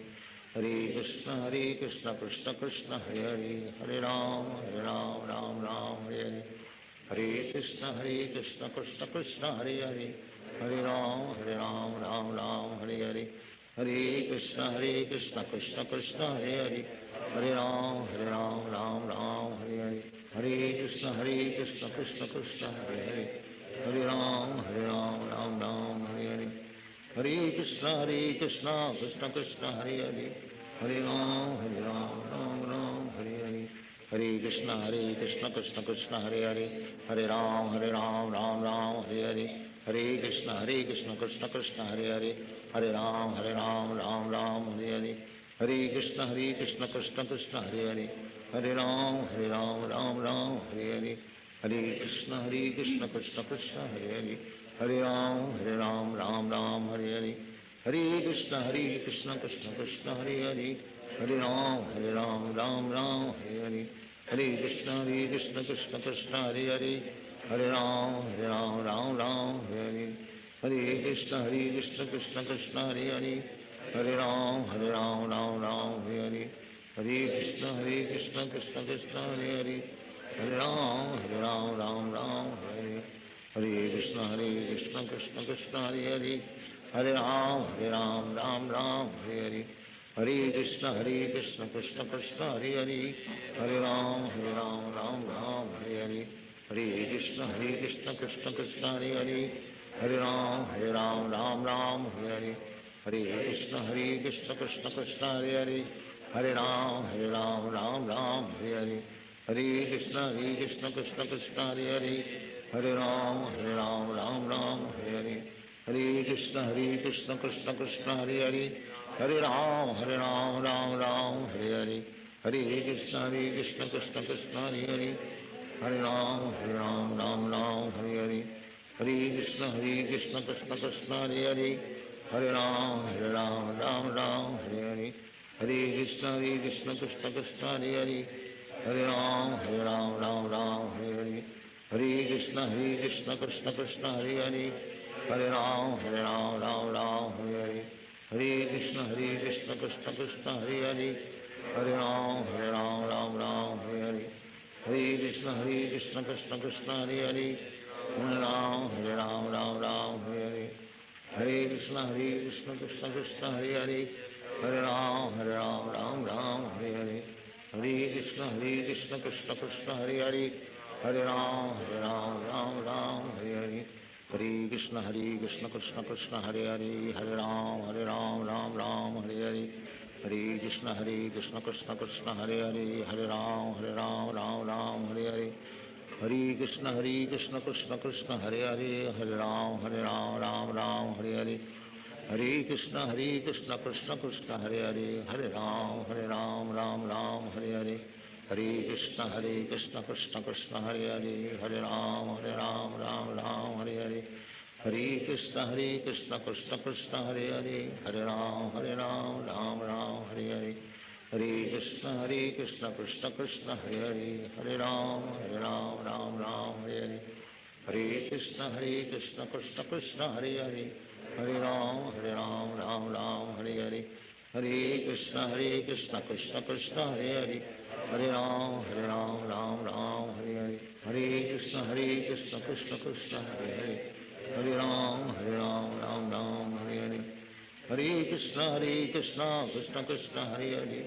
Hare Krishna, Krishna Krishna, Hare Hare. Hare Ram, Ram Hare Hare. Hare Krishna, Krishna Krishna, Hare Hare. Hare Ram, Ram Ram, Hare Hare. Hare Krishna, Krishna Krishna, Hare Hare. Hare Ram, Ram Ram, Hare Hare. Hare Krishna, Krishna Krishna, Hare Hare. Hare Ram, Ram Ram, Hare Hare. Hare Krishna, Krishna Krishna, Hare Hare. Hare Ram, Ram Ram, Hare Hare. Hare Krishna, Krishna Krishna, Hare Hare. Hare Ram, Ram Ram, Hare Hare. Hare Krishna, Krishna Krishna, Hare Hare. Hare Ram, Ram Ram, Hare Hare. Hare Krishna, Krishna Krishna, Hare Hare. Hare Ram, Ram Ram, Hare Hare. Hare Krishna, Krishna Krishna, Hare Hare. Hare Ram, Ram Ram, Hare Hare. Hare Krishna, Krishna Krishna, Hare Hare. Hare Ram, Ram Ram, Hare Hare. Hare Krishna, Krishna Krishna, Hare Hare. Hare Ram, Ram Ram, Hare Hare. Hare Krishna, Krishna Krishna, Hare Hare. Hare Ram, Ram Ram, Hare Hare. Hare Krishna, Krishna Krishna, Hare Hare. Hare Ram, Ram Hare Hare. Hare Krishna, Krishna Krishna, Hare Hare. Hare Ram, Ram Hare Hare. Hare Krishna, Krishna Krishna, Hare Hare. Hare Ram, Ram Hare Hare. Hare Krishna, Krishna Krishna, Hare Hare. Hare Ram, Ram Hare Hare. Hare Krishna, Krishna Krishna, Hare Hare. Hare Ram, Ram Hare Hare. Hare Krishna, Krishna Krishna, Hare Hare. Hare Ram, Ram Hare Hare. Hare Krishna, Krishna Krishna, Hare Hare. Hare Ram, Ram Hare Hare. Hare Krishna, Krishna Krishna, Hare Hare. Hare Ram, Ram Hare Hare. Hare Krishna, Krishna Krishna, Hare Hare. Hare Ram, Ram Hare Hare. Hare Krishna, Krishna Krishna, Hare Hare. Hare Ram, Ram Hare Hare. Hare Krishna, Krishna Krishna, Hare Hare. Hare Ram, Ram Hare Hare. Hare Krishna, Krishna Krishna, Hare Hare. Hare Ram, Ram Hare Hare. Hare Krishna, Krishna Krishna, Hare Hare. Hare Ram, Ram Hare Hare. Hare Krishna, Krishna Krishna, Hare Hare. Hare Ram, Ram Hare Hare. Hare Krishna, Krishna Krishna, Hare Hare. Hare Ram, Ram Hare Hare. Hare Krishna, Krishna Krishna, Hare Hare. Hare Ram, Ram Hare Hare. Hare Krishna, Krishna Krishna, Hare Hare. Hare Ram, Hare Hare. Hare Krishna, Krishna Krishna, Hare Hare. Hare Ram, Ram Hare Hare. Hare Krishna, Krishna Krishna, Hare Hare. Hare Ram, Ram Hare Hare. Hare Krishna, Krishna Krishna, Hare Hare. Hare Ram, Ram Hare Hare. Hare Krishna, Krishna Krishna, Hare Hare. Hare Ram, Ram Hare Hare. Hare Krishna, Krishna Krishna, Hare Hare. Hare Ram, Ram Hare Hare. Hare Krishna, Krishna Krishna, Hare Hare. Hare Ram, Ram Hare Hare. Hare Krishna, Krishna Krishna, Hare Hare. Hare Ram, Ram Hare Hare. Hare Krishna, Krishna Krishna, Hare Hare.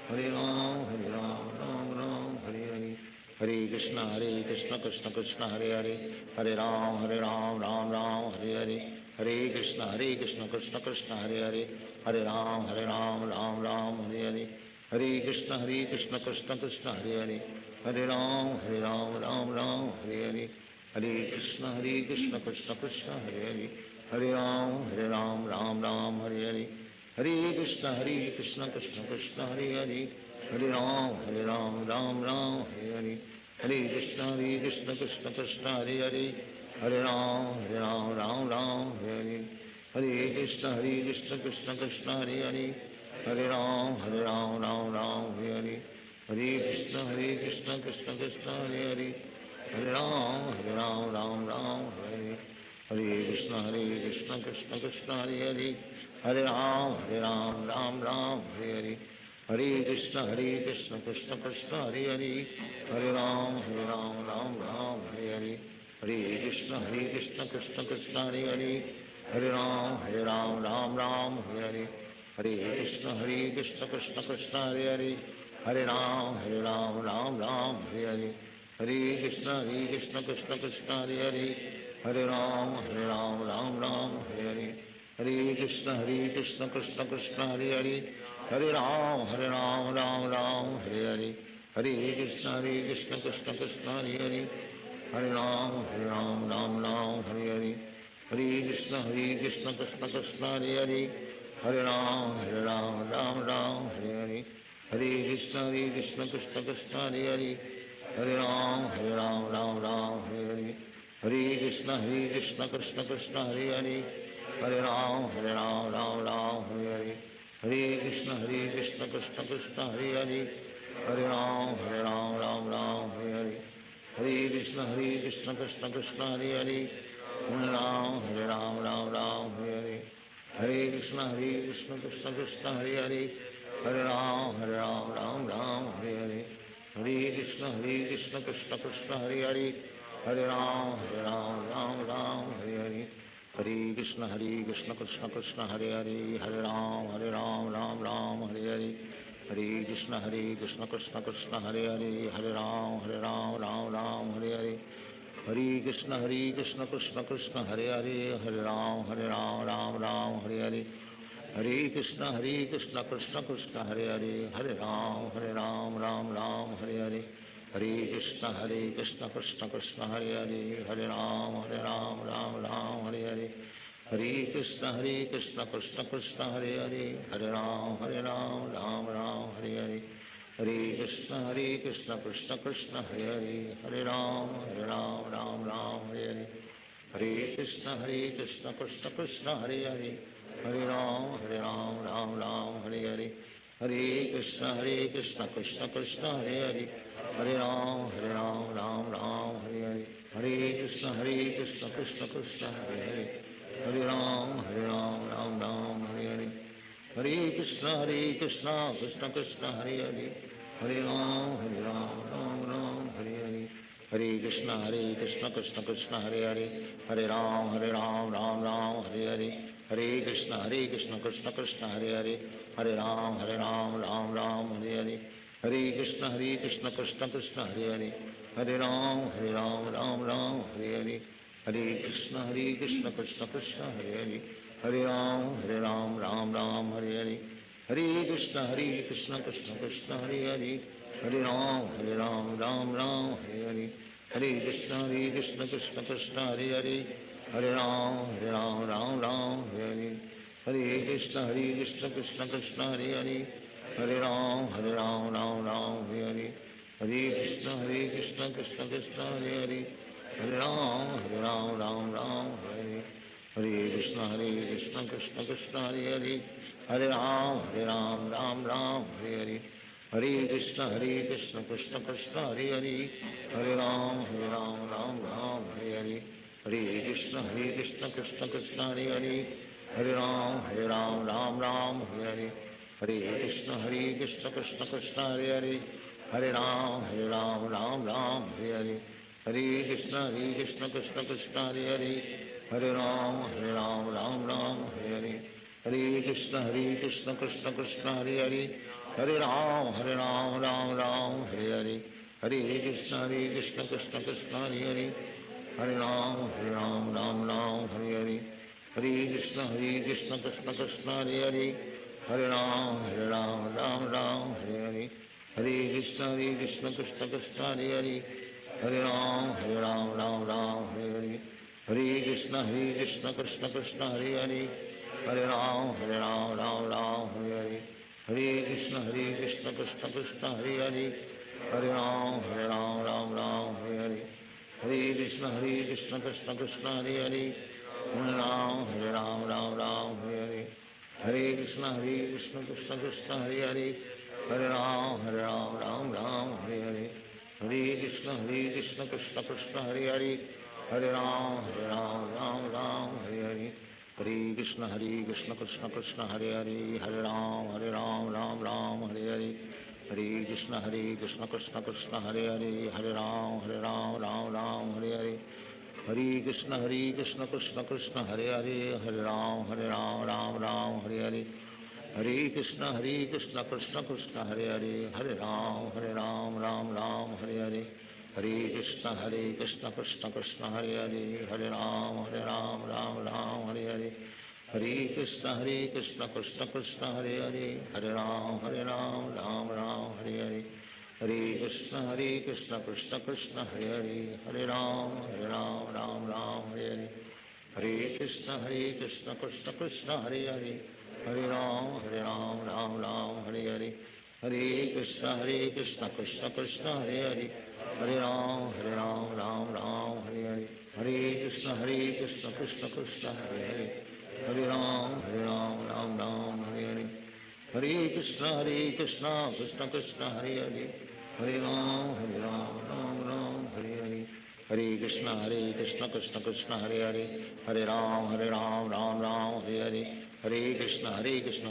Hare Ram, Ram Hare Hare. Hare Krishna, Krishna Krishna, Hare Hare. Hare Ram, Hare Hare. Hare Krishna, Krishna Krishna, Hare Hare. Hare Ram, Ram Hare Hare. Hare Krishna, Krishna Krishna, Hare Hare. Hare Ram, Ram Hare Hare. Hare Krishna, Krishna Krishna, Hare Hare. Hare Ram, Ram Hare Hare. Hare Krishna, Krishna Krishna, Hare Hare. Hare Ram, Ram Hare Hare. Hare Krishna, Krishna Krishna, Hare Hare. Hare Ram, Ram Hare Hare. Hare Krishna, Krishna Krishna, Hare Hare. Hare Ram, Ram Hare Hare. Hare Krishna, Krishna Krishna, Hare Hare. Hare Ram, Ram Hare Hare. Hare Krishna, Krishna Krishna, Hare Hare. Hare Ram, Ram Hare Hare. Hare Krishna, Krishna Krishna, Hare Hare. Hare Ram, Ram Hare Hare. Hare Krishna, Krishna Krishna, Hare Hare. Hare Ram, Ram Hare Hare. Hare Krishna Krishna Krishna Hare Hare, Hare Ram Ram Ram Hare Hare, Hare Krishna Krishna Krishna Hare Hare, Hare Ram Ram Ram Hare Hare, Hare Krishna Krishna Krishna Hare Hare, Hare Ram Ram Ram Hare Hare, Hare Krishna Krishna Krishna Hare Hare, Hare Ram Ram Ram Hare Hare, Hare Krishna Krishna Krishna Hare Hare, Hare Ram Ram Ram Hare Hare, Hare Krishna Krishna Krishna Hare Hare, Hare Ram Ram Ram Hare Hare, Hare Krishna Krishna Krishna Hare Hare, Hare Ram Ram Hare Hare, Hare Krishna Krishna Krishna Hare Hare, Hare Ram Ram Hare Hare, Hare Krishna Krishna Krishna Hare Hare, Hare Ram Ram Hare Hare, Hare Krishna Krishna Krishna Hare Hare, Hare Ram Ram Hare Hare, Hare Krishna Krishna Krishna Hare Hare, Hare Ram Ram Hare Hare, Hare Krishna Krishna Krishna Hare Hare, Hare Ram Ram Hare Hare, Hare Krishna Krishna Krishna Hare Hare, Hare Ram Ram Hare Hare, Hare Krishna Krishna Krishna Hare Hare, Hare Ram Ram Hare Hare, Hare Krishna Krishna Krishna Hare Hare, Hare Ram Ram Hare Hare, Hare Krishna Krishna Krishna Hare Hare, Hare Ram Ram Hare Hare, Hare Krishna Krishna Krishna Hare Hare, Hare Ram Ram Hare Hare, Hare Krishna Krishna Krishna Hare Hare, Hare Ram Ram Hare Hare, Hare Krishna Krishna Krishna Hare Hare, Hare Ram Ram Hare Hare, Hare Krishna Krishna Krishna Hare Hare, Hare Ram Ram Hare Hare, Hare Krishna Krishna Krishna Hare Hare, Hare Ram Ram Hare Hare, Hare Krishna Krishna Krishna Hare Hare, Hare Ram Ram Hare Hare, Hare Krishna Krishna Krishna Hare Hare, Hare Ram Ram Hare Hare, Hare Krishna Krishna Krishna Hare Hare, Hare Ram Ram Ram Hare Hare, Hare Krishna Krishna Krishna Hare Hare, Hare Ram Ram Ram Hare Hare, Hare Krishna Krishna Krishna Hare Hare, Hare Ram Ram Hare Hare, Hare Krishna Krishna Krishna Hare Hare, Hare Ram Ram Hare Hare, Hare Krishna Krishna Krishna Hare Hare, Hare Ram Ram Hare Hare, Hare Krishna Krishna Krishna Hare Hare, Hare Ram Ram Hare Hare, Hare Krishna Krishna Krishna Hare Hare, Hare Ram Ram Hare Hare, Hare Krishna Krishna Krishna Hare Hare, Hare Ram Ram Hare Hare, Hare Krishna Krishna Krishna Hare Hare, Hare Ram Ram Hare Hare, Hare Krishna Krishna Krishna Hare Hare, Hare Ram Ram Hare Hare, Hare Krishna Krishna Krishna Hare Hare, Hare Ram Ram Hare Hare, Hare Krishna Krishna Krishna Hare Hare, Hare Ram Ram Hare Hare, Hare Krishna Krishna Krishna Hare Hare, Hare Ram Ram Hare Hare, Hare Krishna Krishna Krishna Hare Hare, Hare Ram Ram Hare Hare, Hare Krishna Krishna Krishna Hare Hare, Hare Ram Ram Hare Hare, Hare Krishna Krishna Krishna Hare Hare, Hare Ram Ram Hare Hare, Hare Krishna Krishna Krishna Hare Hare, Hare Ram Ram Hare Hare, Hare Krishna Krishna Krishna Hare Hare, Hare Ram Ram Hare Hare, Hare Krishna Krishna Krishna Hare Hare, Hare Ram Ram Hare Hare, Hare Krishna Krishna Krishna Hare Hare, Hare Ram Ram Hare Hare, Hare Krishna Krishna Krishna Hare Hare, Hare Ram Ram Hare Hare, Hare Krishna Krishna Krishna Hare Hare, Hare Ram Ram Hare Hare, Hare Krishna Krishna Krishna Hare Hare, Hare Ram Ram Hare Hare, Hare Krishna Krishna Krishna Hare Hare, Hare Ram Ram Hare Hare, Hare Krishna Krishna Krishna Hare Hare, Hare Ram Ram Ram Hare Hare, Hare Krishna Krishna Krishna Hare Hare, Hare Ram Ram Hare Hare, Hare Krishna Krishna Krishna Hare Hare, Hare Ram Ram Hare Hare, Hare Krishna Krishna Krishna Hare Hare, Hare Ram Ram Hare Hare, Hare Krishna Krishna Krishna Hare Hare, Hare Ram Ram Hare Hare, Hare Krishna Krishna Krishna Hare Hare, Hare Ram Ram Hare Hare, Hare Krishna Krishna Krishna Hare Hare, Hare Ram Ram Hare Hare, Hare Krishna Krishna Krishna Hare Hare, Hare Ram Ram Hare Hare, Hare Krishna Krishna Krishna Hare Hare, Hare Ram Hare Hare, Hare Krishna Krishna Krishna Hare Hare, Hare Ram Ram Hare Hare, Hare Krishna Krishna Krishna Hare Hare, Hare Ram Ram Hare Hare, Hare Krishna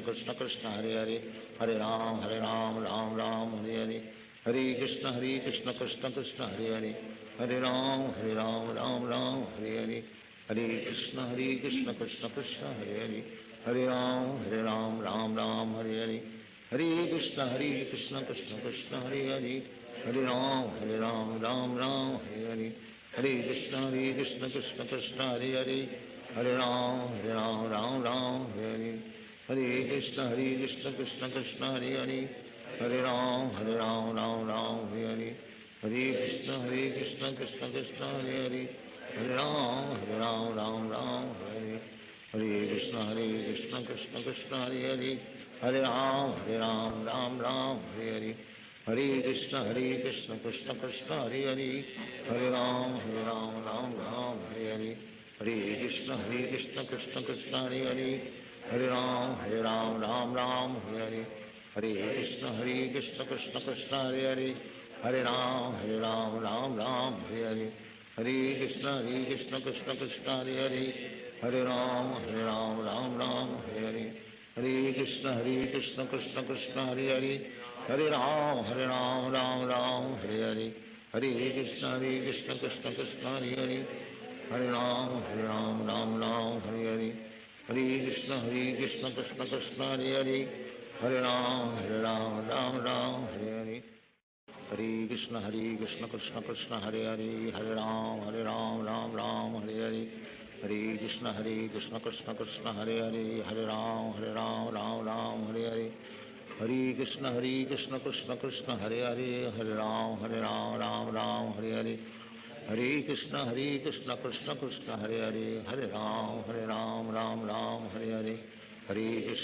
Krishna Krishna Hare Hare, Hare Ram Ram Hare Hare, Hare Krishna Krishna Krishna Hare Hare, Hare Ram Ram Hare Hare, Hare Krishna Krishna Krishna Hare Hare, Hare Ram Ram Hare Hare, Hare Krishna Krishna Krishna Hare Hare, Hare Ram Ram Hare Hare, Hare Krishna Krishna Krishna Hare Hare, Hare Ram Ram Hare Hare, Hare Krishna Krishna Krishna Hare Hare, Hare Ram Ram Hare Hare, Hare Krishna Krishna Krishna Hare Hare, Hare Ram Ram Hare Hare, Hare Krishna Krishna Krishna Hare Hare, Hare Ram Ram Hare Hare, Hare Krishna Krishna Krishna Hare Hare, Hare Ram Ram Hare Hare, Hare Krishna Krishna Krishna Hare Hare, Hare Ram Ram Hare Hare, Hare Krishna Krishna Krishna Hare Hare, Hare Ram Ram Hare Hare, Hare Krishna Krishna Krishna Hare Hare, Hare Ram Ram Hare Hare, Hare Krishna Krishna Krishna Hare Hare, Hare Ram Ram Hare Hare, Hare Krishna Krishna Krishna Hare Hare, Hare Ram Ram Hare Hare, Hare Krishna Krishna Krishna Hare Hare, Hare Ram Ram Hare Hare, Hare Krishna Krishna Krishna Hare Hare, Hare Ram Ram Hare Hare, Hare Krishna Krishna Krishna Hare Hare, Hare Ram Ram Hare Hare, Hare Krishna Krishna Krishna Hare Hare, Hare Ram Ram Hare Hare, Hare Krishna Krishna Krishna Hare Hare, Hare Ram Ram Hare Hare, Hare Krishna Krishna Krishna Hare Hare, Hare Ram Ram Hare Hare, Hare Krishna Krishna Krishna Hare Hare, Hare Ram Ram Hare Hare, Hare Krishna Krishna Krishna Hare Hare, Hare Ram Ram Hare Hare, Hare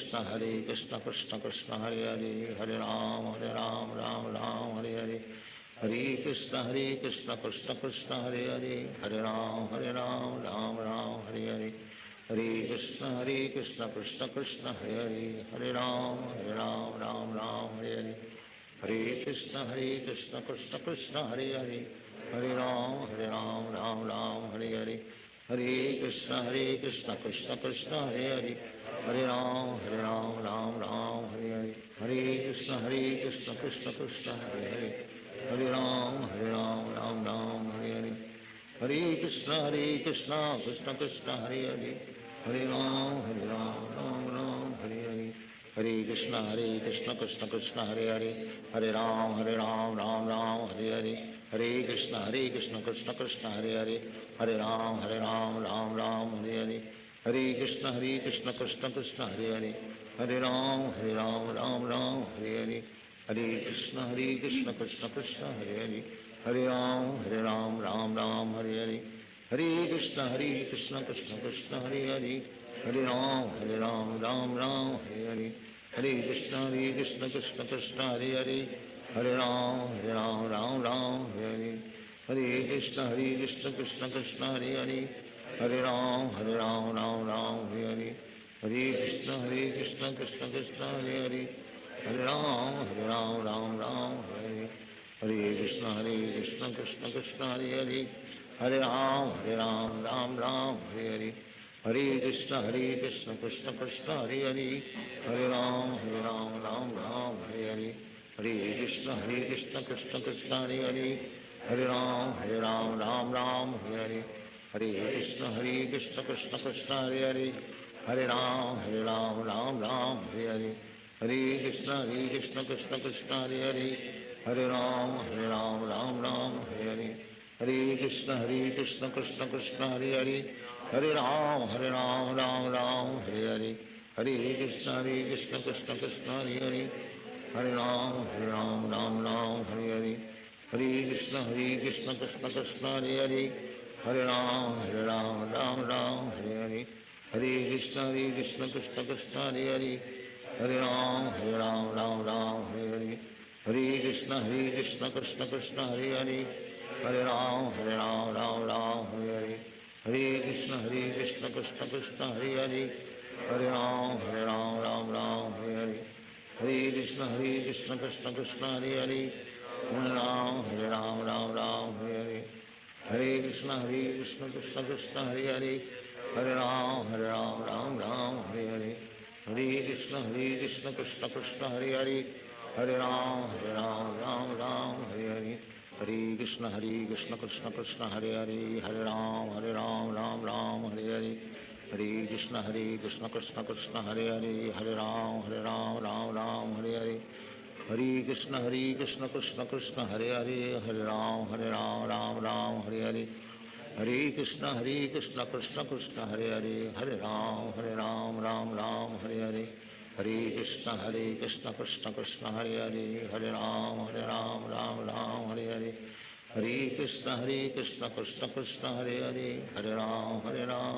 Krishna Krishna Krishna Hare Hare, Hare Ram Ram Hare Hare, Hare Krishna Krishna Krishna Hare Hare, Hare Ram Ram Hare Hare, Hare Krishna Krishna Krishna Hare Hare, Hare Ram Hare Hare, Hare Krishna Krishna Krishna Hare Hare, Hare Ram Ram Hare Hare, Hare Krishna Krishna Krishna Hare Hare, Hare Ram Ram Hare Hare, Hare Krishna Krishna Krishna Hare Hare, Hare Ram Ram Hare Hare, Hare Krishna Krishna Krishna Hare Hare, Hare Ram Ram Hare Hare, Hare Krishna Krishna Krishna Hare Hare, Hare Ram Ram Hare Hare, Hare Krishna Krishna Krishna Hare Hare, Hare Ram Ram Hare Hare, Hare Krishna Krishna Krishna Hare Hare, Hare Ram Ram Hare Hare, Hare Krishna Krishna Krishna Hare Hare, Hare Ram Ram Hare Hare, Hare Krishna Krishna Krishna Hare Hare, Hare Ram Ram Hare Hare, Hare Krishna Krishna Krishna Hare Hare, Hare Ram Ram Hare Hare, Hare Krishna Krishna Krishna Hare Hare, Hare Ram Ram Ram Hare Hare, Hare Krishna Krishna Krishna Hare Hare, Hare Ram Ram Ram Hare Hare, Hare Krishna Krishna Krishna Hare Hare, Hare Ram Ram Ram Hare Hare, Hare Krishna Krishna Krishna Hare Hare, Hare Ram Ram Ram Hare Hare, Hare Krishna Krishna Krishna Hare Hare, Hare Ram Ram Ram Hare Hare, Hare Krishna Krishna Krishna Hare Hare, Hare Ram Ram Ram Hare Hare, Hare Krishna Krishna Krishna Hare Hare, Hare Ram Ram Ram Hare Hare, Hare Krishna Krishna Krishna Hare Hare, Hare Ram Ram Ram Hare Hare, Hare Krishna Krishna Krishna Hare Hare, Hare Ram Ram Ram Hare Hare, Hare Krishna Krishna Krishna Hare Hare, Hare Ram Ram Hare Hare, Hare Krishna Krishna Krishna Hare Hare, Hare Ram Ram Ram Hare Hare, Hare Krishna Krishna Krishna Hare Hare, Hare Ram Ram Ram Hare Hare, Hare Krishna Krishna Krishna Hare Hare, Hare Ram Ram Ram Hare Hare, Hare Krishna Krishna Krishna Hare Hare, Hare Ram Ram Hare Hare, Hare Krishna Krishna Krishna Hare Hare, Hare Ram Ram Ram Hare Hare, Hare Krishna Krishna Krishna Hare Hare, Hare Ram Ram Ram Hare Hare, Hare Krishna Krishna Krishna Hare Hare, Hare Ram Ram Ram Hare Hare, Hare Krishna Krishna Krishna Hare Hare, Hare Ram Ram Ram Hare Hare, Hare Krishna Krishna Krishna Hare Hare, Hare Ram Ram Ram Hare Hare, Hare Krishna Krishna Krishna Hare Hare, Hare Ram Ram Ram Hare Hare, Hare Krishna Krishna Krishna Hare Hare, Hare Ram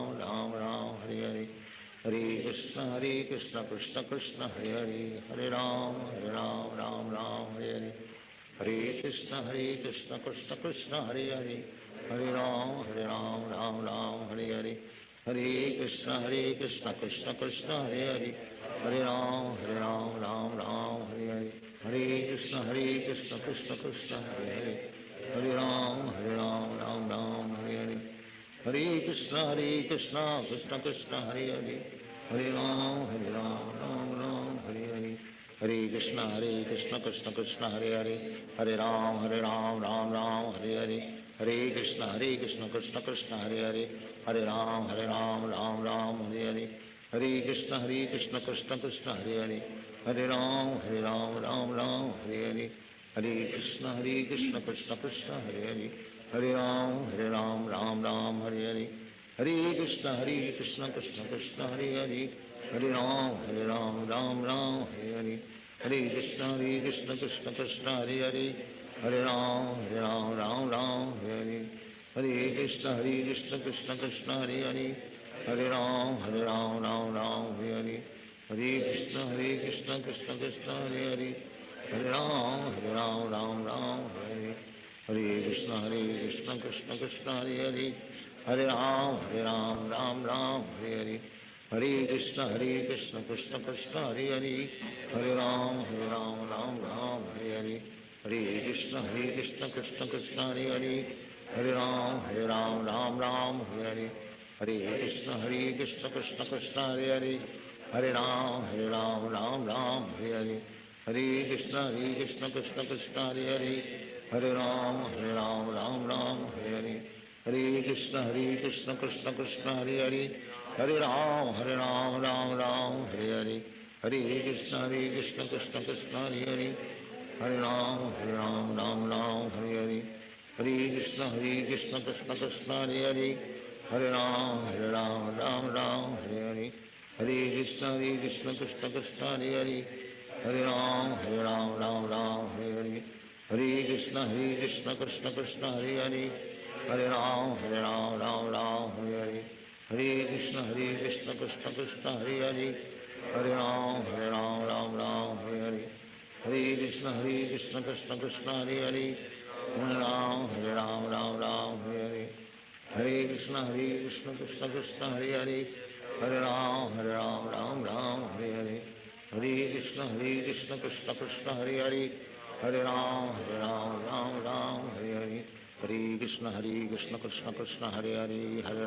Ram Ram Hare Hare, Hare Krishna Krishna Krishna Hare Hare, Hare Ram Ram Ram Hare Hare, Hare Krishna Krishna Krishna Hare Hare, Hare Ram Ram Hare Hare, Hare Krishna Krishna Krishna Hare Hare, Hare Ram Ram Ram Hare Hare, Hare Krishna Krishna Krishna Hare Hare, Hare Ram Ram Ram Hare Hare, Hare Krishna Krishna Krishna Hare Hare, Hare Ram Ram Ram Hare Hare, Hare Krishna Krishna Krishna Hare Hare, Hare Ram Ram Hare Hare, Hare Krishna Krishna Krishna Hare Hare, Hare Ram Ram Hare Hare, Hare Krishna Krishna Krishna Hare Hare, Hare Ram Ram Hare Hare, Hare Krishna Krishna Krishna Hare Hare, Hare Ram Ram Hare Hare, Hare Krishna Krishna Krishna Hare Hare, Hare Ram Ram Hare Hare, Hare Krishna Krishna Krishna Hare Hare, Hare Ram Ram Hare Hare, Hare Krishna Krishna Krishna Hare Hare, Hare Ram Ram Ram Hare Hare, Hare Krishna Krishna Krishna Hare Hare, Hare Ram Ram Hare Hare, Hare Krishna Krishna Krishna Hare Hare, Hare Ram Ram Hare Hare, Hare Krishna Krishna Krishna Hare Hare, Hare Ram Ram Ram Hare Hare, Hare Krishna Krishna Krishna Hare Hare, Hare Ram Ram Ram Hare Hare, Hare Krishna Krishna Krishna Hare Hare, Hare Ram Ram Hare Hare, Hare Krishna Krishna Krishna Hare Hare, Hare Ram Ram Hare Hare, Hare Krishna Krishna Krishna Hare Hare, Hare Ram Ram Hare Hare, Hare Krishna Krishna Krishna Hare Hare, Hare Ram Ram Hare Hare, Hare Krishna Krishna Krishna Hare Hare, Hare Ram Ram Hare Hare, Hare Krishna Krishna Krishna Hare Hare, Hare Ram Hare Hare, Hare Krishna Krishna Krishna Hare Hare, Hare Ram Ram Hare Hare, Hare Krishna Krishna Krishna Hare Hare, Hare Ram Ram Hare Hare, Hare Krishna Krishna Krishna Hare Hare, Hare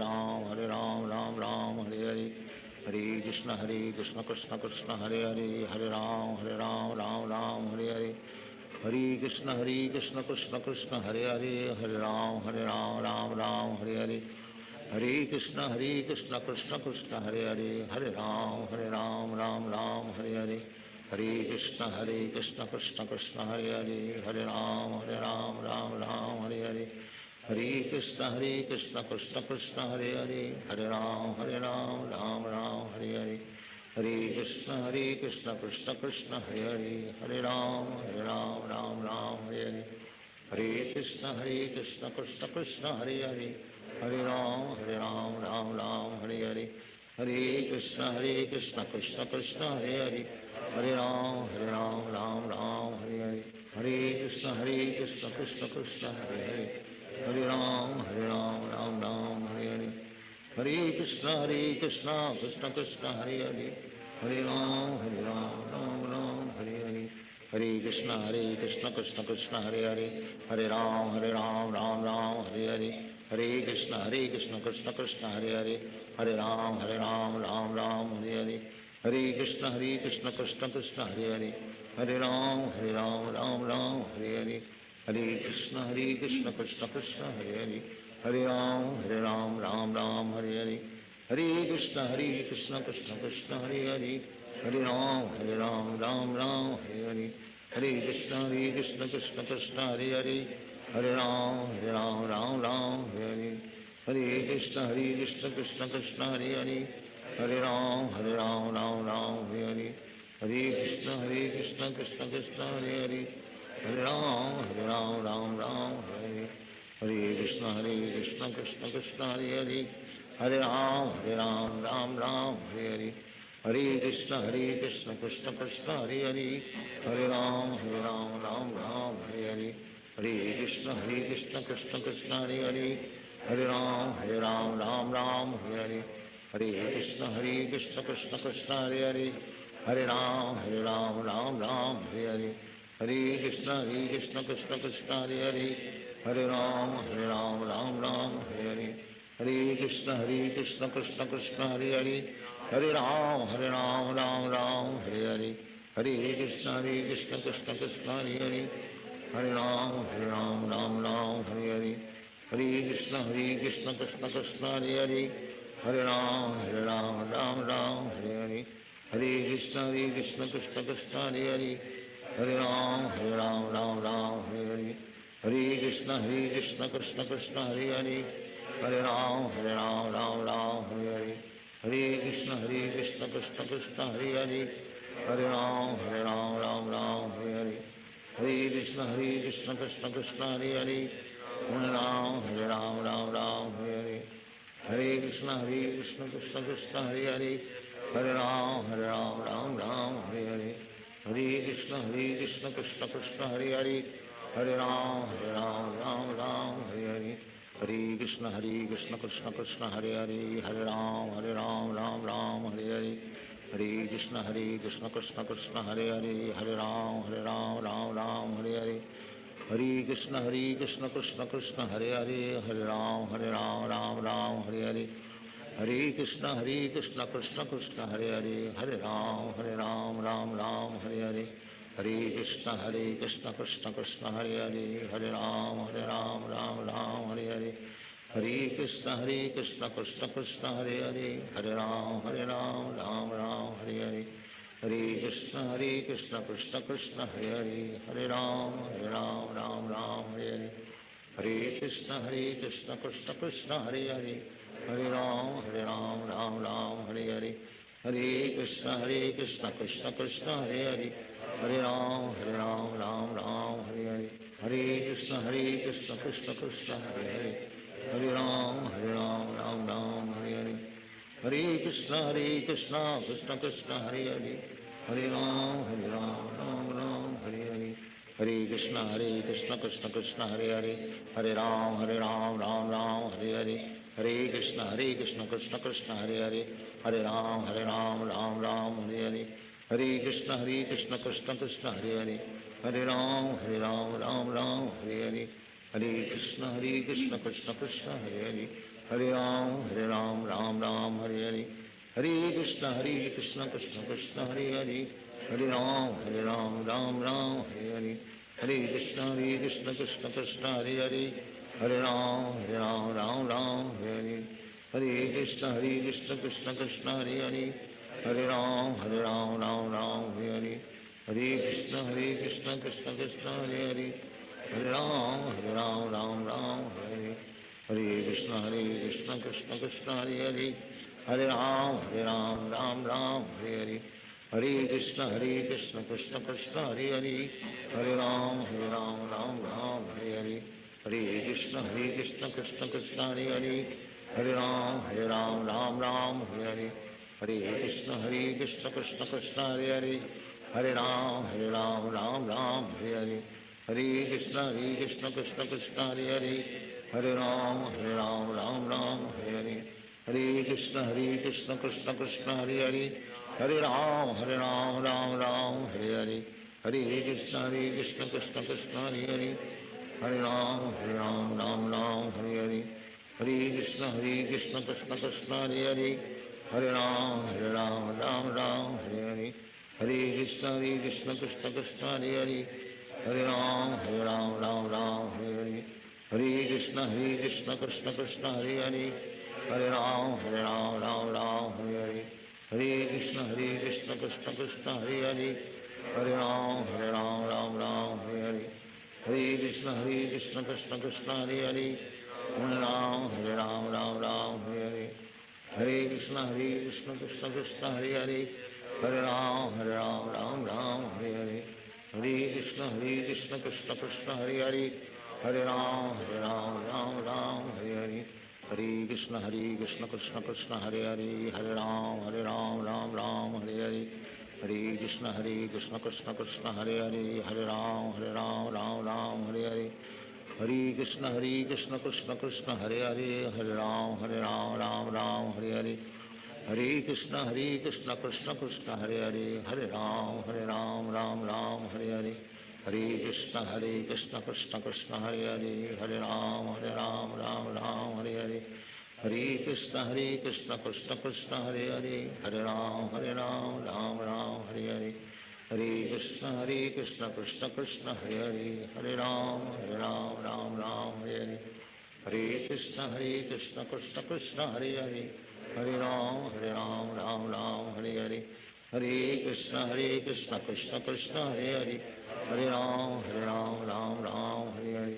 Ram Ram Hare Hare, Hare Krishna Krishna Krishna Hare Hare, Hare Ram Ram Hare Hare, Hare Krishna Krishna Krishna Hare Hare, Hare Ram Ram Ram Hare Hare, Hare Krishna Krishna Krishna Hare Hare, Hare Ram Ram Ram Hare Hare, Hare Krishna Krishna Krishna Hare Hare, Hare Ram Ram Ram Hare Hare, Hare Krishna Krishna Krishna Hare Hare, Hare Ram Ram Ram Hare Hare, Hare Krishna Krishna Krishna Hare Hare, Hare Ram Ram Ram Hare Hare, Hare Krishna Krishna Krishna Hare Hare, Hare Ram Ram Ram Hare Hare, Hare Krishna Krishna Krishna Hare Hare, Hare Ram Ram Ram Hare Hare, Hare Krishna Krishna Krishna Hare Hare, Hare Ram Ram Ram Hare Hare, Hare Krishna Krishna Krishna Hare Hare, Hare Ram Ram Ram Hare Hare, Hare Krishna Krishna Krishna Hare Hare, Hare Ram Ram Ram Hare Hare, Hare Krishna Krishna Krishna Hare Hare, Hare Ram Ram Ram Hare Hare, Hare Krishna Krishna Krishna Hare Hare, Hare Ram Ram Ram Hare Hare, Hare Krishna Krishna Krishna Hare Hare, Hare Ram Ram Hare Hare, Hare Krishna Krishna Krishna Hare Hare, Hare Ram Ram Hare Hare, Hare Krishna Krishna Krishna Hare Hare, Hare Ram Ram Hare Hare, Hare Krishna Krishna Krishna Hare Hare, Hare Ram Ram Hare Hare, Hare Krishna Krishna Krishna Hare Hare, Hare Ram Ram Hare Hare, Hare Krishna Krishna Krishna Hare Hare, Hare Ram Ram Hare Hare, Hare Krishna Krishna Krishna Hare Hare, Hare Ram Ram Ram Hare Hare, Hare Krishna Krishna Krishna Hare Hare, Hare Ram Ram Hare Hare, Hare Krishna Krishna Krishna Hare Hare, Hare Ram Ram Hare Hare, Hare Krishna Krishna Krishna Hare Hare, Hare Ram Ram Ram Hare Hare, Hare Krishna Krishna Krishna Hare Hare, Hare Ram Ram Ram Hare Hare, Hare Krishna Krishna Krishna Hare Hare, Hare Ram Ram Hare Hare, Hare Krishna Krishna Krishna Hare Hare, Hare Ram Ram Hare Hare, Hare Krishna Krishna Krishna Hare Hare, Hare Ram Ram Hare Hare, Hare Krishna Krishna Krishna Hare Hare, Hare Ram Ram Hare Hare, Hare Krishna Krishna Krishna Hare Hare, Hare Ram Ram Hare Hare, Hare Krishna Krishna Krishna Hare Hare, Hare Ram Ram Hare Hare, Hare Krishna Krishna Krishna Hare Hare, Hare Ram Ram Hare Hare, Hare Krishna Krishna Krishna Hare Hare, Hare Ram Ram Hare Hare, Hare Krishna Krishna Krishna Hare Hare, Hare Ram Ram Hare Hare, Hare Krishna Krishna Krishna Hare Hare, Hare Ram Ram Hare Hare, Hare Krishna Krishna Krishna Hare Hare, Hare Ram Ram Hare Hare, Hare Krishna Krishna Krishna Hare Hare, Hare Ram Ram Hare Hare, Hare Krishna Krishna Krishna Hare Hare, Hare Ram Ram Hare Hare, Hare Krishna Krishna Krishna Hare Hare, Hare Ram Ram Hare Hare, Hare Krishna Krishna Krishna Hare Hare, Hare Ram Ram Hare Hare, Hare Krishna Krishna Krishna Hare Hare, Hare Ram Ram Hare Hare, Hare Krishna Krishna Krishna Hare Hare, Hare Ram Ram Hare Hare, Hare Krishna Krishna Krishna Hare Hare, Hare Ram Ram Hare Hare, Hare Krishna Krishna Krishna Hare Hare, Hare Ram Ram Hare Hare, Hare Krishna Krishna Krishna Hare Hare, Hare Ram Ram Ram Hare Hare, Hare Krishna Krishna Krishna Hare Hare, Hare Ram Ram Ram Hare Hare, Hare Krishna Krishna Krishna Hare Hare, Hare Ram Ram Hare Hare, Hare Krishna Krishna Krishna Hare Hare, Hare Ram Ram Hare Hare, Hare Krishna Krishna Krishna Hare Hare, Hare Ram Ram Hare Hare, Hare Krishna Krishna Krishna Hare Hare, Hare Ram Ram Hare Hare, Hare Krishna Krishna Krishna Hare Hare Hare Ram Ram Ram Hare Hare Hare Krishna Krishna Krishna Hare Hare Hare Ram Ram Ram Hare Hare Krishna Krishna Krishna Hare Hare Hare Ram Ram Ram Hare Hare Hare Krishna Krishna Krishna Hare Hare Hare Ram Ram Ram Hare Hare Hare Krishna Krishna Krishna Hare Hare Hare Ram Ram Ram Hare Hare Hare Krishna Krishna Krishna Hare Hare Hare Ram Ram Ram Hare Hare Hare Krishna Krishna Krishna Hare Hare Hare Ram Ram Ram Hare Hare Hare Krishna Krishna Krishna Hare Hare Hare Ram Ram Ram Hare Hare Hare Krishna Krishna Krishna Hare Hare Hare Ram Ram Ram Hare Hare Hare Krishna Krishna Krishna Hare Hare Hare Ram Ram Ram Hare Hare Hare Krishna Krishna Krishna Hare Hare Hare Ram Ram Ram Hare Hare Hare Krishna Krishna Krishna Hare Hare Hare Ram Ram Ram Hare Hare Hare Krishna Krishna Krishna Hare Hare Hare Ram Ram Ram Hare Hare Hare Krishna Krishna Krishna Hare Hare Hare Ram Ram Ram Hare Hare Hare Krishna Krishna Krishna Hare Hare Hare Ram Ram Ram Hare Hare Hare Krishna Krishna Krishna Hare Hare Hare Ram Ram Ram Hare Hare Hare Krishna Krishna Krishna Hare Hare Hare Ram Ram Ram Hare Hare Hare Krishna Krishna Krishna Hare Hare Hare Ram Ram Ram Hare Hare Hare Krishna Krishna Krishna Hare Hare Hare Ram Ram Ram Hare Hare Hare Krishna Krishna Krishna Hare Hare Hare Ram Ram Ram Hare Hare Hare Krishna Krishna Krishna Hare Hare Hare Ram Ram Ram Hare Hare Hare Krishna Krishna Krishna Hare Hare Hare Ram Ram Ram Hare Hare Hare Krishna Krishna Krishna Hare Hare Hare Ram Ram Ram Hare Hare Hare Krishna Krishna Krishna Hare Hare Hare Ram Ram Ram Hare Hare Hare Krishna Krishna Krishna Hare Hare Hare Ram Ram Ram Hare Hare Hare Krishna Krishna Krishna Hare Hare Hare Ram Ram Ram Hare Hare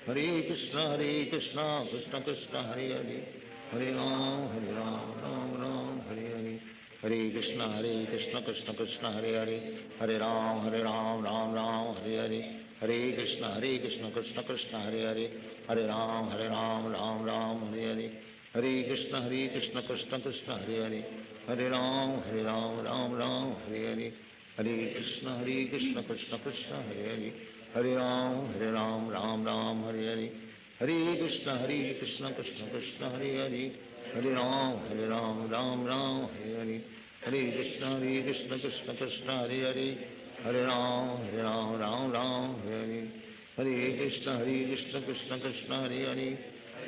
Hare Krishna Krishna Krishna Hare Hare Hare Ram Ram Ram Hare Hare Hare Krishna Krishna Krishna Hare Hare Hare Ram Ram Ram Hare Hare Hare Krishna Krishna Krishna Hare Hare Hare Ram Ram Ram Hare Hare Hare Krishna Krishna Krishna Hare Hare Hare Ram Ram Ram Hare Hare Hare Krishna Krishna Krishna Hare Hare Hare Ram Ram Ram Hare Hare Hare Krishna Krishna Krishna Hare Hare Hare Ram Ram Ram Hare Hare Hare Krishna Krishna Krishna Hare Hare Hare Ram Ram Ram Hare Hare Hare Krishna Krishna Krishna Hare Hare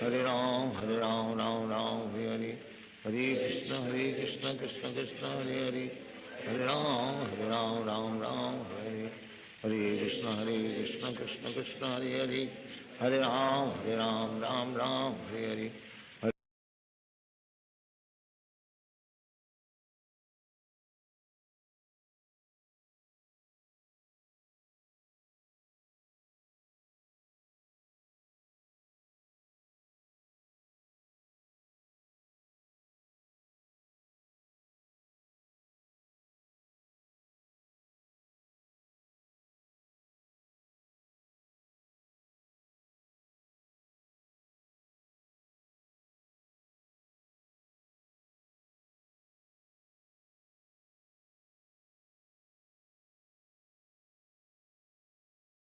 Hare Ram Ram Ram Hare Hare Hare Krishna Krishna Krishna Hare Hare Hare Ram Ram Ram Hare Hare Hare Krishna Krishna Krishna Hare Hare Hare Ram Ram Ram Hare Hare